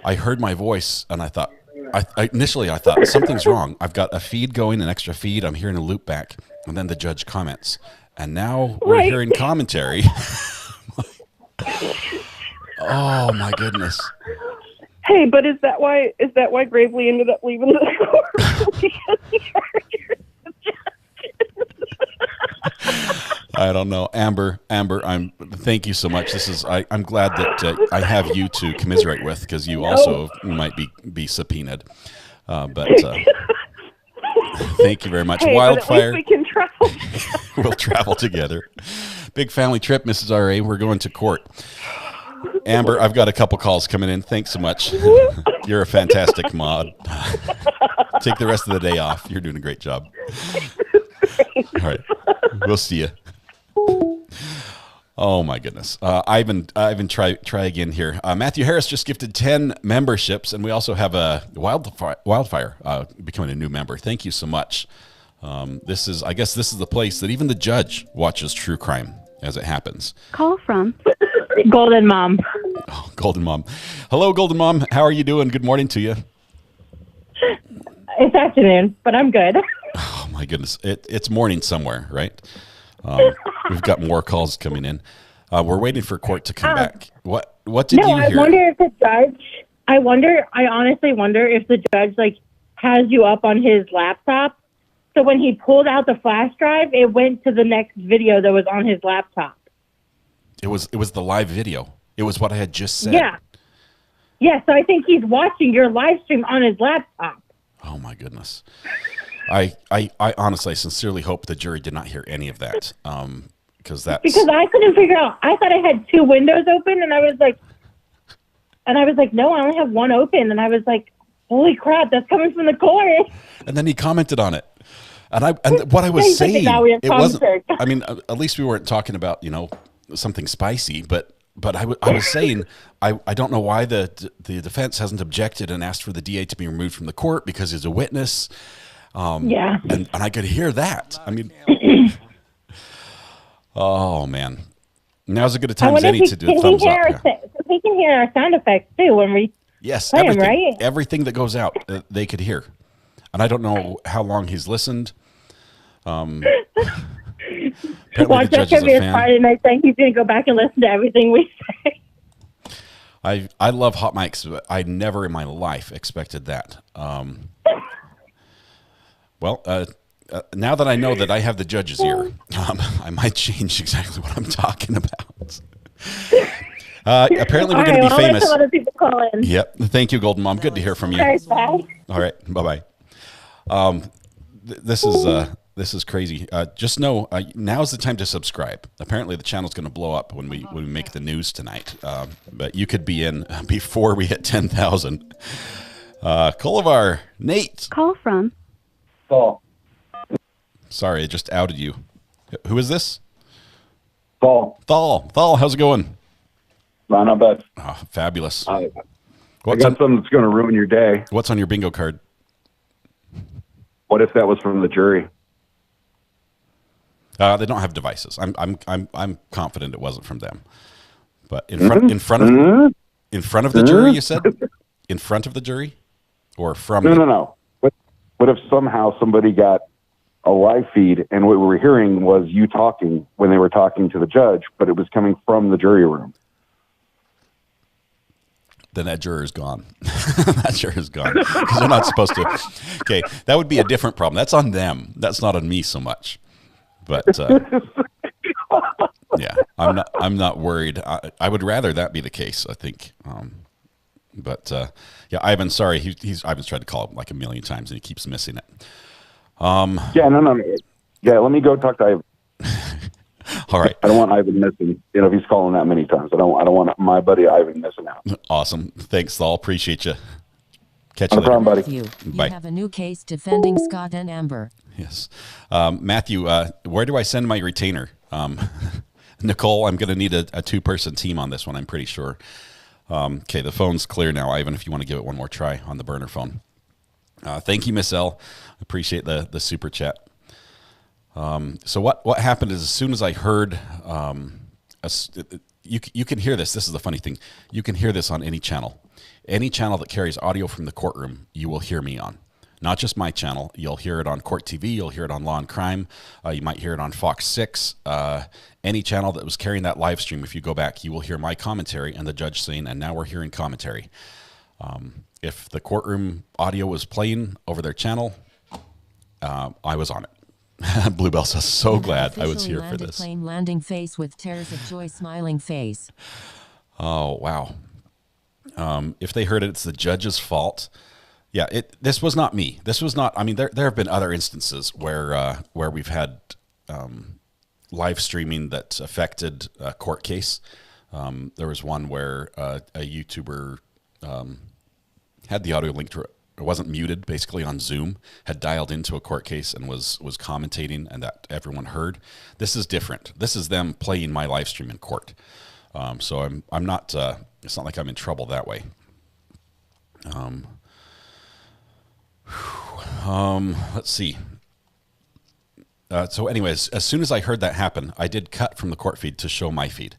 I heard my voice, and I thought, initially I thought something's wrong. I've got a feed going, an extra feed. I'm hearing a loop back, and then the judge comments, and now we're hearing commentary. Oh my goodness. Hey, but is that why Gravely ended up leaving the court? Because he heard your suggestions. I don't know, Amber. Thank you so much. I'm glad that I have you to commiserate with, because you also might be subpoenaed. But thank you very much. Hey, Wildfire. But at least we can travel. We'll travel together. Big family trip, Mrs. R.A. We're going to court. Amber, I've got a couple calls coming in. Thanks so much. You're a fantastic mod. Take the rest of the day off. You're doing a great job. All right. We'll see you. Oh my goodness. Ivan, try again here. Matthew Harris just gifted 10 memberships, and we also have a Wildfire becoming a new member. Thank you so much. This is the place that even the judge watches true crime as it happens. Call from Golden Mom. Oh, Golden Mom. Hello, Golden Mom. How are you doing? Good morning to you. It's afternoon, but I'm good. Oh my goodness. It's morning somewhere, right? We've got more calls coming in. We're waiting for court to come back. What did you hear? I wonder if the judge, I honestly wonder if the judge has you up on his laptop. So when he pulled out the flash drive, it went to the next video that was on his laptop. It was the live video. It was what I had just said. Yeah. Yeah, so I think he's watching your live stream on his laptop. Oh my goodness. I honestly, sincerely hope the jury did not hear any of that. Because I couldn't figure out. I thought I had two windows open, and I was like, no, I only have one open. And I was like, holy crap, that's coming from the court. And then he commented on it. And what I was saying, it wasn't, I mean, at least we weren't talking about, something spicy, but I was saying, I don't know why the defense hasn't objected and asked for the DA to be removed from the court because he's a witness. Yeah. And I could hear that. I mean, oh man, now's as good a time as any to do a thumbs up. He can hear our sound effects too when we play everything, them, right? Everything that goes out, they could hear. And I don't know how long he's listened. Watch that trivia Friday night thing. He's going to go back and listen to everything we say. I love hot mics, but I never in my life expected that. Well, now that I know that I have the judge's ear, I might change exactly what I'm talking about. Apparently, we're going to be famous. I'll let some other people call in. Yep. Thank you, Golden Mom. Good to hear from you. Bye. All right. Bye-bye. This is crazy. Just know now's the time to subscribe. Apparently, the channel's going to blow up when we make the news tonight. But you could be in before we hit 10,000. Kolivar, Nate. Call from. Paul. Sorry, I just outed you. Who is this? Paul. Thal, how's it going? Not bad. Oh, fabulous. I got something that's going to ruin your day. What's on your bingo card? What if that was from the jury? They don't have devices. I'm confident it wasn't from them. But in front of the jury, you said? In front of the jury, or from? No. What if somehow somebody got a live feed and what we were hearing was you talking when they were talking to the judge, but it was coming from the jury room? Then that juror is gone. That juror is gone because they're not supposed to. Okay, that would be a different problem. That's on them. That's not on me so much. But yeah, I'm not worried. I would rather that be the case. I think. But yeah, Ivan. Sorry, Ivan's tried to call him like a million times and he keeps missing it. Yeah, no. Yeah, let me go talk to Ivan. All right. I don't want Ivan missing. If he's calling that many times, I don't want my buddy Ivan missing out. Awesome. Thanks, Thal. Appreciate you. Catch you No later. problem, buddy. You Bye. have a new case defending Scott and Amber. Yes. Matthew, where do I send my retainer? Nicole, I'm going to need a two-person team on this one, I'm pretty sure. Okay, the phone's clear now, Ivan, if you want to give it one more try on the burner phone. Thank you, Miss L. Appreciate the super chat. So what happened is as soon as I heard, you can hear this. This is the funny thing. You can hear this on any channel. Any channel that carries audio from the courtroom, you will hear me on. Not just my channel. You'll hear it on Court TV. You'll hear it on Law and Crime. You might hear it on Fox 6. Any channel that was carrying that live stream, if you go back, you will hear my commentary and the judge saying, and now we're hearing commentary. If the courtroom audio was playing over their channel, I was on it. Bluebell says, so glad I was here for this. Plane landing face with tears of joy smiling face. Oh, wow. If they heard it, it's the judge's fault. Yeah, this was not me. This was not, I mean, there have been other instances where we've had live streaming that affected a court case. There was one where a YouTuber had the audio linked to it. It wasn't muted, basically on Zoom, had dialed into a court case and was commentating, and that everyone heard. This is different. This is them playing my live stream in court. So I'm not, it's not like I'm in trouble that way. Let's see. So anyways, as soon as I heard that happen, I did cut from the court feed to show my feed.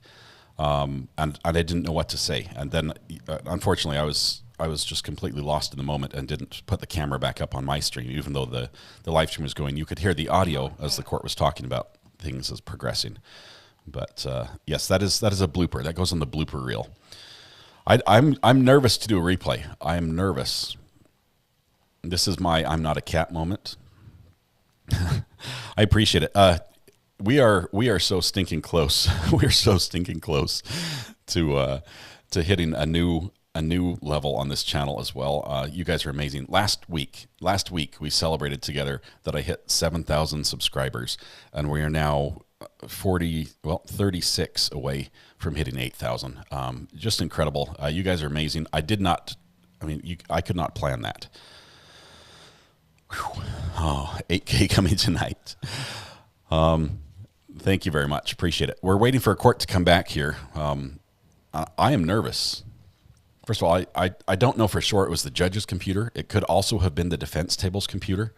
And I didn't know what to say. And then, unfortunately, I was just completely lost in the moment and didn't put the camera back up on my stream, even though the live stream was going. You could hear the audio as the court was talking about things as progressing. But yes, that is a blooper. That goes on the blooper reel. I'm nervous to do a replay. I am nervous. This is my I'm not a cat moment. I appreciate it. We are so stinking close. We're so stinking close to hitting a new level on this channel as well. You guys are amazing. Last week we celebrated together that I hit 7,000 subscribers, and we are now 36 away from hitting 8,000. Just incredible. You guys are amazing. I could not plan that. Whew. Oh, 8K coming tonight. Thank you very much. Appreciate it. We're waiting for a court to come back here. I am nervous. First of all, I don't know for sure it was the judge's computer. It could also have been the defense table's computer.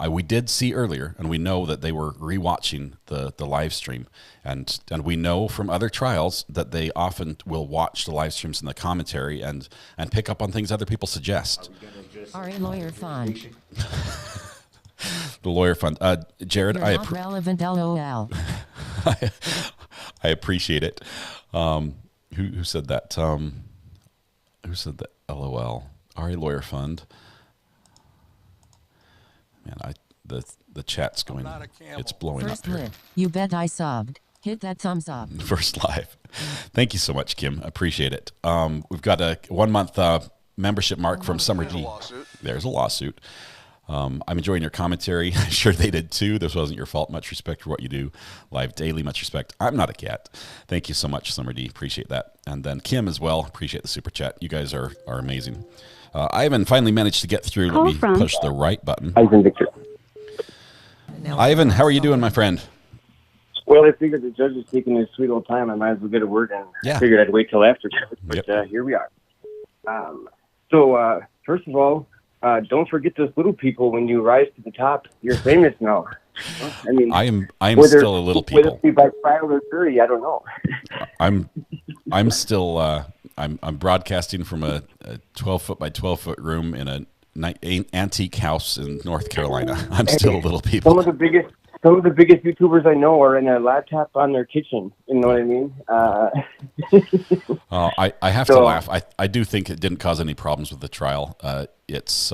We did see earlier, and we know that they were rewatching the live stream, and we know from other trials that they often will watch the live streams and the commentary and pick up on things other people suggest. Are a lawyer fund? The lawyer fund. Jared, You're not relevant, LOL. I appreciate it. Who said that? Who said that? LOL. RA Lawyer Fund. Man, the chat's going. It's blowing First up here. live. You bet I sobbed. Hit that thumbs up. First live. Thank you so much, Kim. Appreciate it. We've got a 1 month membership mark from Summer G. There's a lawsuit. I'm enjoying your commentary. I'm sure they did too. This wasn't your fault. Much respect for what you do live daily. Much respect. I'm not a cat. Thank you so much, Summer D. Appreciate that. And then Kim as well. Appreciate the super chat. You guys are amazing. Ivan finally managed to get through. Let me push the right button. Ivan Victor. Ivan, how are you doing, my friend? Well, I figured the judge is taking his sweet old time. I might as well get a word in. Yeah. I figured I'd wait till after. But here we are. So first of all, don't forget those little people when you rise to the top. You're famous now. I mean, I am still a little people. Whether it be by trial or jury, I don't know. I'm still I'm broadcasting from a 12-foot by 12-foot room in an antique house in North Carolina. I'm still a little people. Some of the biggest YouTubers I know are in a laptop on their kitchen. You know what I mean? I have to laugh. I do think it didn't cause any problems with the trial. It's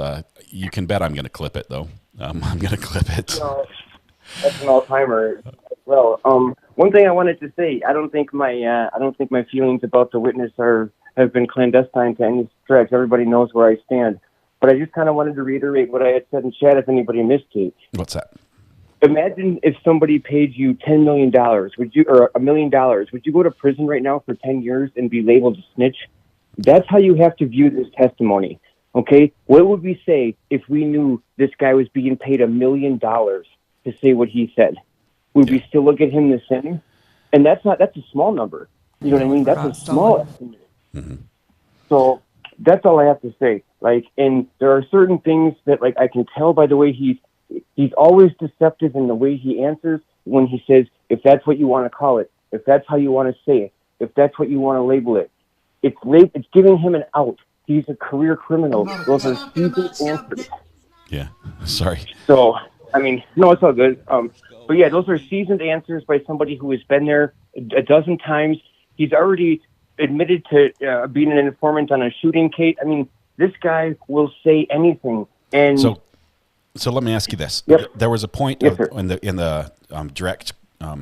you can bet I'm going to clip it though. I'm going to clip it. That's an all-timer. Well, one thing I wanted to say, I don't think my feelings about the witness have been clandestine to any stretch. Everybody knows where I stand. But I just kind of wanted to reiterate what I had said in chat if anybody missed it. What's that? Imagine if somebody paid you $10 million, or $1 million, would you go to prison right now for 10 years and be labeled a snitch? That's how you have to view this testimony. Okay, what would we say if we knew this guy was being paid $1 million to say what he said? Would we still look at him the same? And that's a small number. You know what I mean? That's a small estimate. So that's all I have to say. Like, and there are certain things that, like, I can tell by the way he's always deceptive in the way he answers when he says, if that's what you want to call it, if that's how you want to say it, if that's what you want to label it, it's giving him an out. He's a career criminal. Those are seasoned answers. Yeah, sorry. So, I mean, no, it's all good. But yeah, those are seasoned answers by somebody who has been there a dozen times. He's already admitted to being an informant on a shooting case. I mean, this guy will say anything. And so let me ask you this: there was a point in the direct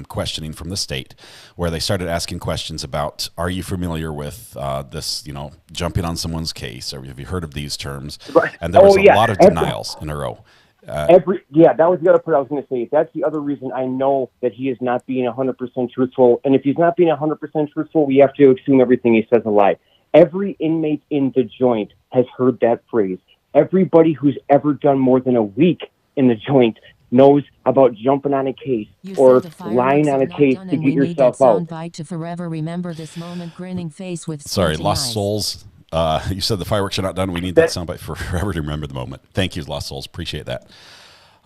questioning from the state where they started asking questions about, are you familiar with this, jumping on someone's case, or have you heard of these terms? And there was a lot of denials in a row. that was the other part I was going to say. That's the other reason I know that he is not being 100% truthful. And if he's not being 100% truthful, we have to assume everything he says is a lie. Every inmate in the joint has heard that phrase. Everybody who's ever done more than a week in the joint knows about jumping on a case or lying on a case to get yourself out. To forever remember this moment, grinning face with Sorry, Lost Souls. You said the fireworks are not done. We need that soundbite forever to remember the moment. Thank you, Lost Souls. Appreciate that.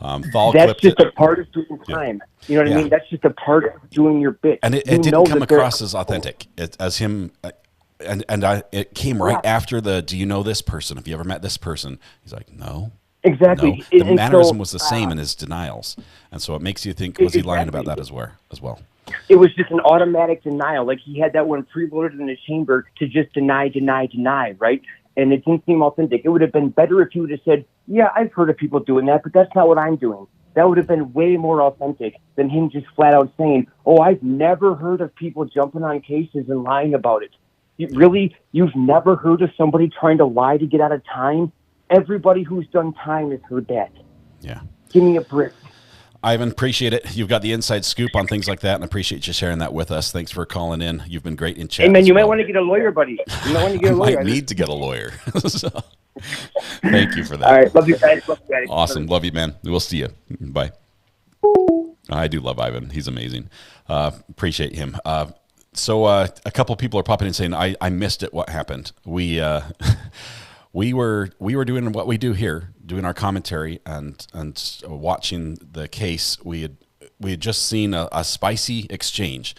That's just a part of doing time. You know what I mean? That's just a part of doing your bit. And it didn't come across as authentic as him. It came right after the, do you know this person? Have you ever met this person? He's like, no. Exactly. No. The mannerism was the same in his denials. And so it makes you think, was he lying about that as well? It was just an automatic denial. Like, he had that one preloaded in the chamber to just deny, right? And it didn't seem authentic. It would have been better if he would have said, yeah, I've heard of people doing that, but that's not what I'm doing. That would have been way more authentic than him just flat out saying, oh, I've never heard of people jumping on cases and lying about it. You've never heard of somebody trying to lie to get out of time? Everybody who's done time has heard that. Yeah. Give me a break. Ivan, appreciate it. You've got the inside scoop on things like that, and I appreciate you sharing that with us. Thanks for calling in. You've been great in chat. Hey, man, you might want to get a lawyer, buddy. You might want to get a lawyer. I might need to get a lawyer. So, thank you for that. All right. Love you guys. Awesome. Love you, man. We'll see you. Bye. I do love Ivan. He's amazing. Appreciate him. So a couple people are popping in saying, I missed it. What happened? We were doing what we do here, doing our commentary and watching the case. We had just seen a spicy exchange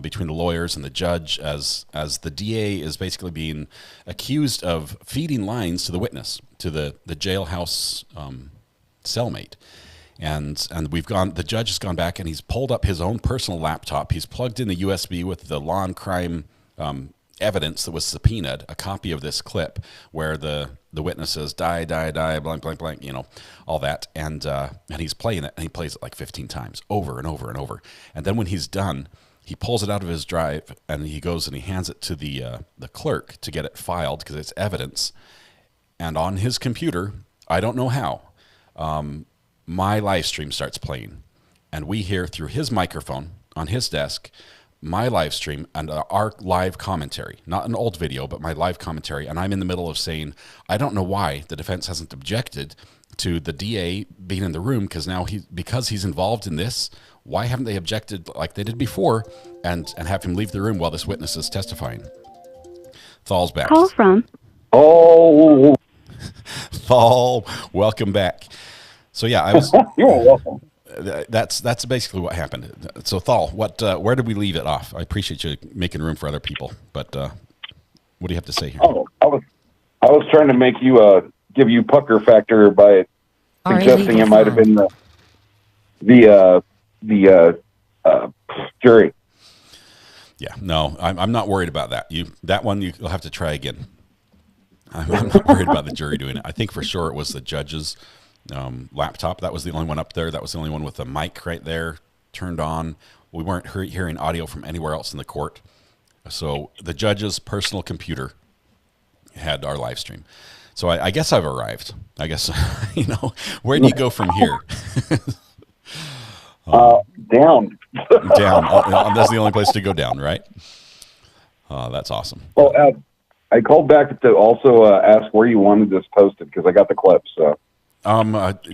between the lawyers and the judge as the DA is basically being accused of feeding lines to the witness, to the jailhouse cellmate. And the judge has gone back and he's pulled up his own personal laptop. He's plugged in the USB with the law and crime evidence that was subpoenaed, a copy of this clip where the witness says, die, blank, blank, blank, all that. And he's playing it, and he plays it like 15 times over and over and over. And then when he's done, he pulls it out of his drive and he goes and he hands it to the clerk to get it filed because it's evidence. And on his computer, I don't know how, my live stream starts playing, and we hear through his microphone on his desk my live stream and our live commentary, not an old video, but my live commentary. And I'm in the middle of saying, I don't know why the defense hasn't objected to the DA being in the room, because he's involved in this. Why haven't they objected like they did before and have him leave the room while this witness is testifying? Thal's back. Call from. Oh, Thal, welcome back. So yeah, I was. You're welcome. That's basically what happened. So Thal, where did we leave it off? I appreciate you making room for other people, but what do you have to say here? Oh, I was trying to make you give you pucker factor by suggesting it might have been the jury. Yeah, no, I'm not worried about that. You'll have to try again. I'm not worried about the jury doing it. I think for sure it was the judge's laptop. That was the only one up there. That was the only one with the mic right there turned on. We weren't hearing audio from anywhere else in the court. So the judge's personal computer had our live stream. So I guess I've arrived. I guess, where do you go from here? Down. Down. That's the only place to go down, right? That's awesome. Well, I called back to also ask where you wanted this posted because I got the clip. So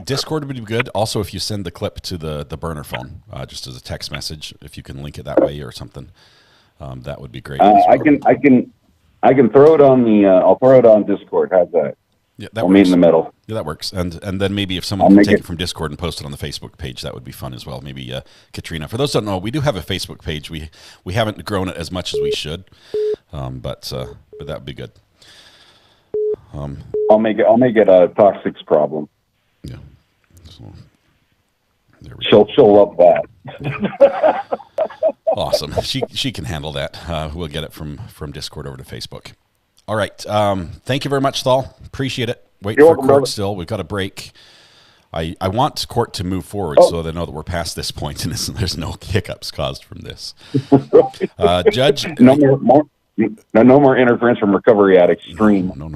Discord would be good. Also, if you send the clip to the burner phone, just as a text message, if you can link it that way or something, that would be great. I can throw it on the. I'll throw it on Discord. How's that? Yeah, that we'll works. meet in the middle. Yeah, that works. And then maybe if someone can take it from Discord and post it on the Facebook page, that would be fun as well. Maybe Katrina. For those who don't know, we do have a Facebook page. We haven't grown it as much as we should, but that would be good. I'll make it a Toxic's problem. Yeah. So, she'll love that. Awesome. She can handle that. We'll get it from Discord over to Facebook. All right. Thank you very much, Thal. Appreciate it. Wait for court still. We've got a break. I want court to move forward so they know that we're past this point and there's no hiccups caused from this. Judge? No more interference from recovery addicts. Stream. No.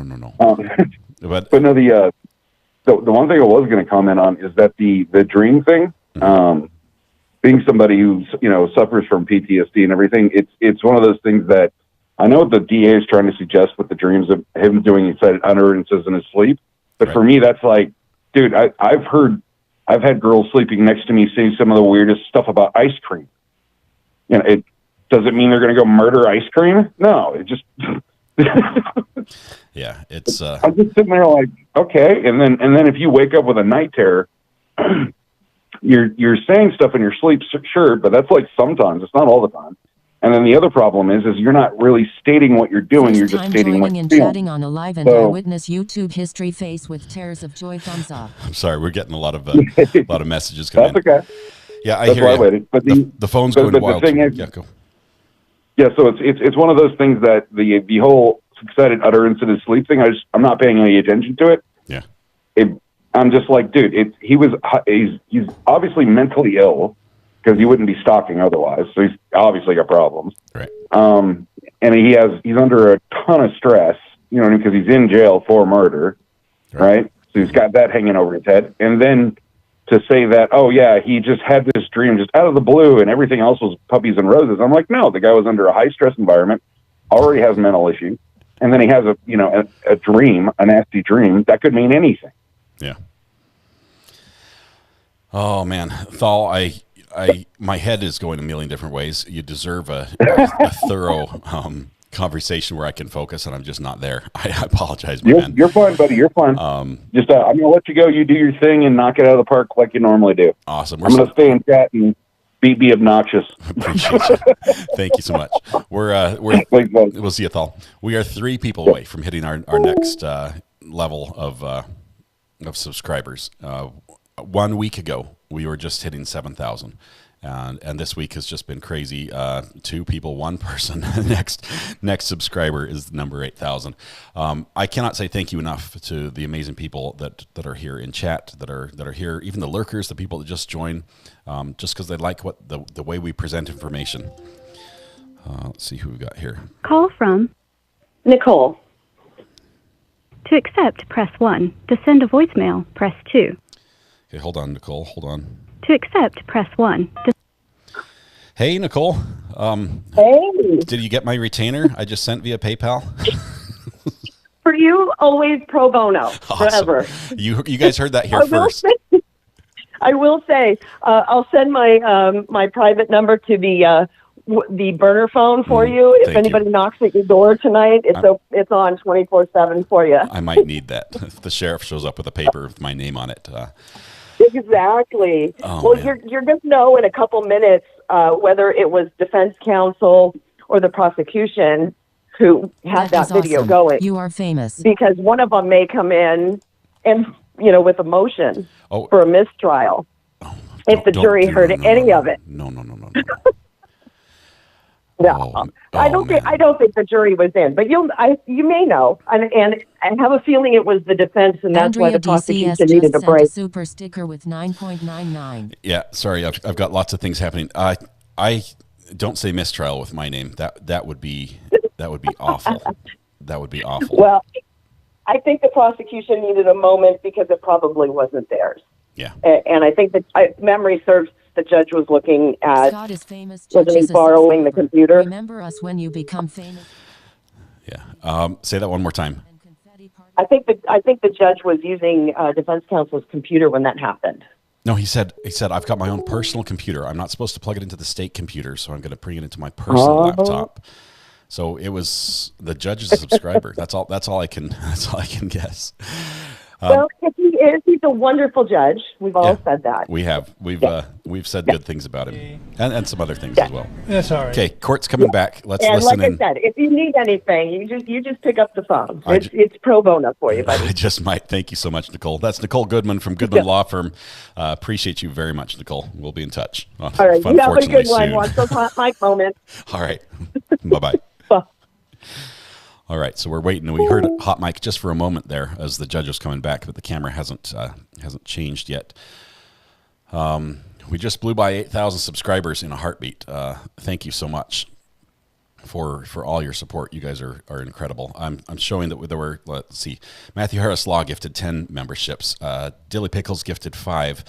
But no, the one thing I was going to comment on is that the dream thing, being somebody who suffers from PTSD and everything, it's one of those things that I know what the DA is trying to suggest with the dreams of him doing excited utterances in his sleep. But for me, that's like, dude, I've had girls sleeping next to me say some of the weirdest stuff about ice cream. It doesn't mean they're going to go murder ice cream. No, it just, yeah, it's, I'm just sitting there like, okay. And then if you wake up with a night terror, you're saying stuff in your sleep, sure, but that's like sometimes, it's not all the time. And then the other problem is you're not really stating what you're doing. You're just stating what you're and doing. chatting on a live and eyewitness YouTube history face with tears of joy thumbs up. I'm sorry, we're getting a lot of messages coming. That's okay. Yeah, I That's hear why you. I waited. But the phone's going wild. The thing is, yeah, go. Yeah, so it's one of those things that the whole excited utterance in his sleep thing. I'm not paying any attention to it. Yeah. I'm just like, dude, he's obviously mentally ill. Because he wouldn't be stalking otherwise, so he's obviously got problems. Right. And he's under a ton of stress, because he's in jail for murder, right? So he's got that hanging over his head. And then to say that, oh yeah, he just had this dream just out of the blue, and everything else was puppies and roses. I'm like, no, the guy was under a high stress environment, already has mental issues, and then he has a dream, a nasty dream that could mean anything. Yeah. Oh man, Thal, my head is going a million different ways. You deserve a thorough conversation where I can focus, and I'm just not there. I apologize, man. You're fine, buddy. You're fine. Just I'm going to let you go. You do your thing and knock it out of the park like you normally do. Awesome. I'm going to stay in chat and be obnoxious. Appreciate you. Thank you so much. We'll see you, Thal. We are 3 people away from hitting our next level of subscribers. 1 week ago, we were just hitting 7,000, and this week has just been crazy. 2 people, 1 person. next subscriber is number 8,000. I cannot say thank you enough to the amazing people that are here in chat, that are here, even the lurkers, the people that just join, just because they like the way we present information. Let's see who we got here. Call from Nicole. To accept, press 1. To send a voicemail, press 2. Okay, hold on, Nicole. Hold on. To accept, press 1. Hey, Nicole. Hey. Did you get my retainer I just sent via PayPal? For you, always pro bono, forever. You guys heard that here first. I will say, I'll send my private number to the burner phone for you. If anybody knocks at your door tonight, it's on 24/7 for you. I might need that if the sheriff shows up with a paper with my name on it. Exactly. Oh, well, man. you're going to know in a couple minutes whether it was defense counsel or the prosecution who had that video awesome. going. You are famous. Because one of them may come in and, with a motion for a mistrial if the jury heard any of it. No. No, I don't think the jury was in, but you may know, and I have a feeling it was the defense, and that's why the prosecution needed a break. A super sticker with 9.99. Yeah, sorry, I've got lots of things happening. I don't say mistrial with my name. That would be awful. That would be awful. Well, I think the prosecution needed a moment because it probably wasn't theirs. Yeah, and I think that memory serves. The judge was looking at, Scott is famous. wasn't he borrowing the computer? Remember us when you become famous. Yeah. Say that one more time. I think the judge was using defense counsel's computer when that happened. No, he said I've got my own personal computer. I'm not supposed to plug it into the state computer, so I'm going to bring it into my personal laptop. So it was the judge's subscriber. That's all I can guess. Well, if he is, he's a wonderful judge. We've all said that. We have. We've said good things about him, and some other things as well. That's all right. Okay, court's coming back. Let's and listen like in. I said, if you need anything, you just pick up the phone. It's pro bono for you, buddy. I just might. Thank you so much, Nicole. That's Nicole Goodman from Goodman Law Firm. Appreciate you very much, Nicole. We'll be in touch. All right, you have a good one. Soon. Watch those hot mic moments. All right. Bye-bye. All right, so we're waiting. We heard hot mic just for a moment there as the judge was coming back, but the camera hasn't changed yet. We just blew by 8,000 subscribers in a heartbeat. Thank you so much for all your support. You guys are incredible. I'm showing that there were, let's see, Matthew Harris Law gifted 10 memberships. Dilly Pickles gifted 5.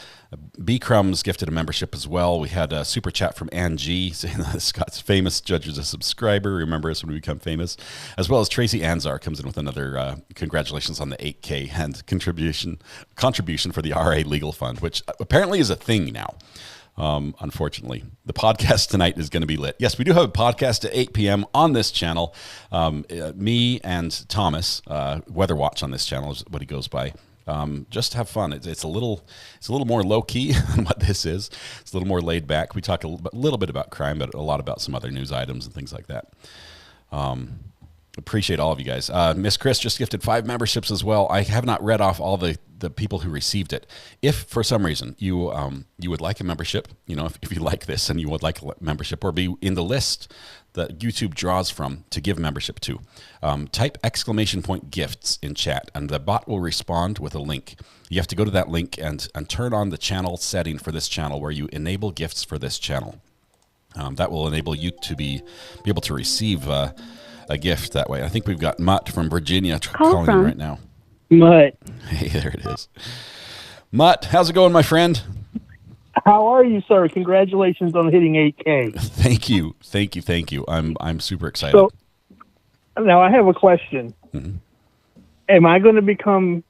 B Crumbs gifted a membership as well. We had a super chat from Ann G saying that Scott's famous judge is a subscriber. Remember us when we become famous. As well as Tracy Anzar comes in with another congratulations on the 8K and contribution for the RA Legal Fund, which apparently is a thing now. Unfortunately, the podcast tonight is going to be lit. Yes, we do have a podcast at 8 p.m. on this channel. Me and Thomas, Weather Watch on this channel is what he goes by. Just have fun. It's a little more low key than what this is. It's a little more laid back. We talk a little bit about crime, but a lot about some other news items and things like that. Appreciate all of you guys. Miss Chris just gifted 5 memberships as well. I have not read off all the people who received it. If for some reason you would like a membership, if you like this and you would like a membership or be in the list that YouTube draws from to give membership to, type !gifts in chat and the bot will respond with a link. You have to go to that link and turn on the channel setting for this channel where you enable gifts for this channel. That will enable you to be able to receive a gift that way. I think we've got Mutt from Virginia calling in right now. Mutt. Hey, there it is. Mutt, how's it going, my friend? How are you, sir? Congratulations on hitting 8K. Thank you. I'm super excited. So, now I have a question. Mm-hmm. Am I going to become?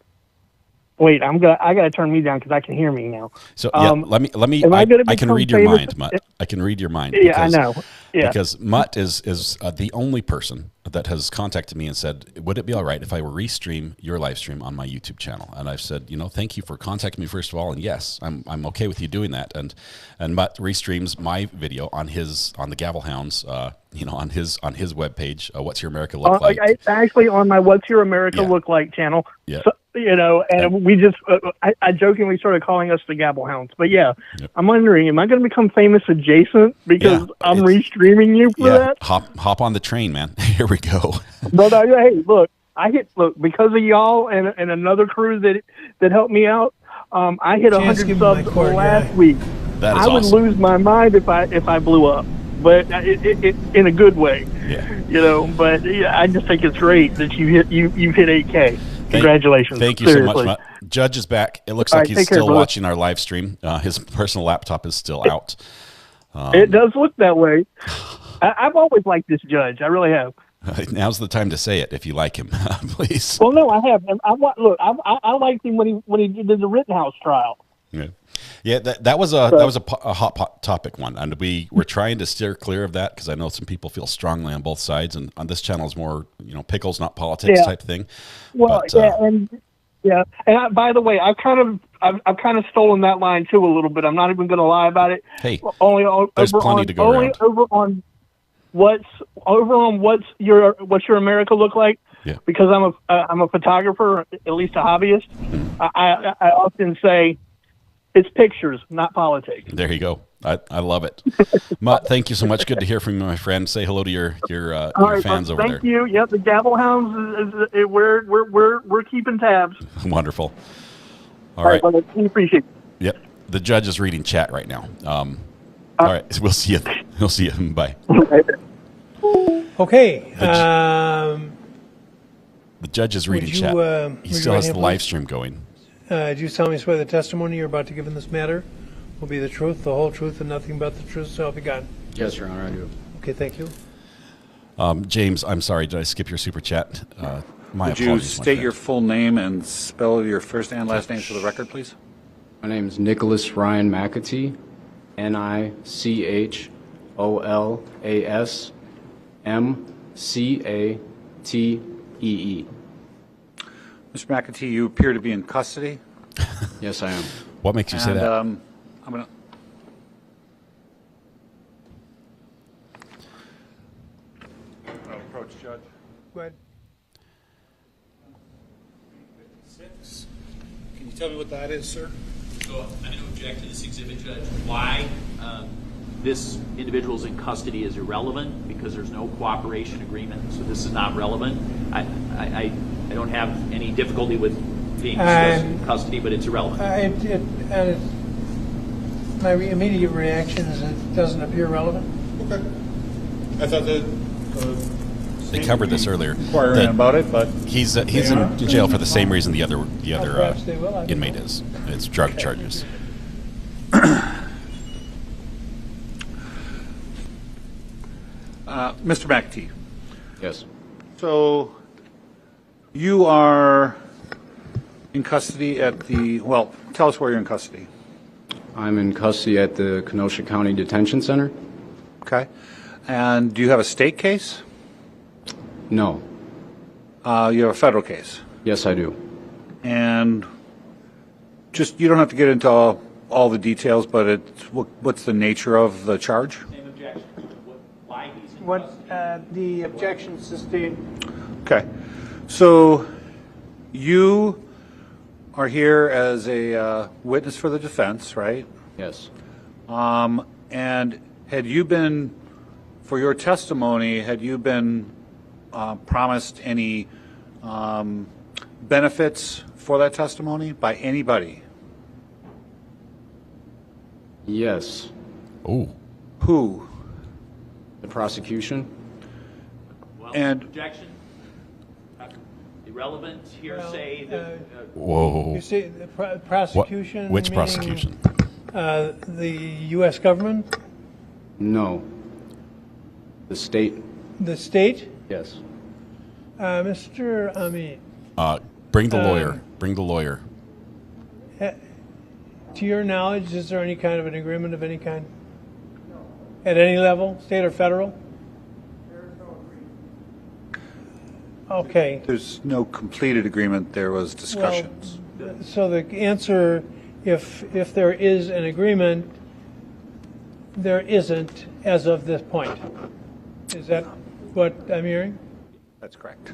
Wait, I got to turn me down because I can hear me now. So yeah, let me. I can read your mind, Mutt. I can read your mind. Yeah, I know. Yeah. Because Mutt is the only person that has contacted me and said, would it be all right if I were restream your live stream on my YouTube channel? And I've said, thank you for contacting me first of all, and yes, I'm okay with you doing that. And Mutt restreams my video on the Gavel Hounds, on his webpage. What's Your America Look Like? Actually, on my What's Your America Look Like channel. Yeah. So, and we just, I jokingly started calling us the Gavel Hounds. But yeah, yep. I'm wondering, am I going to become famous adjacent because I'm restreaming you for that? Hop on the train, man. Here we go. But hey, look, because of y'all and another crew that helped me out. I hit 100 subs last week. That is I would lose my mind if I blew up, but it in a good way. Yeah. But I just think it's great that you've hit 8K. Congratulations. Thank you Seriously. so much, Mutt. Judge is back. It looks like he's still watching our live stream. His personal laptop is still out. It does look that way. I've always liked this judge. I really have. Now's the time to say it if you like him, please. Well, no, I have. I liked him when he did the Rittenhouse trial. Yeah, that was a hot topic one, and we were trying to steer clear of that because I know some people feel strongly on both sides, and on this channel is more pickles not politics type thing. Well, and by the way, I've kind of stolen that line too a little bit. I'm not even going to lie about it. Hey, there's plenty to go around. Over on what's your America Look Like? Yeah. Because I'm a photographer, at least a hobbyist. I often say it's pictures, not politics. There you go. I love it. Mutt, thank you so much. Good to hear from you, my friend. Say hello to your fans over there. Thank you. Yep, the Gavel Hounds we're keeping tabs. Wonderful. All right. Brother, we appreciate it. Yep. The judge is reading chat right now. All right. We'll see you. We'll see you. Bye. Okay. The judge is reading chat. He still has the live stream going. Do you solemnly swear the testimony you're about to give in this matter will be the truth, the whole truth, and nothing but the truth, so help you God? Yes, Your Honor, I do. Okay, thank you. James, I'm sorry, did I skip your super chat? My Would you apologies, my state friend. your full name and spell your first and last name for the record, please? My name is Nicholas Ryan McAtee, NiCholAS MCATEE. Mr. McAtee, you appear to be in custody. Yes, I am. What makes you say that? I'm going to... approach Judge. Go ahead. Can you tell me what that is, sir? So I'm going to object to this exhibit, Judge. Why this individual is in custody is irrelevant because there's no cooperation agreement, so this is not relevant. I don't have any difficulty with being discussed in custody, but it's irrelevant. My immediate reaction is it doesn't appear relevant. Okay. I thought that they covered this earlier. Inquiring about it, but he's in jail for the same reason the other Perhaps they will, I don't inmate know. is. It's drug charges. Mr. McAtee. Yes. So you are in custody at the, well, tell us where you're in custody. I'm in custody at the Kenosha County Detention Center. Okay. And do you have a state case? No. You have a federal case? Yes, I do. And just, you don't have to get into all the details, but what's the nature of the charge? Same objection. Why he's in What the objection sustained? Okay. So you are here as a witness for the defense, right? Yes. And had you been, for your testimony, had you been promised any benefits for that testimony by anybody? Yes. Oh. Who? The prosecution. Well, And objection. Irrelevant hearsay. Whoa. You say the prosecution? Which meaning, prosecution? The U.S. government? No. The state. The state? Yes. Mr. Amit, Bring the lawyer. Bring the lawyer. to your knowledge, is there any kind of an agreement of any kind? At any level, state or federal? Okay. There's no completed agreement. There was discussions. Well, so the answer, if there is an agreement, there isn't as of this point. Is that what I'm hearing? That's correct.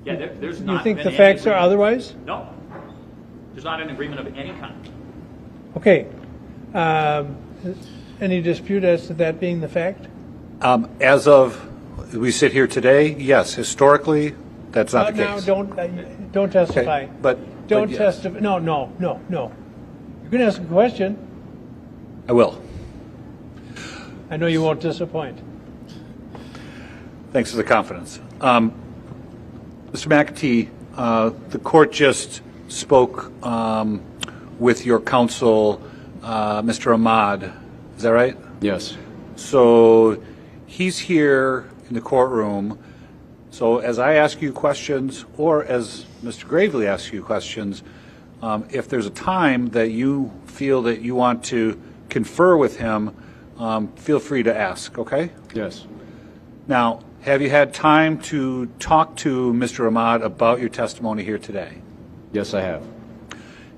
Yeah, there's You not think been the any facts are agreement. otherwise? No. There's not an agreement of any kind. Okay. Any dispute as to that being the fact? As of we sit here today, yes. Historically, that's not the case. Now, don't testify. Okay, but Don't yes. testify. No. You can ask a question. I will. I know you won't disappoint. Thanks for the confidence. Mr. McAtee, the court just spoke with your counsel, Mr. Ahmad. Is that right? Yes. So he's here in the courtroom. So as I ask you questions, or as Mr. Gravely asks you questions, if there's a time that you feel that you want to confer with him, feel free to ask, okay? Yes. Now, have you had time to talk to Mr. Ahmad about your testimony here today? Yes, I have.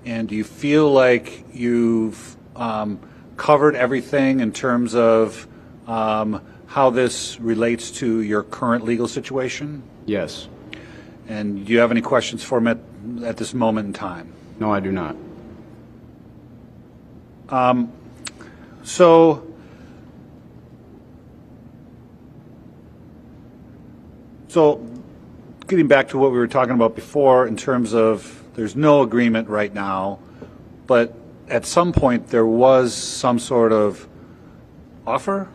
And do you feel like you've covered everything in terms of how this relates to your current legal situation? Yes. And do you have any questions for him at this moment in time? No, I do not. So getting back to what we were talking about before in terms of there's no agreement right now, but at some point there was some sort of offer?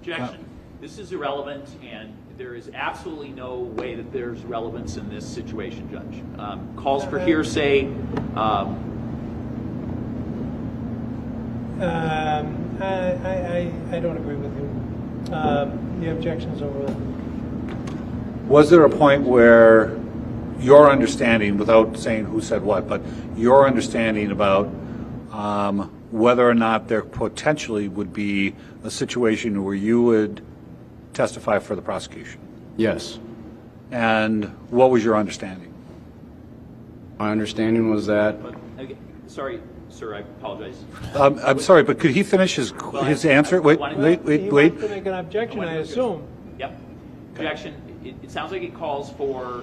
Objection. This is irrelevant, and there is absolutely no way that there's relevance in this situation, Judge. Calls for hearsay. I don't agree with you. The objection's overruled. Was there a point where your understanding, without saying who said what, but your understanding about whether or not there potentially would be a situation where you would testify for the prosecution? Yes. And what was your understanding? My understanding was that... Sorry, sir, I apologize. I'm sorry, but could he finish his answer? Wait. He wants to make an objection, I assume. Yep. Objection. It sounds like it calls for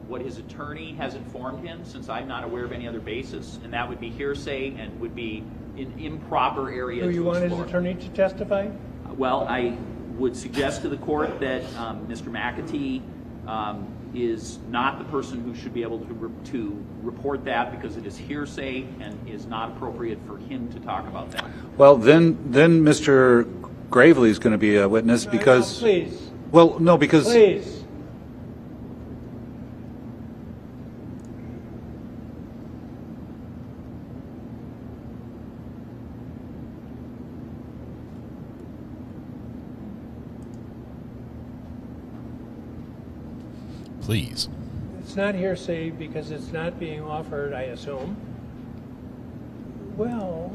what his attorney has informed him, since I'm not aware of any other basis, and that would be hearsay and would be an improper area to Do you want his explore. attorney to testify? Well, I would suggest to the court that Mr. McAtee is not the person who should be able to report that, because it is hearsay and is not appropriate for him to talk about that. Well, then Mr. Gravely is going to be a witness because... Please. Well, no, because... Please. Please. It's not hearsay because it's not being offered, I assume. Well...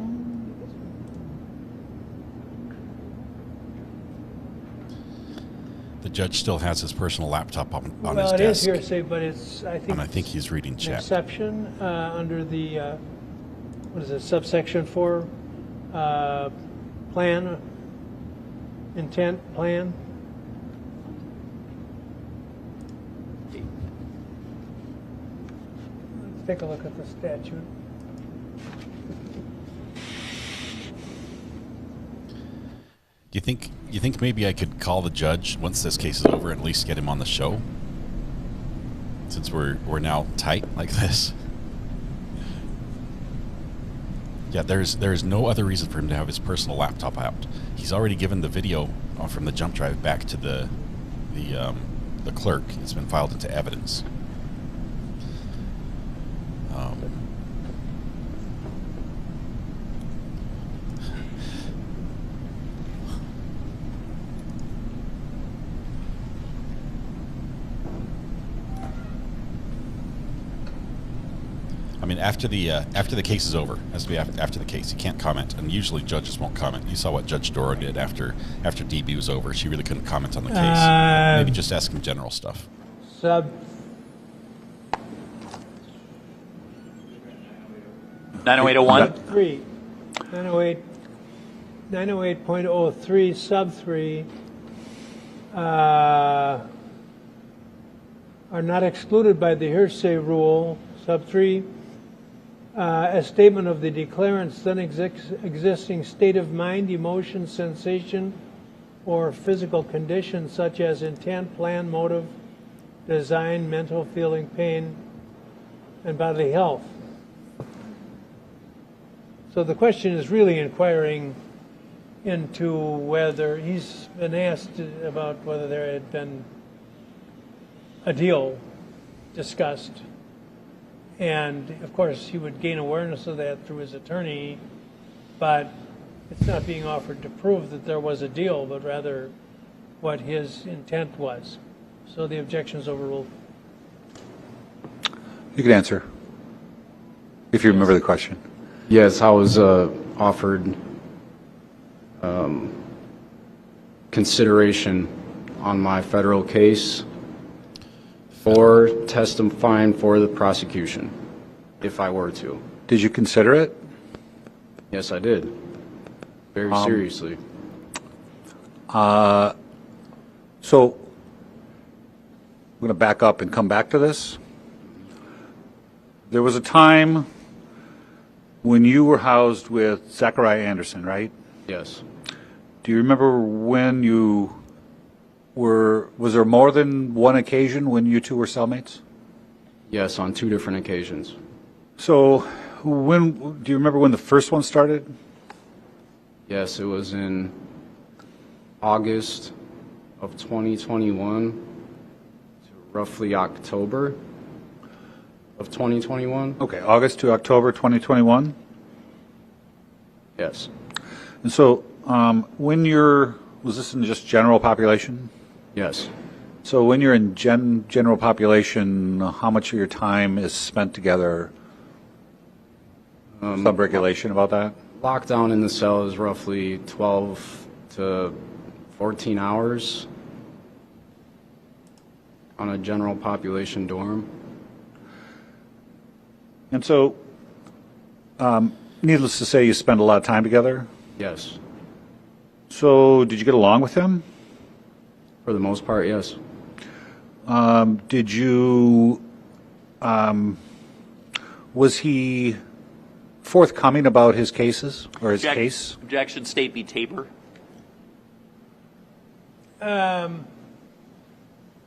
The judge still has his personal laptop on his desk. Well, it is hearsay, but it's, I think... And I think he's reading an chat. exception under the, what is it, subsection 4, plan, intent, plan. Let's take a look at the statute. Do you think maybe I could call the judge once this case is over and at least get him on the show? Since we're now tight like this. Yeah, there's no other reason for him to have his personal laptop out. He's already given the video from the jump drive back to the clerk. It's been filed into evidence. I mean, after the case is over, has to be after the case. You can't comment, and usually judges won't comment. You saw what Judge Dora did after DB was over. She really couldn't comment on the case. Maybe just ask him general stuff. Sub 90801? 3. 908.03 sub 3 are not excluded by the hearsay rule. Sub 3, a statement of the declarant's then existing state of mind, emotion, sensation, or physical condition such as intent, plan, motive, design, mental, feeling, pain, and bodily health. So the question is really inquiring into whether he's been asked about whether there had been a deal discussed. And of course, he would gain awareness of that through his attorney, but it's not being offered to prove that there was a deal, but rather what his intent was. So the objection is overruled. You can answer, if you remember the question. Yes, I was offered consideration on my federal case for testifying for the prosecution, if I were to. Did you consider it? Yes, I did. Very seriously. So I'm going to back up and come back to this. There was a time when you were housed with Zachariah Anderson, right? Yes. Do you remember when you was there more than one occasion when you two were cellmates? Yes, on 2 different occasions. So do you remember when the first one started? Yes, it was in August of 2021 to roughly October of 2021. Okay, August to October 2021? Yes. And so when you're Was this in just general population? Yes. So when you're in general population, how much of your time is spent together? Some regulation about that? Lockdown in the cell is roughly 12 to 14 hours on a general population dorm. And so, needless to say, you spend a lot of time together? Yes. So, did you get along with him? For the most part, yes. Did you, was he forthcoming about his cases or his case? Objection, State v. Tabor. I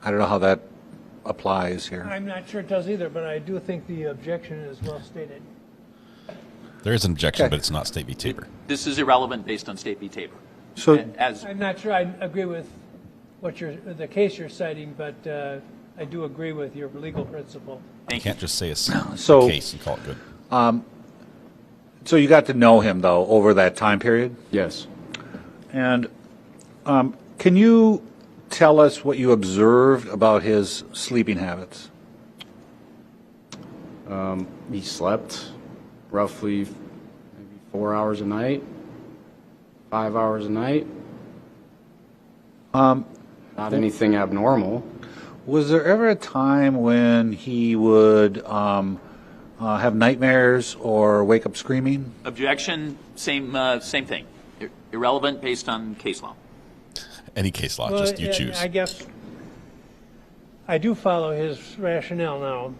don't know how that applies here. I'm not sure it does either, but I do think the objection is well stated. There is an objection, but it's not State v. Tabor. This is irrelevant based on State v. Tabor. So, I'm not sure I agree with the case you're citing, but I do agree with your legal principle. You can't just say a So- case and call it good. So you got to know him, though, over that time period? Yes. And can you tell us what you observed about his sleeping habits? He slept roughly maybe 4 hours a night, 5 hours a night. Not anything abnormal. Was there ever a time when he would have nightmares or wake up screaming? Objection, same thing. Irrelevant based on case law. Any case law, Well, just you choose. I guess I do follow his rationale now.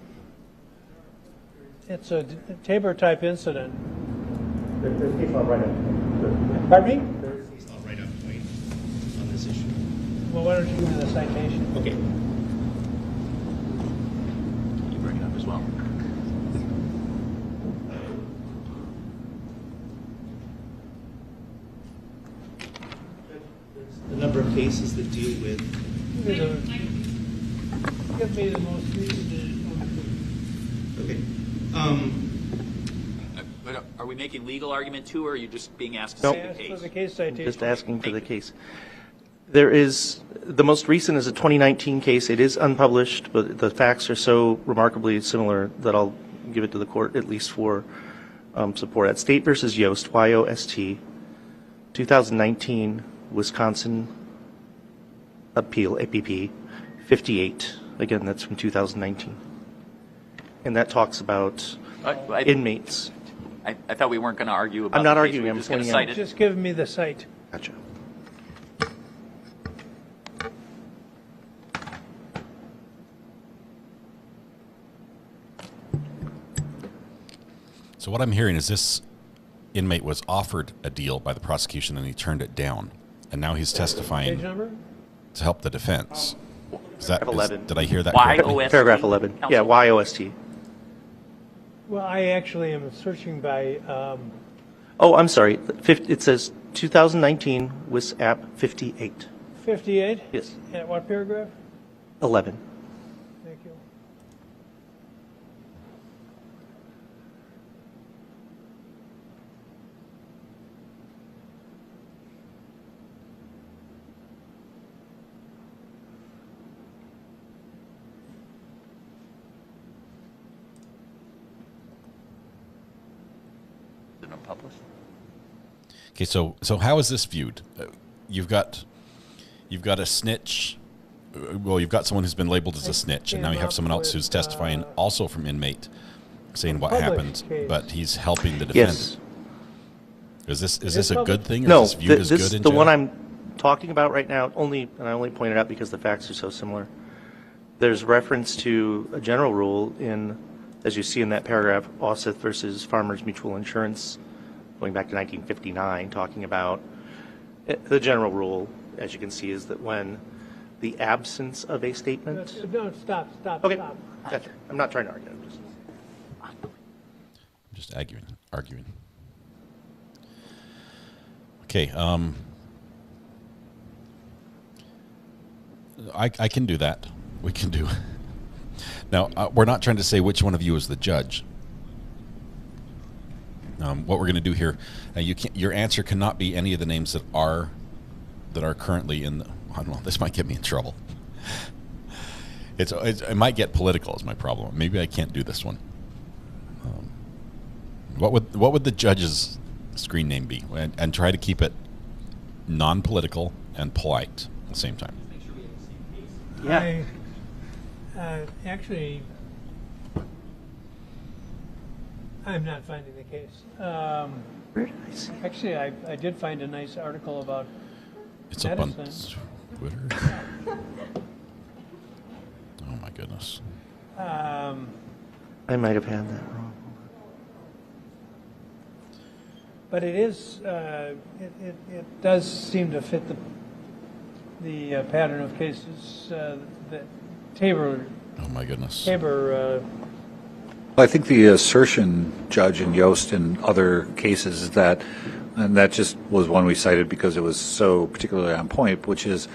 It's a Tabor-type incident. There's case law right up. Pardon me? There's case law right up point on this issue. Well, why don't you give me the citation? Okay. You bring it up as well. The number of cases that deal with. Give me the most recent. Okay. But are we making legal argument too, or are you just being asked to Nope. say the case? For the case citation. Just asking for the case. There is, the most recent is a 2019 case. It is unpublished, but the facts are so remarkably similar that I'll give it to the court at least for support. At State versus Yost, Y-O-S-T, 2019, Wisconsin Appeal, APP, 58. Again, that's from 2019. And that talks about inmates. I thought we weren't going to argue about I'm not the case. arguing, We were I'm just going to pointing cite out. it. Just give me the cite. Gotcha. So what I'm hearing is this inmate was offered a deal by the prosecution and he turned it down. And now he's testifying Page number? to help the defense. Is that, Paragraph 11. did I hear that Y-O-S-T? correctly? Paragraph 11. Yeah, Y-O-S-T. Well, I actually am searching by, Oh, I'm sorry. It says 2019 WIS App 58. 58? Yes. At what paragraph? 11. Thank you. Is it unpublished? Okay, so how is this viewed? You've got a snitch. Well, you've got someone who's been labeled as a snitch, and now you have someone else who's testifying also from inmate, saying what happened, but he's helping the defendant. Yes. Is this a good thing, or No, is this viewed as good in the jail? one I'm talking about right now, and I only point it out because the facts are so similar. There's reference to a general rule in, as you see in that paragraph, Osseth versus Farmers Mutual Insurance, going back to 1959, talking about the general rule, as you can see, is that when the absence of a statement. No, stop. Okay, gotcha. I'm not trying to argue. I'm just arguing. Okay, I can do that. We can do. Now, we're not trying to say which one of you is the judge. What we're going to do here, your answer cannot be any of the names that are that are currently in the, I don't know, this might get me in trouble. It might get political is my problem. Maybe I can't do this one. What would the judge's screen name be? And try to keep it non-political and polite at the same time. Yeah. Actually, I'm not finding the case. Where did I see it? Actually, I did find a nice article about It's up on medicine. Twitter. Oh my goodness. I might have had that wrong. But it is, it does seem to fit the pattern of cases that Tabor. Oh my goodness. Tabor. Well, I think the assertion, Judge, in Yost and other cases is that, and that just was one we cited because it was so particularly on point, which is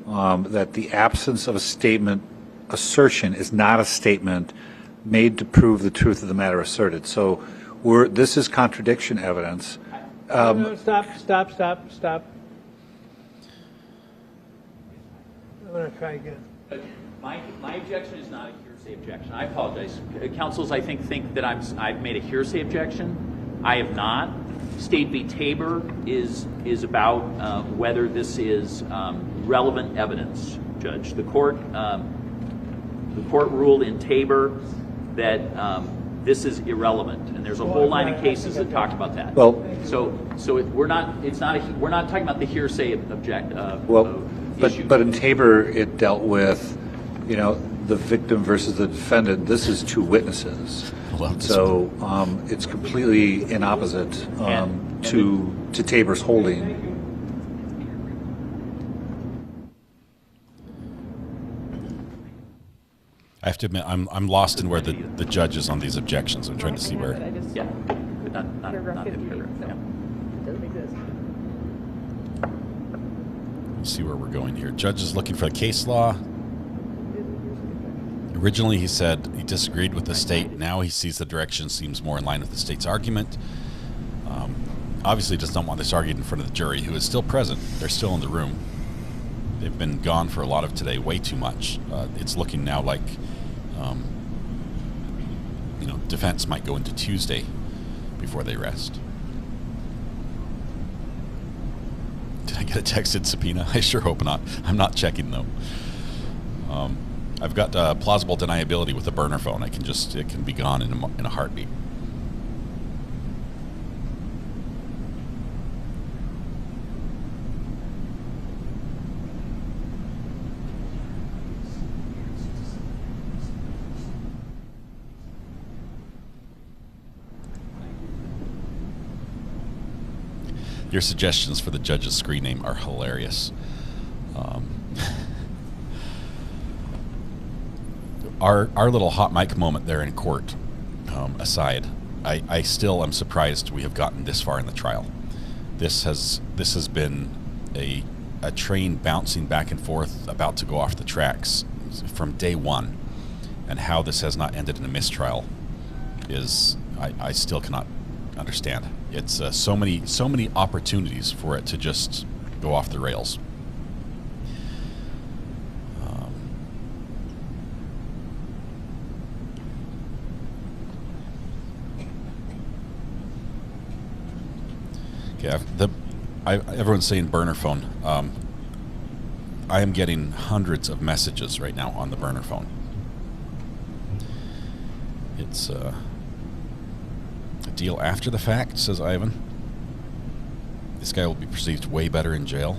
that the absence of a statement assertion is not a statement made to prove the truth of the matter asserted. So this is contradiction evidence. No, stop. I'm going to try again. My objection is not a hearsay objection. I apologize. Counsels, I think that I've made a hearsay objection. I have not. State v. Tabor is about whether this is relevant evidence, Judge. The court ruled in Tabor that this is irrelevant, and there's a whole line of cases that talk about that. Well, we're not talking about the hearsay issue. But in Tabor, it dealt with, the victim versus the defendant. This is two witnesses, so it's completely in opposite to Tabor's holding. I have to admit, I'm lost in where the judge is on these objections. I'm trying to see where. Yeah, but not in paragraph. Yeah. Doesn't exist. Let's see where we're going here. Judge is looking for the case law. Originally, he said he disagreed with the state. Now he sees the direction seems more in line with the state's argument. Obviously, does not want this argued in front of the jury, who is still present. They're still in the room. They've been gone for a lot of today, way too much. It's looking now like, defense might go into Tuesday before they rest. Did I get a texted subpoena? I sure hope not. I'm not checking though. I've got plausible deniability with a burner phone. It can be gone in a heartbeat. Your suggestions for the judge's screen name are hilarious. Our little hot mic moment there in court aside, I still am surprised we have gotten this far in the trial. This has been a train bouncing back and forth, about to go off the tracks from day one, and how this has not ended in a mistrial is I still cannot understand. It's so many opportunities for it to just go off the rails. Okay, everyone's saying burner phone. I am getting hundreds of messages right now on the burner phone. It's a deal after the fact, says Ivan. This guy will be perceived way better in jail.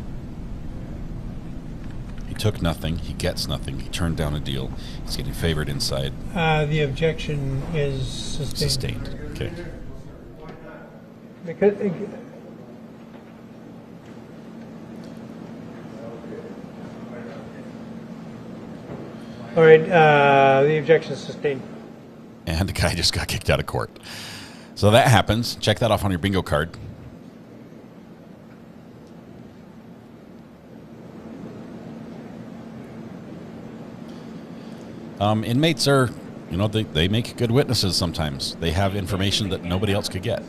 He took nothing. He gets nothing. He turned down a deal. He's getting favored inside. The objection is sustained. Okay. Because all right, the objection is sustained. And the guy just got kicked out of court. So that happens. Check that off on your bingo card. Inmates are, they make good witnesses sometimes. They have information that nobody else could get.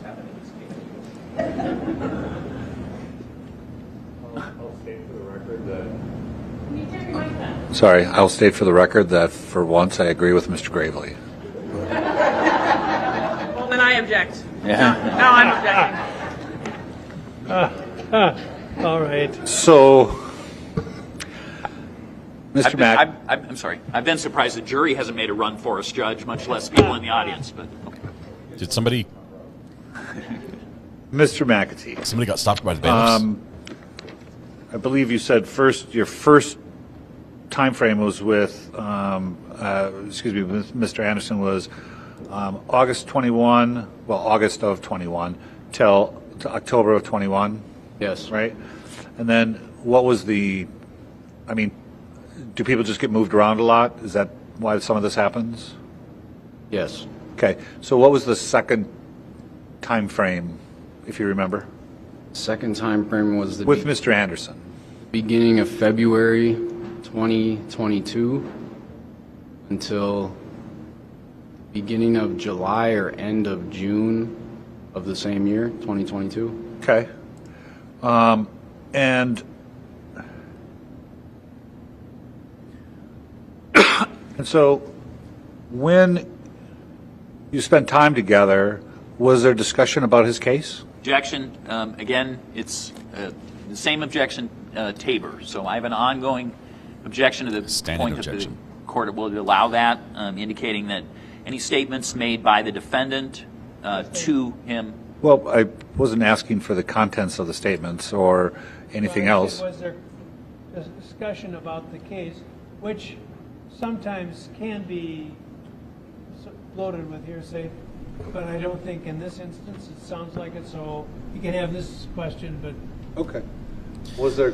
Sorry, I'll state for the record that for once I agree with Mr. Gravely. Well, then I object. Yeah. No, I'm objecting. All right. So, Mr. Mack. I'm sorry. I've been surprised the jury hasn't made a run for us, Judge, much less people in the audience. But okay. Did somebody? Mr. McAtee. Somebody got stopped by the bailiffs. I believe you said your first time frame was with, with Mr. Anderson was August of 21 till to October of 21. Yes. Right? And then what was do people just get moved around a lot? Is that why some of this happens? Yes. Okay. So what was the second time frame, if you remember? Second time frame was with Mr. Anderson. Beginning of February 2022 until beginning of July or end of June of the same year, 2022. Okay. And so when you spent time together, was there discussion about his case? Objection. Again, it's the same objection, Tabor. So I have an ongoing objection to the point that the court will allow that, indicating that any statements made by the defendant to him. Well, I wasn't asking for the contents of the statements or anything else. Was there a discussion about the case, which sometimes can be loaded with hearsay, but I don't think in this instance it sounds like it. So you can have this question, but okay. Was there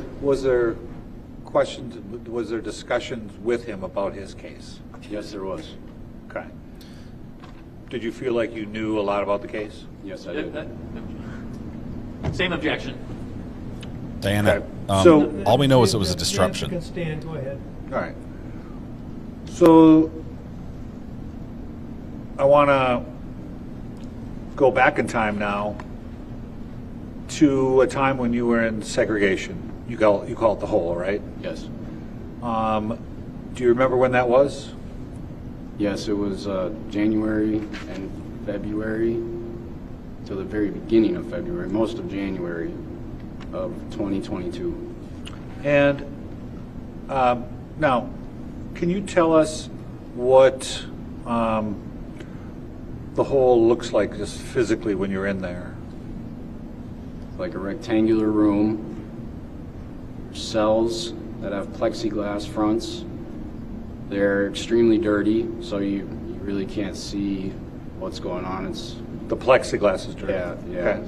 questions? Was there discussions with him about his case? Yes, there was. Okay. Did you feel like you knew a lot about the case? Yes, I did. Same objection. Diana, Okay. So all we know is it was a disruption. You can stand. Go ahead. All right. So I want to go back in time now to a time when you were in segregation. You call it the hole, right? Yes. Do you remember when that was? Yes, it was January and February till the very beginning of February, most of January of 2022. And now, can you tell us what the hole looks like just physically when you're in there? Like a rectangular room, cells that have plexiglass fronts. They're extremely dirty, so you really can't see what's going on. It's the plexiglass is dirty. Yeah. Okay.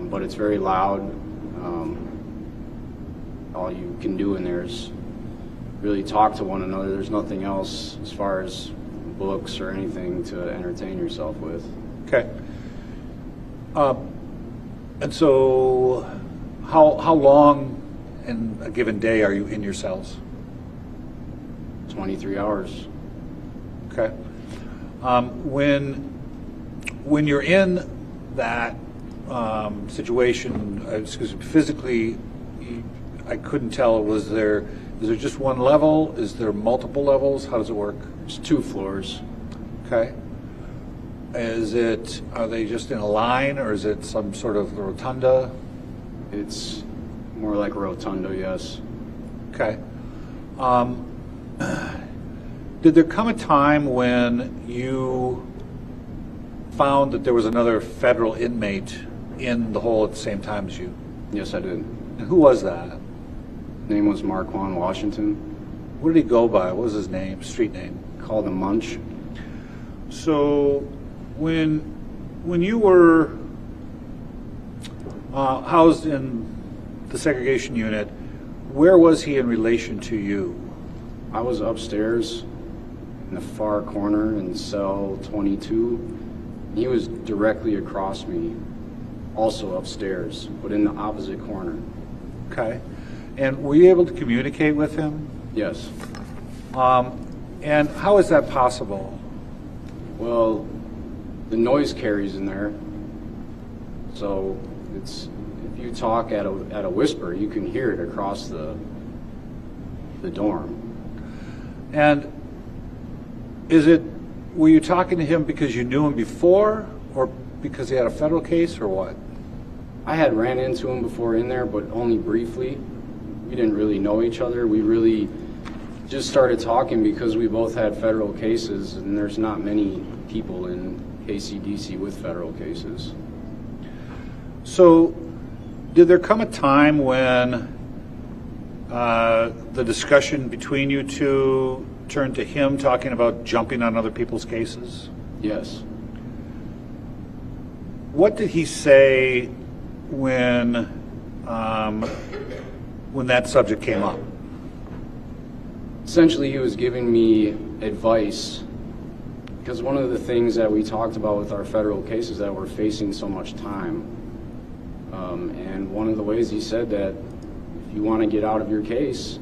But it's very loud. All you can do in there is really talk to one another. There's nothing else as far as books or anything to entertain yourself with. Okay. And so, how long in a given day are you in your cells? 23 hours. Okay. When you're in that situation, physically, I couldn't tell. Is there just one level? Is there multiple levels? How does it work? There's 2 floors. Okay. Are they just in a line, or is it some sort of rotunda? It's more like a rotunda, yes. Okay. Did there come a time when you found that there was another federal inmate in the hole at the same time as you? Yes, I did. And who was that? His name was Marquand Washington. What did he go by? What was his name, street name? Called him Munch. So when you were housed in the segregation unit, where was he in relation to you? I was upstairs in the far corner in cell 22. He was directly across me, also upstairs, but in the opposite corner. Okay. And were you able to communicate with him? Yes. And how is that possible? Well, the noise carries in there. So if you talk at a whisper, you can hear it across the dorm. And were you talking to him because you knew him before, or because he had a federal case, or what? I had ran into him before in there, but only briefly. We didn't really know each other. We really just started talking because we both had federal cases, and there's not many people in KCDC with federal cases. So, did there come a time when the discussion between you two turned to him talking about jumping on other people's cases? Yes. What did he say when that subject came up? Essentially, he was giving me advice, because one of the things that we talked about with our federal cases that we're facing so much time. And one of the ways he said that if you want to get out of your case,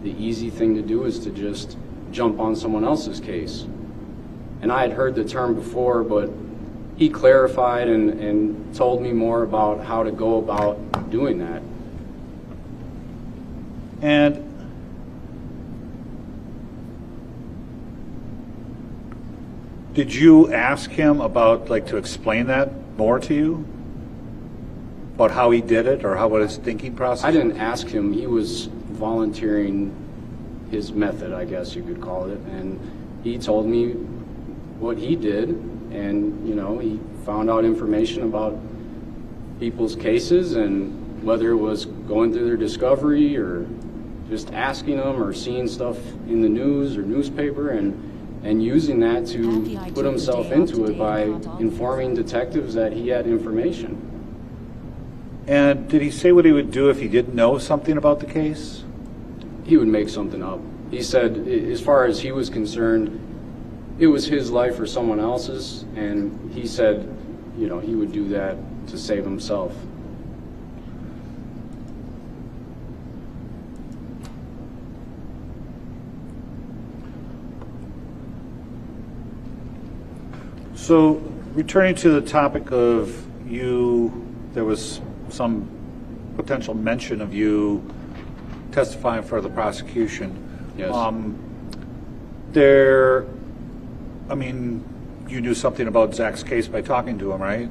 the easy thing to do is to just jump on someone else's case. And I had heard the term before, but he clarified and told me more about how to go about doing that. And did you ask him about, like, to explain that more to you? About how he did it, or how what his thinking process? I didn't ask him. He was volunteering his method, I guess you could call it, and he told me what he did, and, you know, he found out information about people's cases, and whether it was going through their discovery or just asking them or seeing stuff in the news or newspaper, and using that to put himself into it by informing detectives that he had information. And did he say what he would do if he didn't know something about the case? He would make something up. He said, as far as he was concerned, it was his life or someone else's, and he said, you know, he would do that to save himself. So, returning to the topic of you, there was some potential mention of you testifying for the prosecution. Yes. I mean, you knew something about Zach's case by talking to him, right?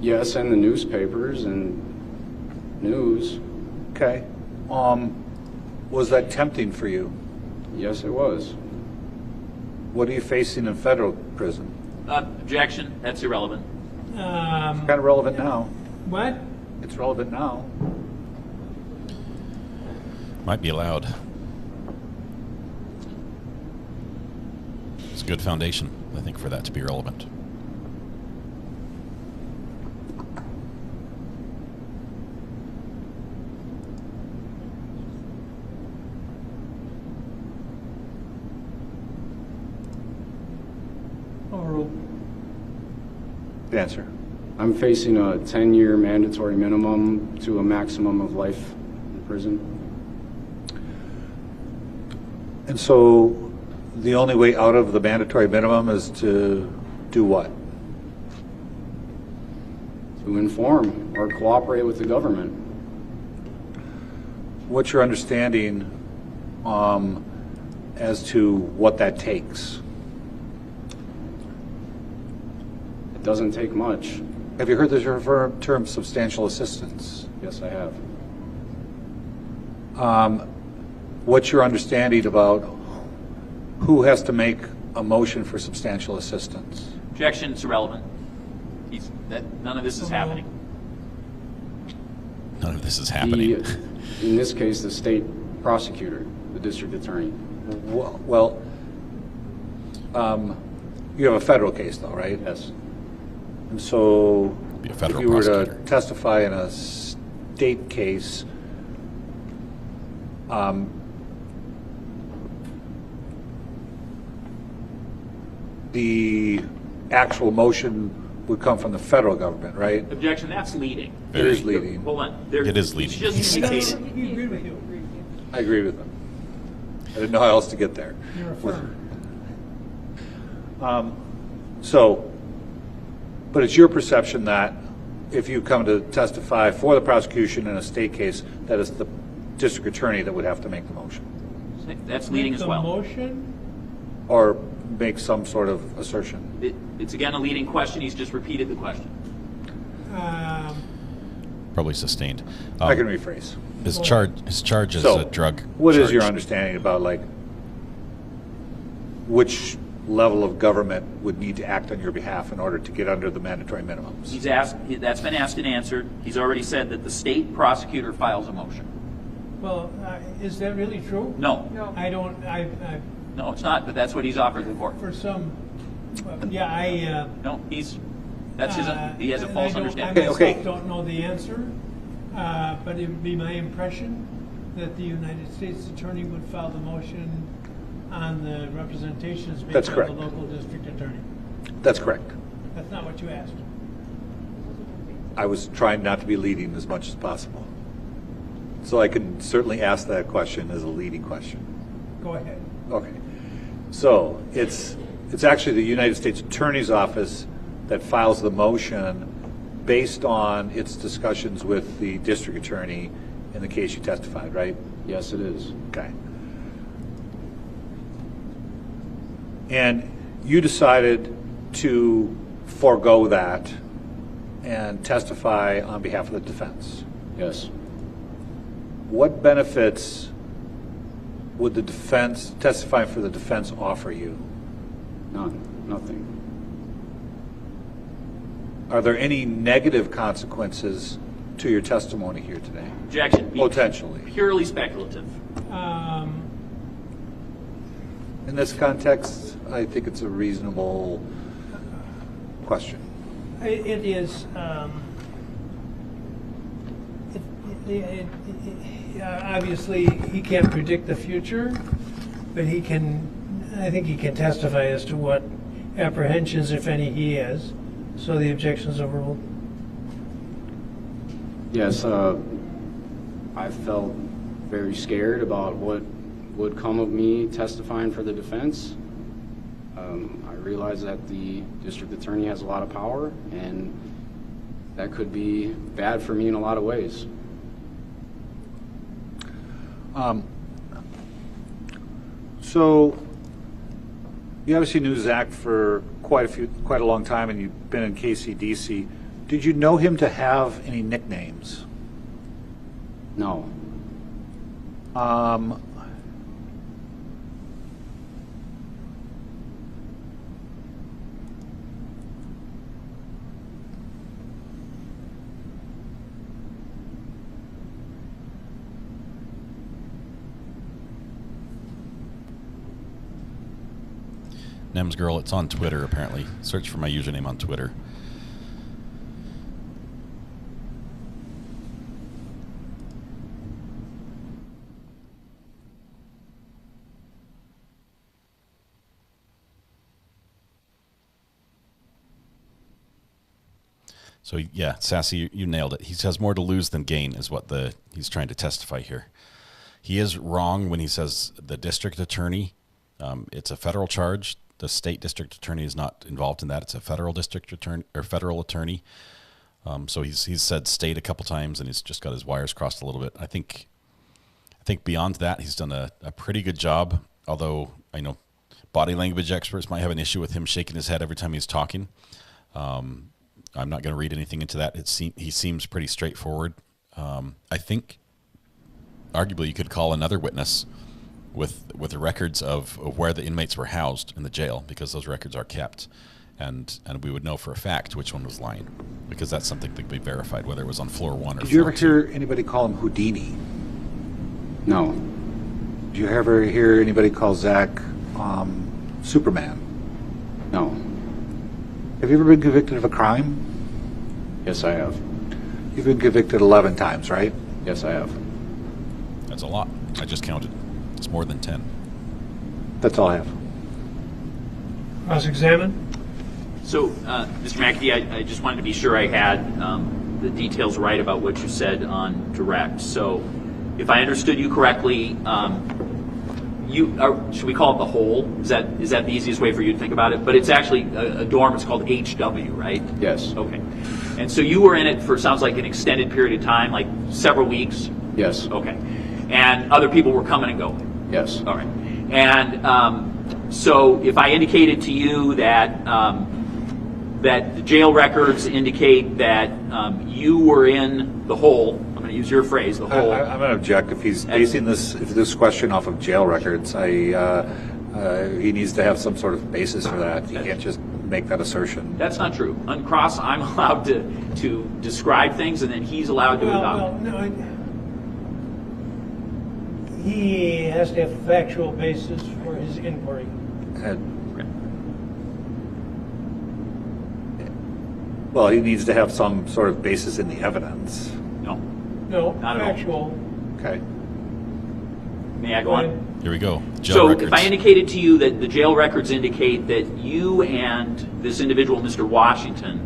Yes, and the newspapers and news. Okay. Was that tempting for you? Yes, it was. What are you facing in federal prison? Objection. That's irrelevant. It's kind of relevant now. What? It's relevant now. Might be allowed. It's a good foundation, I think, for that to be relevant. The answer. I'm facing a 10-year mandatory minimum to a maximum of life in prison. And so the only way out of the mandatory minimum is to do what? To inform or cooperate with the government. What's your understanding as to what that takes? It doesn't take much. Have you heard the term substantial assistance? Yes, I have. What's your understanding about who has to make a motion for substantial assistance? Objection. It's irrelevant. None of this is happening. None of this is happening. In this case, the state prosecutor, the district attorney. Well, you have a federal case, though, right? Yes. And so, if you were to testify in a state case, the actual motion would come from the federal government, right? Objection. That's leading. It is leading. Hold on. It is leading. It's just indicated. I agree with them. I didn't know how else to get there. You're a firm. But it's your perception that if you come to testify for the prosecution in a state case, that is the district attorney that would have to make the motion. That's leading as well. Motion? Or make some sort of assertion. It's again a leading question. He's just repeated the question. Probably sustained. I can rephrase. His charge is a drug. What is your charge. understanding about like which level of government would need to act on your behalf in order to get under the mandatory minimums? He's asked. That's been asked and answered. He's already said that the state prosecutor files a motion. Well, is that really true? No. No. I don't. No, it's not. But that's what he's offered the court. For some. Yeah, No, that's his. He has a false I understanding. myself don't know the answer, but it would be my impression that the United States Attorney would file the motion on the representations made That's by correct. the local district attorney. That's correct. That's not what you asked. I was trying not to be leading as much as possible. So I can certainly ask that question as a leading question. Go ahead. Okay. So it's actually the United States Attorney's Office that files the motion based on its discussions with the district attorney in the case you testified, right? Yes, it is. Okay. And you decided to forego that and testify on behalf of the defense. Yes. What benefits would the defense, testifying for the defense, offer you? None. Nothing. Are there any negative consequences to your testimony here today? Objection. Potentially. Purely speculative. In this context, I think it's a reasonable question. It is. Obviously, he can't predict the future, but he can. I think he can testify as to what apprehensions, if any, he has. So the objection is overruled. Yes, I felt very scared about what would come of me testifying for the defense. I realize that the district attorney has a lot of power, and that could be bad for me in a lot of ways. So you obviously knew Zach for quite a long time, and you've been in KCDC. Did you know him to have any nicknames? No. Nems Girl, it's on Twitter apparently. Search for my username on Twitter. So yeah, Sassy, you nailed it. He has more to lose than gain is what he's trying to testify here. He is wrong when he says the district attorney, it's a federal charge. The state district attorney is not involved in that. It's a federal district attorney or federal attorney. So he's said state a couple times, and he's just got his wires crossed a little bit. I think beyond that, he's done a pretty good job. Although I know body language experts might have an issue with him shaking his head every time he's talking. I'm not going to read anything into that. He seems pretty straightforward. I think arguably you could call another witness with the records of where the inmates were housed in the jail, because those records are kept, and we would know for a fact which one was lying, because that's something that could be verified, whether it was on floor 1 or Did you floor ever 2. hear anybody call him Houdini? No. Did you ever hear anybody call Zach Superman? No. Have you ever been convicted of a crime? Yes, I have. You've been convicted 11 times, right? Yes, I have. That's a lot. I just counted. It's more than 10. That's all I have. Cross-examine. So, Mr. McAtee, I just wanted to be sure I had the details right about what you said on direct. So, if I understood you correctly, should we call it the hole? Is that the easiest way for you to think about it? But it's actually a dorm. It's called HW, right? Yes. Okay. And so you were in it for, sounds like, an extended period of time, like several weeks? Yes. Okay. And other people were coming and going? Yes. All right. And so if I indicated to you that that the jail records indicate that you were in the hole, I'm going to use your phrase, the hole. I'm going to object. If he's basing this question off of jail records, he needs to have some sort of basis for that. He can't just make that assertion. That's not true. On cross, I'm allowed to describe things, and then he's allowed to adopt. Well, no, he has to have a factual basis for his inquiry. Well, he needs to have some sort of basis in the evidence. No. No, not factual. Okay. May I go on? Here we go. Jail So records. if I indicated to you that the jail records indicate that you and this individual, Mr. Washington,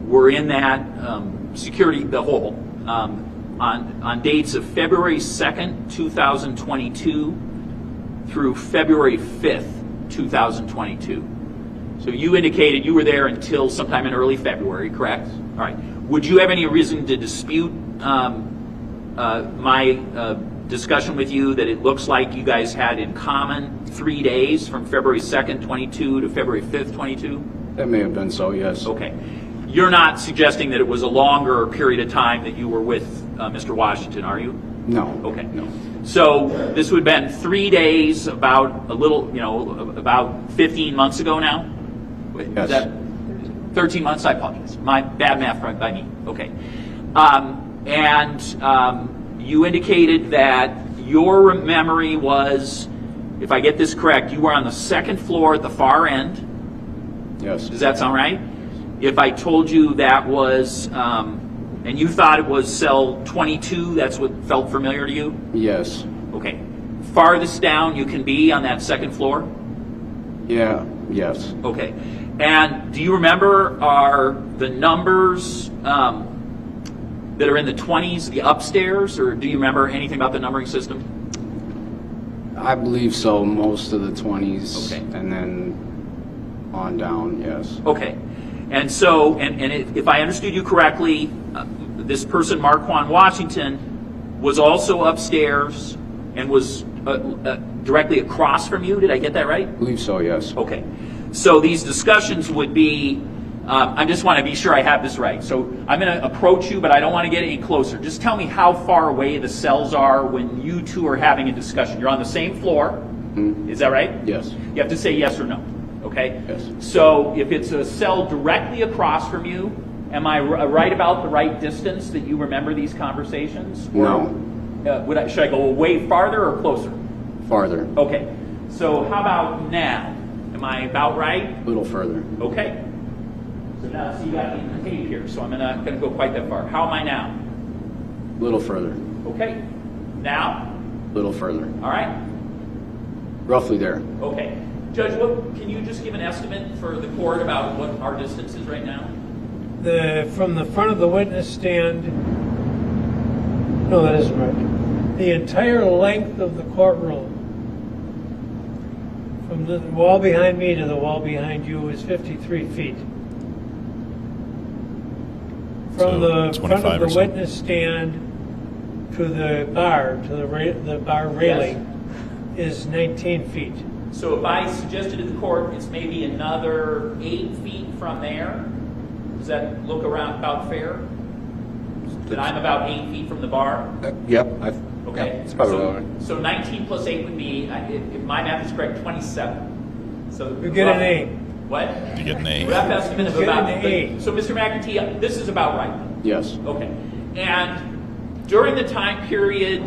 were in that the hole, on dates of February 2nd, 2022 through February 5th, 2022. So you indicated you were there until sometime in early February, correct? All right. Would you have any reason to dispute my discussion with you that it looks like you guys had in common 3 days from February 2nd, 22 to February 5th, 22? That may have been so, yes. Okay. You're not suggesting that it was a longer period of time that you were with Mr. Washington, are you? No. Okay. No. So this would have been 3 days, about about 15 months ago now? Wait, Yes. Is that 13 months? I apologize. My bad math by me. Okay. You indicated that your memory was, if I get this correct, you were on the second floor at the far end. Yes. Does that sound right? If I told you that was, and you thought it was cell 22, that's what felt familiar to you? Yes. Okay. Farthest down you can be on that second floor? Yeah. Yes. Okay. And do you remember are the numbers that are in the 20s the upstairs, or do you remember anything about the numbering system? I believe so. Most of the 20s. Okay. And then on down. Yes. Okay. And so, and if I understood you correctly, this person, Marquand Washington, was also upstairs and was directly across from you. Did I get that right? I believe so, yes. Okay. So these discussions would be, I just want to be sure I have this right. So I'm going to approach you, but I don't want to get any closer. Just tell me how far away the cells are when you two are having a discussion. You're on the same floor. Mm-hmm. Is that right? Yes. You have to say yes or no. Okay? Yes. So if it's a cell directly across from you, am I right about the right distance that you remember these conversations? No. Should I go way farther or closer? Farther. Okay. So how about now? Am I about right? A little further. Okay. So now, see, you got me in the tape here, so I'm not going to go quite that far. How am I now? A little further. Okay. Now? A little further. All right. roughly there. Okay. Judge, can you just give an estimate for the court about what our distance is right now? From the front of the witness stand, no, that isn't right. The entire length of the courtroom, from the wall behind me to the wall behind you, is 53 feet. From the front of the witness stand to the bar, to the bar railing, is 19 feet. So if I suggested to the court it's maybe another 8 feet from there, does that look around about fair? That I'm about 8 feet from the bar? Yep. Okay. It's probably all right. So 19 plus 8 would be, if my math is correct, 27. So You get an A. What? You get an A. Rough estimate of You get about an A. So Mr. McEntee, this is about right. Yes. Okay. And during the time period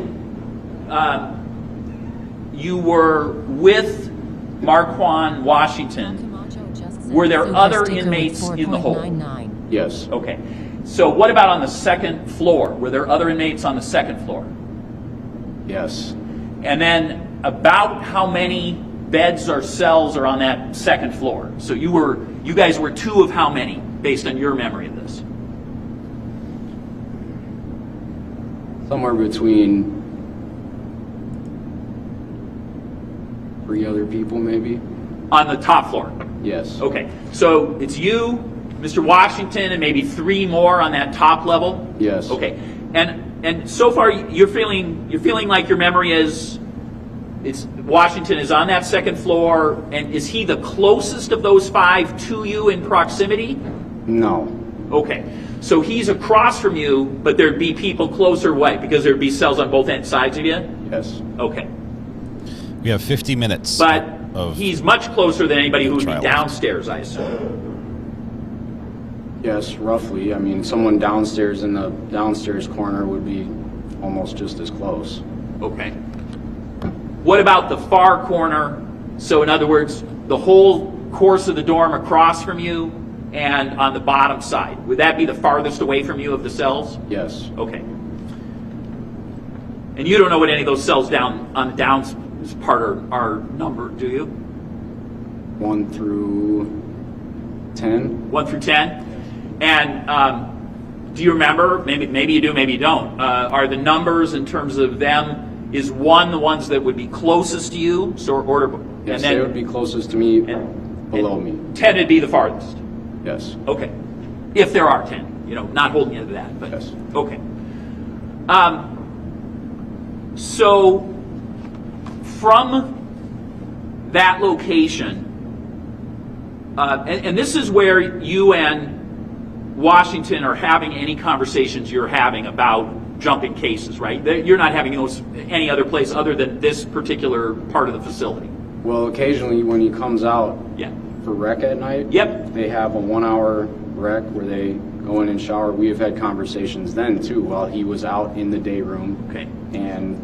you were with Marquand Washington, were there other inmates in the hole? Yes. Okay. So what about on the second floor? Were there other inmates on the second floor? Yes. And then about how many beds or cells are on that second floor? So you guys were two of how many, based on your memory of this? Somewhere between 3 other people, maybe. On the top floor? Yes. Okay. So it's you, Mr. Washington and maybe 3 more on that top level? Yes. Okay. And so far you're feeling like your memory is Washington is on that second floor, and is he the closest of those 5 to you in proximity? No. Okay. So he's across from you, but there'd be people closer away because there'd be cells on both sides of you? Yes. Okay. We have 50 minutes. But he's much closer than anybody who would be downstairs, I assume. Yes, roughly. I mean, someone downstairs in the downstairs corner would be almost just as close. Okay. What about the far corner? So in other words, the whole course of the dorm across from you and on the bottom side. Would that be the farthest away from you of the cells? Yes. Okay. And you don't know what any of those cells down on the down part are numbered, do you? 1 through 10. 1 through 10? And do you remember, maybe you do, maybe you don't, are the numbers in terms of them, is 1 the ones that would be closest to you? So order, Yes, and then, they would be closest to me, below me. 10 would be the farthest? Yes. Okay. If there are 10, not holding you to that, but yes. Okay. So from that location, and this is where you and Washington are having any conversations you're having about jumping cases, right? You're not having those any other place other than this particular part of the facility. Well, occasionally when he comes out for rec at night, they have a 1-hour rec where they go in and shower. We have had conversations then too while he was out in the day room. Okay. And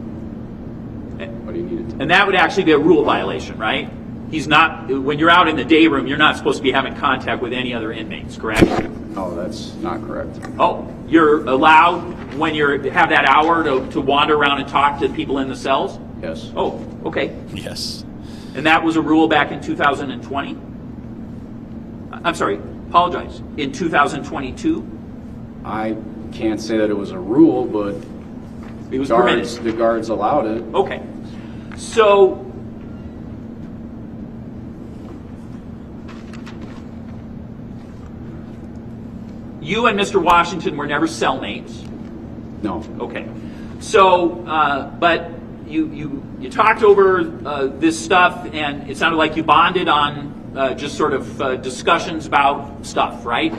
what he needed to. And that would actually be a rule violation, right? He's not, when you're out in the day room, you're not supposed to be having contact with any other inmates, correct? No, that's not correct. Oh, you're allowed when you have that hour to wander around and talk to people in the cells? Yes. Oh, okay. Yes. And that was a rule back in 2020? I'm sorry, apologize. In 2022? I can't say that it was a rule, but it was the guards allowed it. Okay. So you and Mr. Washington were never cellmates? No. Okay. So, but you talked over this stuff, and it sounded like you bonded on just sort of discussions about stuff, right?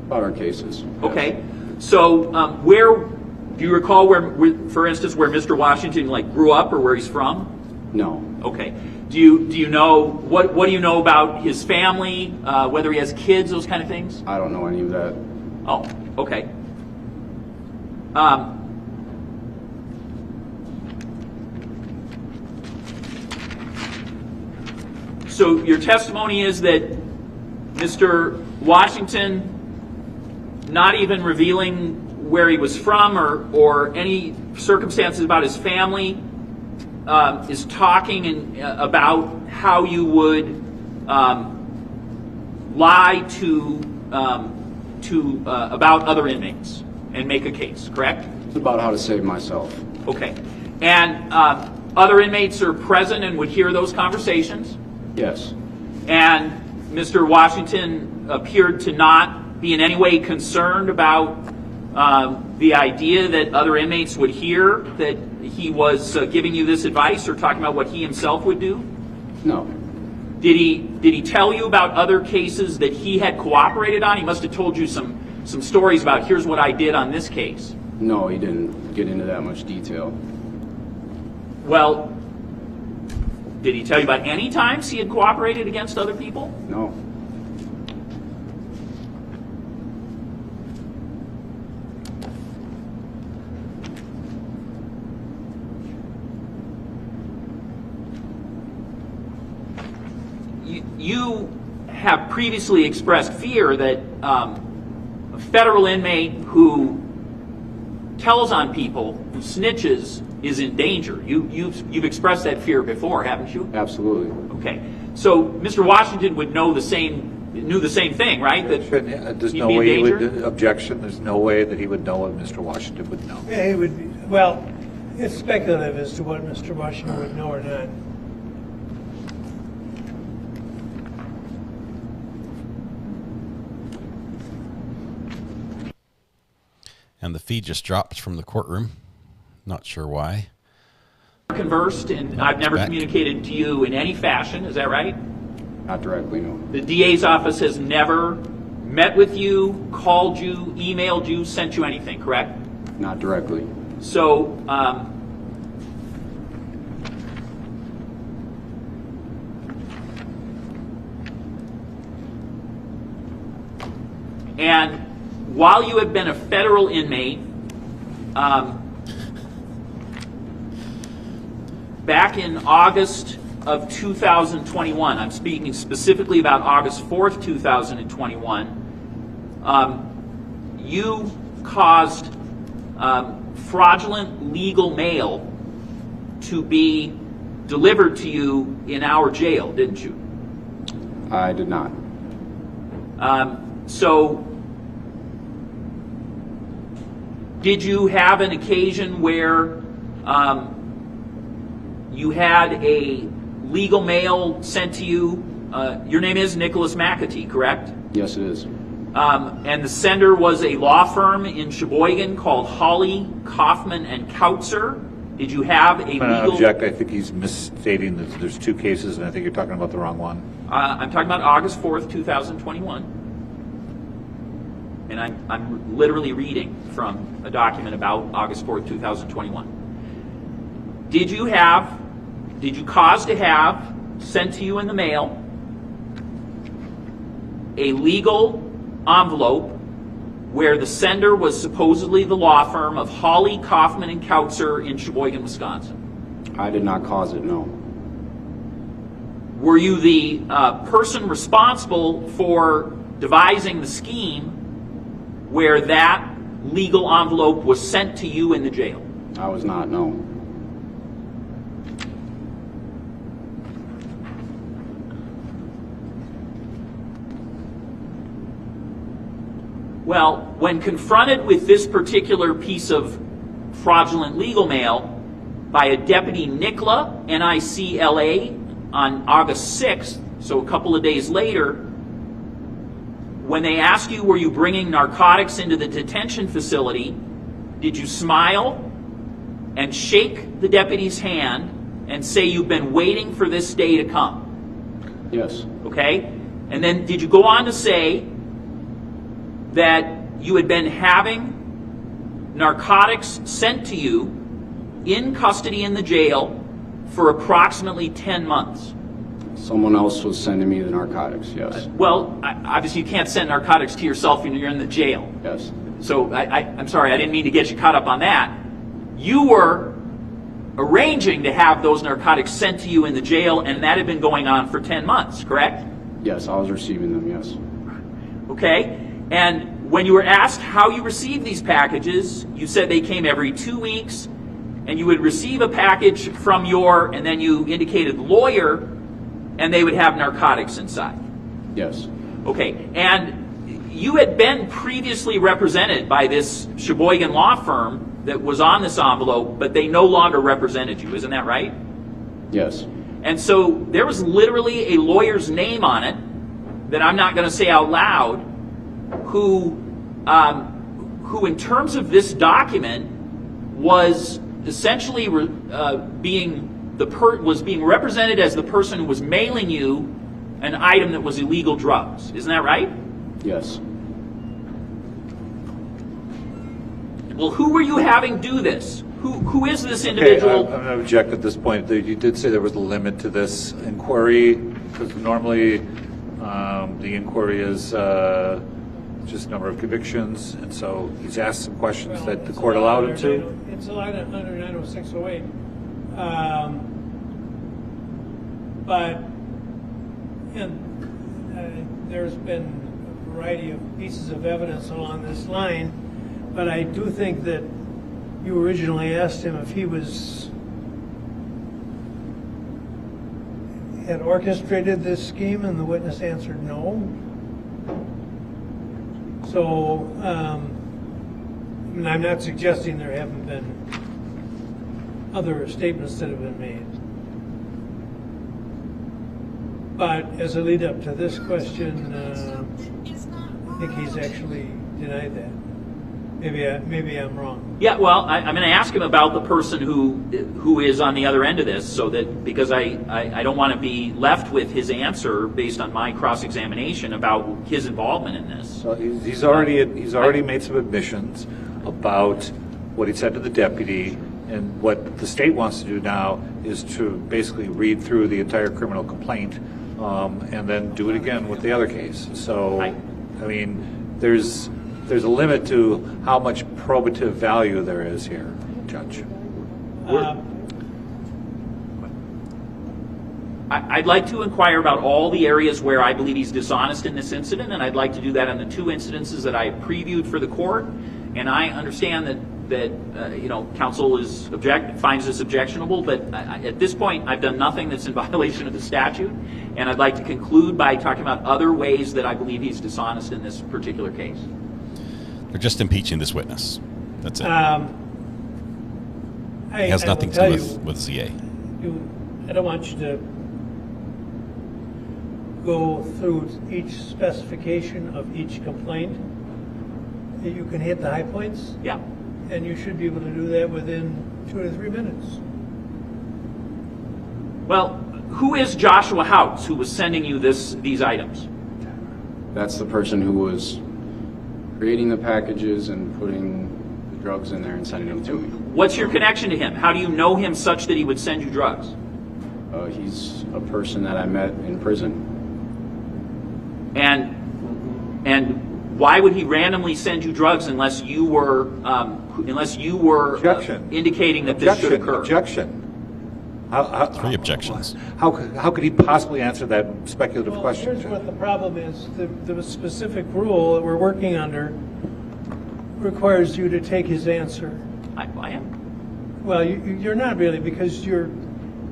About our cases. Okay. So, where do you recall where, for instance, where Mr. Washington grew up or where he's from? No. Okay. Do you know what do you know about his family? Whether he has kids, those kind of things? I don't know any of that. Oh, okay. So your testimony is that Mr. Washington, not even revealing where he was from or any circumstances about his family, is talking about how you would lie to about other inmates and make a case, correct? It's about how to save myself. Okay. And other inmates are present and would hear those conversations? Yes. And Mr. Washington appeared to not be in any way concerned about the idea that other inmates would hear that he was giving you this advice or talking about what he himself would do? No. Did he tell you about other cases that he had cooperated on? He must have told you some stories about here's what I did on this case. No, he didn't get into that much detail. Well, did he tell you about any times he had cooperated against other people? No. You have previously expressed fear that a federal inmate who tells on people, who snitches, is in danger. You've expressed that fear before, haven't you? Absolutely. Okay. So Mr. Washington would knew the same thing, right? That there's he'd no be in way he danger? would objection. There's no way that he would know what Mr. Washington would know. Yeah, it would be, well, it's speculative as to what Mr. Washington would know or not. And the feed just dropped from the courtroom. Not sure why. Conversed, and I've never Back. communicated to you in any fashion. Is that right? Not directly, no. The DA's office has never met with you, called you, emailed you, sent you anything, correct? Not directly. So, and while you have been a federal inmate, back in August of 2021, I'm speaking specifically about August 4th, 2021, you caused fraudulent legal mail to be delivered to you in our jail, didn't you? I did not. So, did you have an occasion where you had a legal mail sent to you? Your name is Nicholas McAtee, correct? Yes, it is. And the sender was a law firm in Sheboygan called Hawley, Kaufman, and Kautzer. Did you have a I'm going to legal... object. I think he's misstating that there's two cases, and I think you're talking about the wrong one. I'm talking about August 4th, 2021. And I'm literally reading from a document about August 4th, 2021. Did you cause to have sent to you in the mail a legal envelope where the sender was supposedly the law firm of Hawley, Kaufman, and Kautzer in Sheboygan, Wisconsin? I did not cause it, no. Were you the person responsible for devising the scheme where that legal envelope was sent to you in the jail? I was not, no. Well, when confronted with this particular piece of fraudulent legal mail by a Deputy Nicola, NICLA, on August 6th, so a couple of days later, when they asked you, were you bringing narcotics into the detention facility, did you smile and shake the deputy's hand and say you've been waiting for this day to come? Yes. Okay? And then did you go on to say that you had been having narcotics sent to you in custody in the jail for approximately 10 months? Someone else was sending me the narcotics, yes. Well, obviously you can't send narcotics to yourself when you're in the jail. Yes. So I'm sorry, I didn't mean to get you caught up on that. You were arranging to have those narcotics sent to you in the jail, and that had been going on for 10 months, correct? Yes, I was receiving them, yes. Okay? And when you were asked how you received these packages, you said they came every 2 weeks, and you would receive a package from your, and then you indicated lawyer, and they would have narcotics inside. Yes. Okay, and you had been previously represented by this Sheboygan law firm that was on this envelope, but they no longer represented you, isn't that right? Yes. And so there was literally a lawyer's name on it that I'm not going to say out loud, who in terms of this document was essentially being represented as the person who was mailing you an item that was illegal drugs. Isn't that right? Yes. Well, who were you having do this? Who is this individual? Okay, I'm going to object at this point. You did say there was a limit to this inquiry, because normally the inquiry is just number of convictions, and so he's asked some questions that the court allowed him to. It's allowed under 90608. But there's been a variety of pieces of evidence along this line, but I do think that you originally asked him if he had orchestrated this scheme, and the witness answered no. So, I'm not suggesting there haven't been other statements that have been made. But as a lead up to this question, I think he's actually denied that. Maybe I'm wrong. Yeah, well, I'm going to ask him about the person who is on the other end of this, so that because I don't want to be left with his answer based on my cross-examination about his involvement in this. So he's already made some admissions about what he said to the deputy, and what the state wants to do now is to basically read through the entire criminal complaint and then do it again with the other case. So, I mean, there's a limit to how much probative value there is here, Judge. I'd like to inquire about all the areas where I believe he's dishonest in this incident, and I'd like to do that on the 2 incidences that I previewed for the court. And I understand that counsel finds this objectionable, but at this point I've done nothing that's in violation of the statute, and I'd like to conclude by talking about other ways that I believe he's dishonest in this particular case. They're just impeaching this witness. That's it. It has nothing to do with ZA. I don't want you to go through each specification of each complaint. You can hit the high points. Yeah. And you should be able to do that within 2 to 3 minutes. Well, who is Joshua Houts who was sending you these items? That's the person who was creating the packages and putting the drugs in there and sending them to me. What's your connection to him? How do you know him such that he would send you drugs? He's a person that I met in prison. And why would he randomly send you drugs unless you were indicating that this should occur? Objection. 3 objections. How could he possibly answer that speculative question? Here's what the problem is. The specific rule that we're working under requires you to take his answer. I am. Well, you're not really, because you're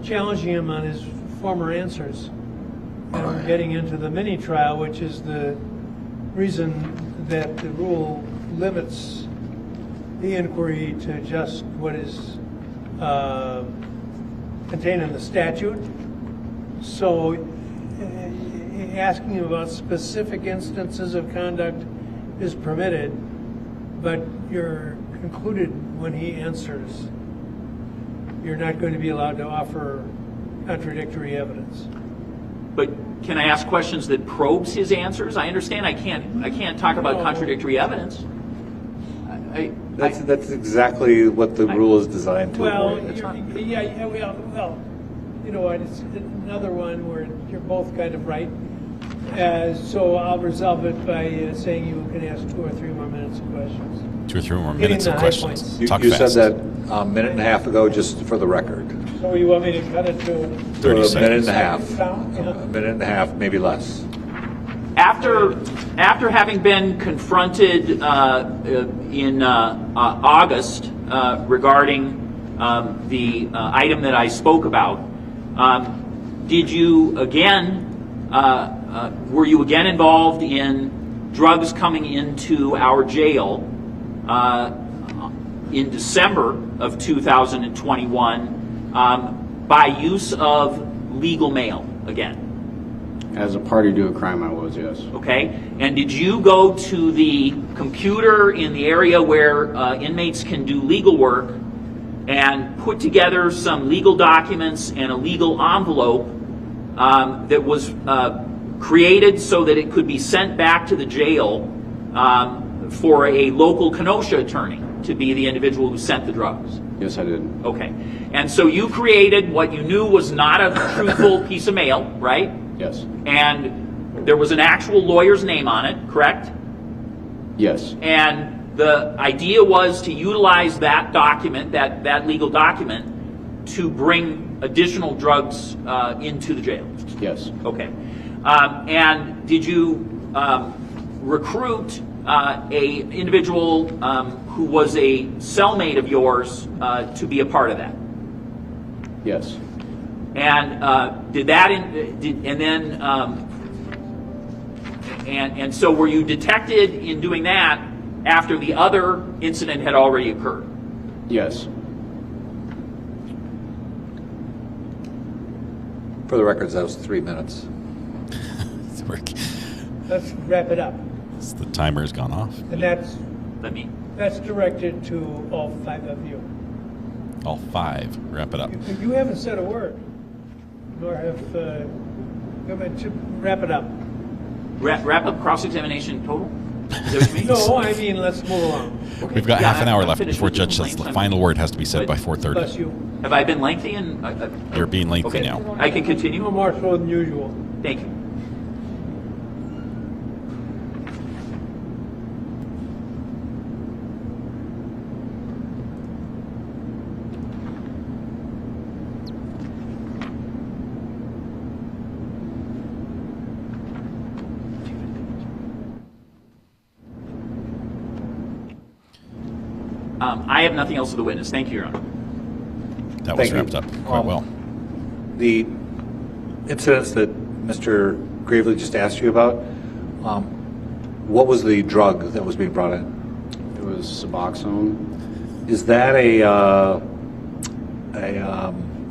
challenging him on his former answers. And we're getting into the mini trial, which is the reason that the rule limits the inquiry to just what is contained in the statute. So asking about specific instances of conduct is permitted, but you're concluded when he answers. You're not going to be allowed to offer contradictory evidence. But can I ask questions that probes his answers? I understand I can't talk about contradictory evidence. That's exactly what the rule is designed to avoid. Well, you know what? It's another one where you're both kind of right. So I'll resolve it by saying you can ask 2 or 3 more minutes of questions. 2 or 3 more minutes of questions. You said that a minute and a half ago, just for the record. So you want me to cut it to 30 a seconds. minute and a half. Yeah. A minute and a half, maybe less. After having been confronted in August regarding the item that I spoke about, did you again? Were you again involved in drugs coming into our jail in December of 2021 by use of legal mail again? As a party to a crime, I was, yes. Okay. And did you go to the computer in the area where inmates can do legal work and put together some legal documents and a legal envelope that was created so that it could be sent back to the jail for a local Kenosha attorney to be the individual who sent the drugs? Yes, I did. Okay. And so you created what you knew was not a truthful piece of mail, right? Yes. And there was an actual lawyer's name on it, correct? Yes. And the idea was to utilize that document, that legal document, to bring additional drugs into the jail? Yes. Okay. And did you recruit a individual who was a cellmate of yours to be a part of that? Yes. And and so were you detected in doing that after the other incident had already occurred? Yes. For the records, that was 3 minutes. Let's wrap it up. The timer's gone off. And that's That's directed to all 5 of you. All 5. Wrap it up. You haven't said a word, nor have, wrap it up. Wrap up cross-examination total? Is that what you mean? No, I mean, let's move along. Okay. We've got half an I'm hour left finished before with Judge says the final word has to be said by 4:30. Bless you. Have I been lengthy? And You're being lengthy okay. now. I can continue? No more so than usual. Thank you. I have nothing else of the witness. Thank you, Your Honor. That was Thank wrapped you. up quite well. The incidents that Mr. Gravely just asked you about, what was the drug that was being brought in? It was Suboxone. Is that a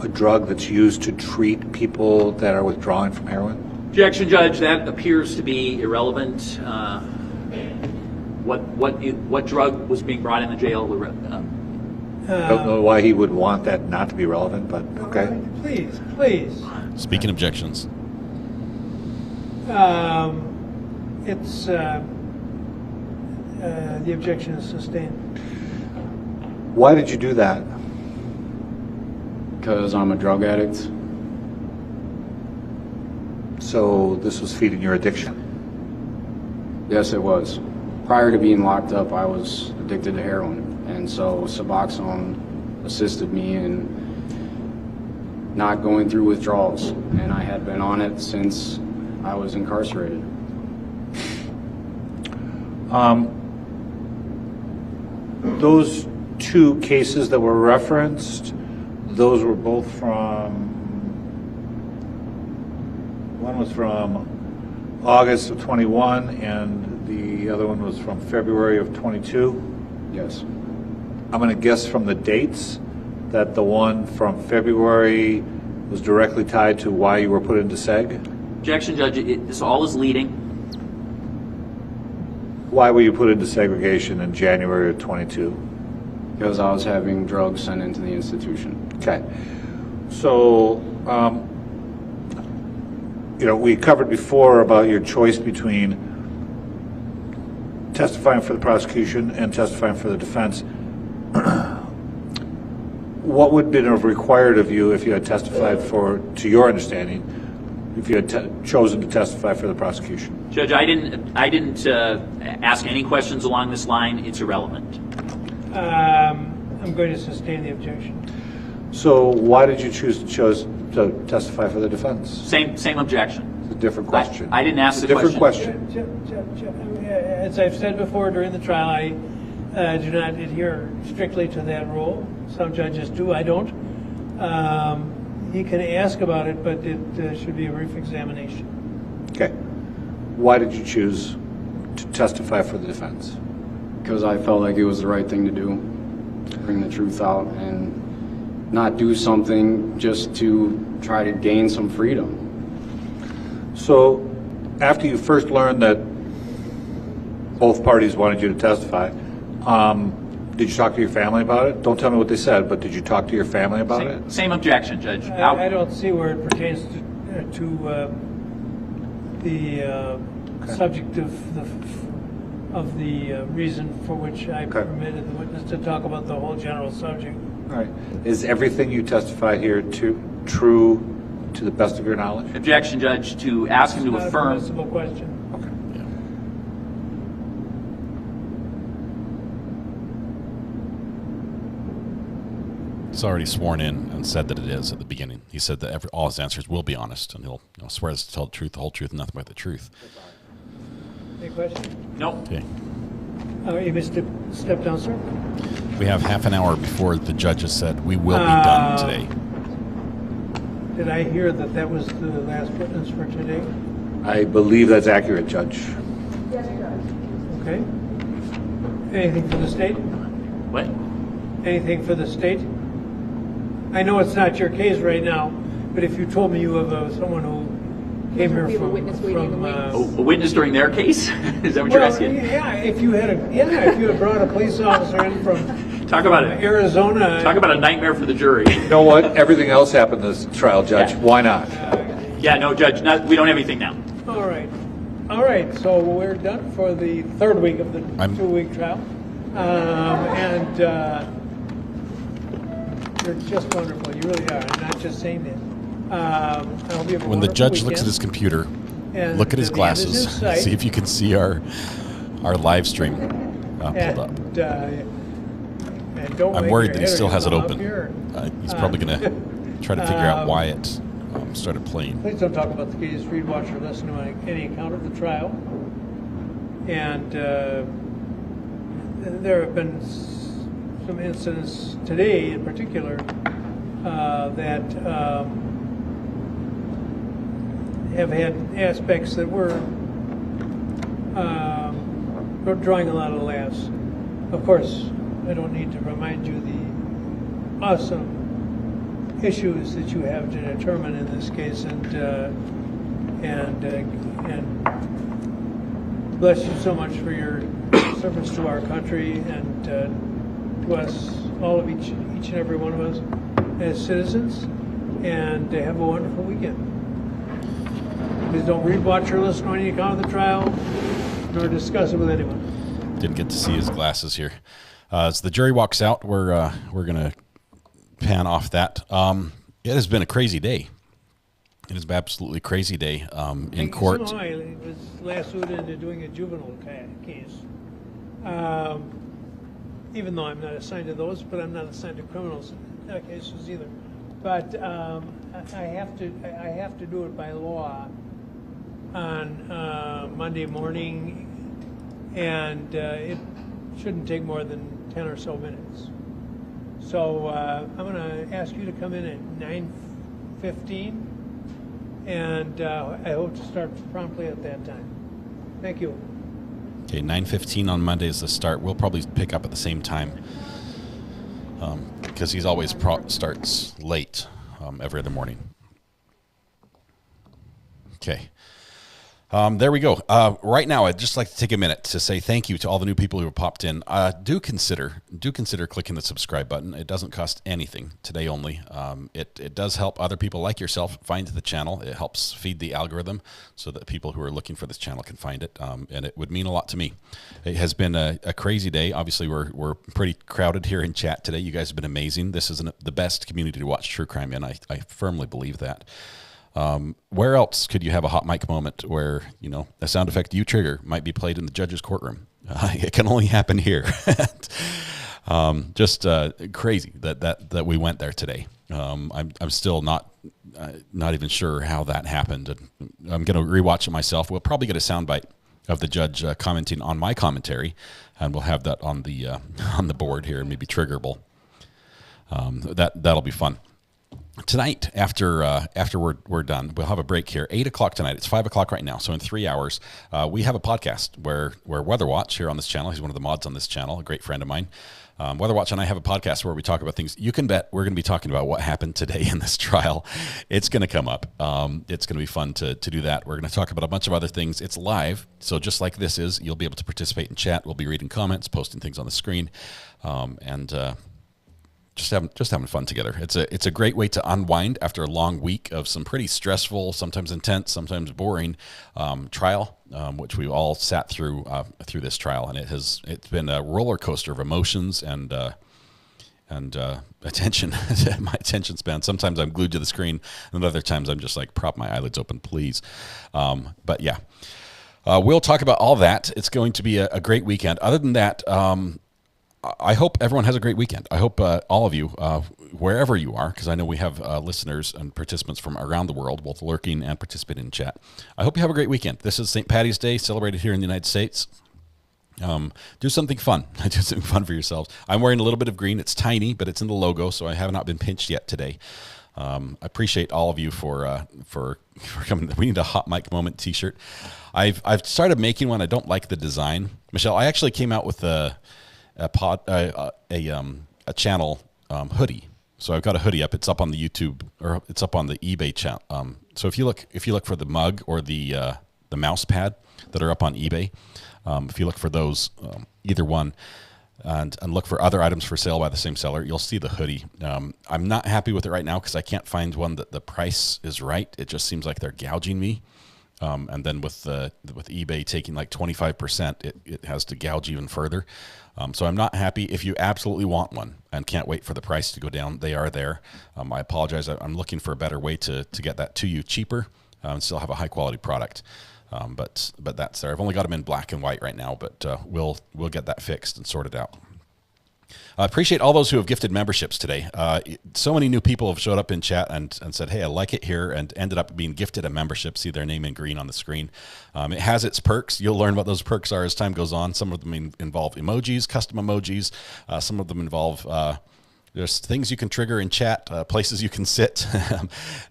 drug that's used to treat people that are withdrawing from heroin? Objection, Judge. That appears to be irrelevant. What drug was being brought in the jail? I don't know why he would want that not to be relevant, but okay. Please. Speaking objections. It's the objection is sustained. Why did you do that? Because I'm a drug addict. So this was feeding your addiction? Yes, it was. Prior to being locked up, I was addicted to heroin, and so Suboxone assisted me in not going through withdrawals, and I had been on it since I was incarcerated. Those 2 cases that were referenced, those were both one was from August of 21 and the other one was from February of 22? Yes. I'm going to guess from the dates that the one from February was directly tied to why you were put into SEG? Objection, Judge. This all is leading. Why were you put into segregation in January of 22? Because I was having drugs sent into the institution. Okay. So, we covered before about your choice between testifying for the prosecution and testifying for the defense. What would have been required of you if you had testified to your understanding, if you had chosen to testify for the prosecution? Judge, I didn't ask any questions along this line. It's irrelevant. I'm going to sustain the objection. So why did you choose to testify for the defense? Same objection. It's a different question. I didn't ask the different question. As I've said before during the trial, I do not adhere strictly to that rule. Some judges do, I don't. He can ask about it, but it should be a brief examination. Okay. Why did you choose to testify for the defense? Because I felt like it was the right thing to do, to bring the truth out and not do something just to try to gain some freedom. So after you first learned that both parties wanted you to testify, did you talk to your family about it? Don't tell me what they said, but did you talk to your family about it? Same objection, Judge. I don't see where it pertains to the subject of the reason for which I permitted the witness to talk about the whole general subject. All right. Is everything you testify here true to the best of your knowledge? Objection, Judge, to ask him to affirm. It's not a permissible question. Okay. He's already sworn in and said that it is at the beginning. He said that all his answers will be honest, and he'll swear to tell the truth, the whole truth, and nothing but the truth. Any questions? No. Okay. You missed a step down, sir. We have half an hour before the judge has said we will be done today. Did I hear that was the last witness for today? I believe that's accurate, Judge. Yes, it does. Okay. Anything for the state? What? Anything for the state? I know it's not your case right now, but if you told me you have someone who came here We have a from, witness waiting in the wings. A witness during their case? Is that what you're asking? Yeah, if you had brought a police officer in from Talk about Arizona. Talk about a nightmare for the jury. You know what? Everything else happened in this trial, Judge. Yeah. Why not? Yeah, no, Judge, we don't have anything now. All right. So we're done for the third week of the 2-week trial, and you're just wonderful. You really are. I'm not just saying that. I hope you have a When the wonderful judge looks at weekend. his computer, And look at his at the end is glasses, his sight. see if you can see our live stream pulled up. And don't I'm make worried your that he head still has it come up open. here. He's probably going to try to figure out why it started playing. Please don't talk about the case. Read, watch, or listen to any account of the trial. And there have been some incidents today, in particular, that have had aspects that were drawing a lot of laughs. Of course, I don't need to remind you the awesome issues that you have to determine in this case, and bless you so much for your service to our country and to us, all of each and every one of us as citizens, and have a wonderful weekend. Please don't read, watch, or listen to any account of the trial, nor discuss it with anyone. Didn't get to see his glasses here. As the jury walks out, we're going to pan off that. It has been a crazy day. It has been absolutely crazy day in court. So I was lassoed into doing a juvenile case. Even though I'm not assigned to those, but I'm not assigned to criminals cases either. But I have to do it by law on Monday morning, and it shouldn't take more than 10 or so minutes. So I'm going to ask you to come in at 9:15, and I hope to start promptly at that time. Thank you. Okay, 9:15 on Monday is the start. We'll probably pick up at the same time because he's always starts late every other morning. Okay. There we go. Right now, I'd just like to take a minute to say thank you to all the new people who have popped in. Do consider clicking the subscribe button. It doesn't cost anything, today only. It does help other people like yourself find the channel. It helps feed the algorithm so that people who are looking for this channel can find it, and it would mean a lot to me. It has been a crazy day. Obviously, we're pretty crowded here in chat today. You guys have been amazing. This is the best community to watch true crime in. I firmly believe that. Where else could you have a hot mic moment where, a sound effect you trigger might be played in the judge's courtroom? It can only happen here. Just crazy that we went there today. I'm still not even sure how that happened. I'm going to rewatch it myself. We'll probably get a soundbite of the judge commenting on my commentary, and we'll have that on the board here, maybe triggerable. That'll be fun. Tonight, after we're done, we'll have a break here. 8 o'clock tonight. It's 5 o'clock right now. So in 3 hours, we have a podcast where Weather Watch here on this channel. He's one of the mods on this channel, a great friend of mine. Weather Watch and I have a podcast where we talk about things. You can bet we're going to be talking about what happened today in this trial. It's going to come up. It's going to be fun to do that. We're going to talk about a bunch of other things. It's live, so just like this is, you'll be able to participate in chat. We'll be reading comments, posting things on the screen, and just having fun together. It's a great way to unwind after a long week of some pretty stressful, sometimes intense, sometimes boring trial, which we all sat through this trial, and it's been a roller coaster of emotions and attention. My attention span. Sometimes I'm glued to the screen, and other times I'm just like, prop my eyelids open, please. But yeah, we'll talk about all that. It's going to be a great weekend. Other than that, I hope everyone has a great weekend. I hope all of you, wherever you are, because I know we have listeners and participants from around the world, both lurking and participating in chat. I hope you have a great weekend. This is St. Paddy's Day, celebrated here in the United States. Do something fun. Do something fun for yourselves. I'm wearing a little bit of green. It's tiny, but it's in the logo, so I have not been pinched yet today. I appreciate all of you for coming. We need a hot mic moment T-shirt. I've started making one. I don't like the design. Michelle, I actually came out with a channel hoodie. So I've got a hoodie up. It's up on the YouTube, or it's up on the eBay channel. So if you look for the mug or the mouse pad that are up on eBay, if you look for those, either one, and look for other items for sale by the same seller, you'll see the hoodie. I'm not happy with it right now because I can't find one that the price is right. It just seems like they're gouging me. And then with eBay taking like 25%, it has to gouge even further. So I'm not happy. If you absolutely want one and can't wait for the price to go down, they are there. I apologize. I'm looking for a better way to get that to you cheaper and still have a high quality product. But that's there. I've only got them in black and white right now, but we'll get that fixed and sorted out. I appreciate all those who have gifted memberships today. So many new people have showed up in chat and said, hey, I like it here, and ended up being gifted a membership. See their name in green on the screen. It has its perks. You'll learn what those perks are as time goes on. Some of them involve emojis, custom emojis. Some of them involve there's things you can trigger in chat, places you can sit,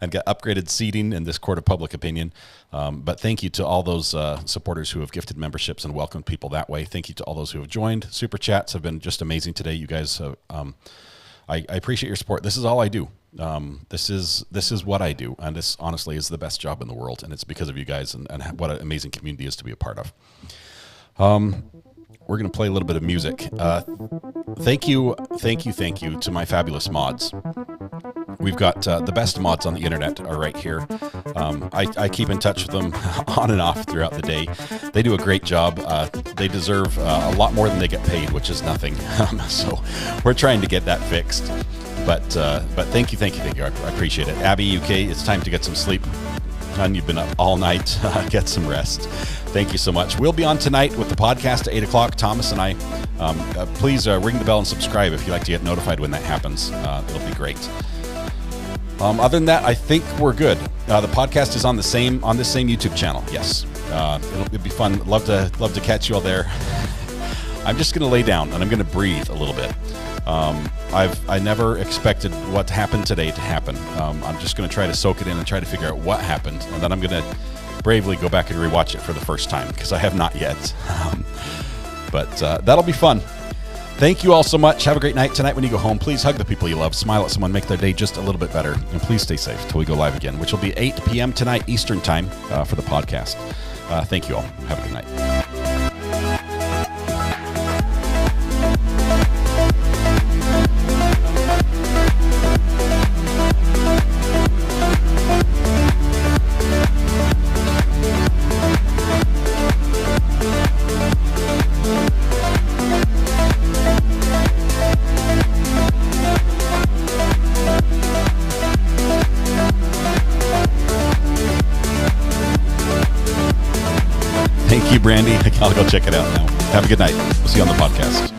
and get upgraded seating in this court of public opinion. But thank you to all those supporters who have gifted memberships and welcomed people that way. Thank you to all those who have joined. Super chats have been just amazing today. You guys, I appreciate your support. This is all I do. This is what I do, and this honestly is the best job in the world, and it's because of you guys and what an amazing community is to be a part of. We're going to play a little bit of music. Thank you to my fabulous mods. We've got the best mods on the internet are right here. I keep in touch with them on and off throughout the day. They do a great job. They deserve a lot more than they get paid, which is nothing. So we're trying to get that fixed. But thank you. I appreciate it. Abby, UK, it's time to get some sleep. Hun, you've been up all night. Get some rest. Thank you so much. We'll be on tonight with the podcast at 8 o'clock. Thomas and I. Please ring the bell and subscribe if you'd like to get notified when that happens. It'll be great. Other than that, I think we're good. The podcast is on this same YouTube channel. Yes, it'll be fun. Love to catch you all there. I'm just going to lay down and I'm going to breathe a little bit. I never expected what happened today to happen. I'm just going to try to soak it in and try to figure out what happened, and then I'm going to bravely go back and rewatch it for the first time because I have not yet. But that'll be fun. Thank you all so much. Have a great night tonight when you go home. Please hug the people you love. Smile at someone. Make their day just a little bit better. And please stay safe till we go live again, which will be 8 p.m. tonight Eastern time for the podcast. Thank you all. Have a good night. Thank you, Brandy. I'll go check it out now. Have a good night. We'll see you on the podcast.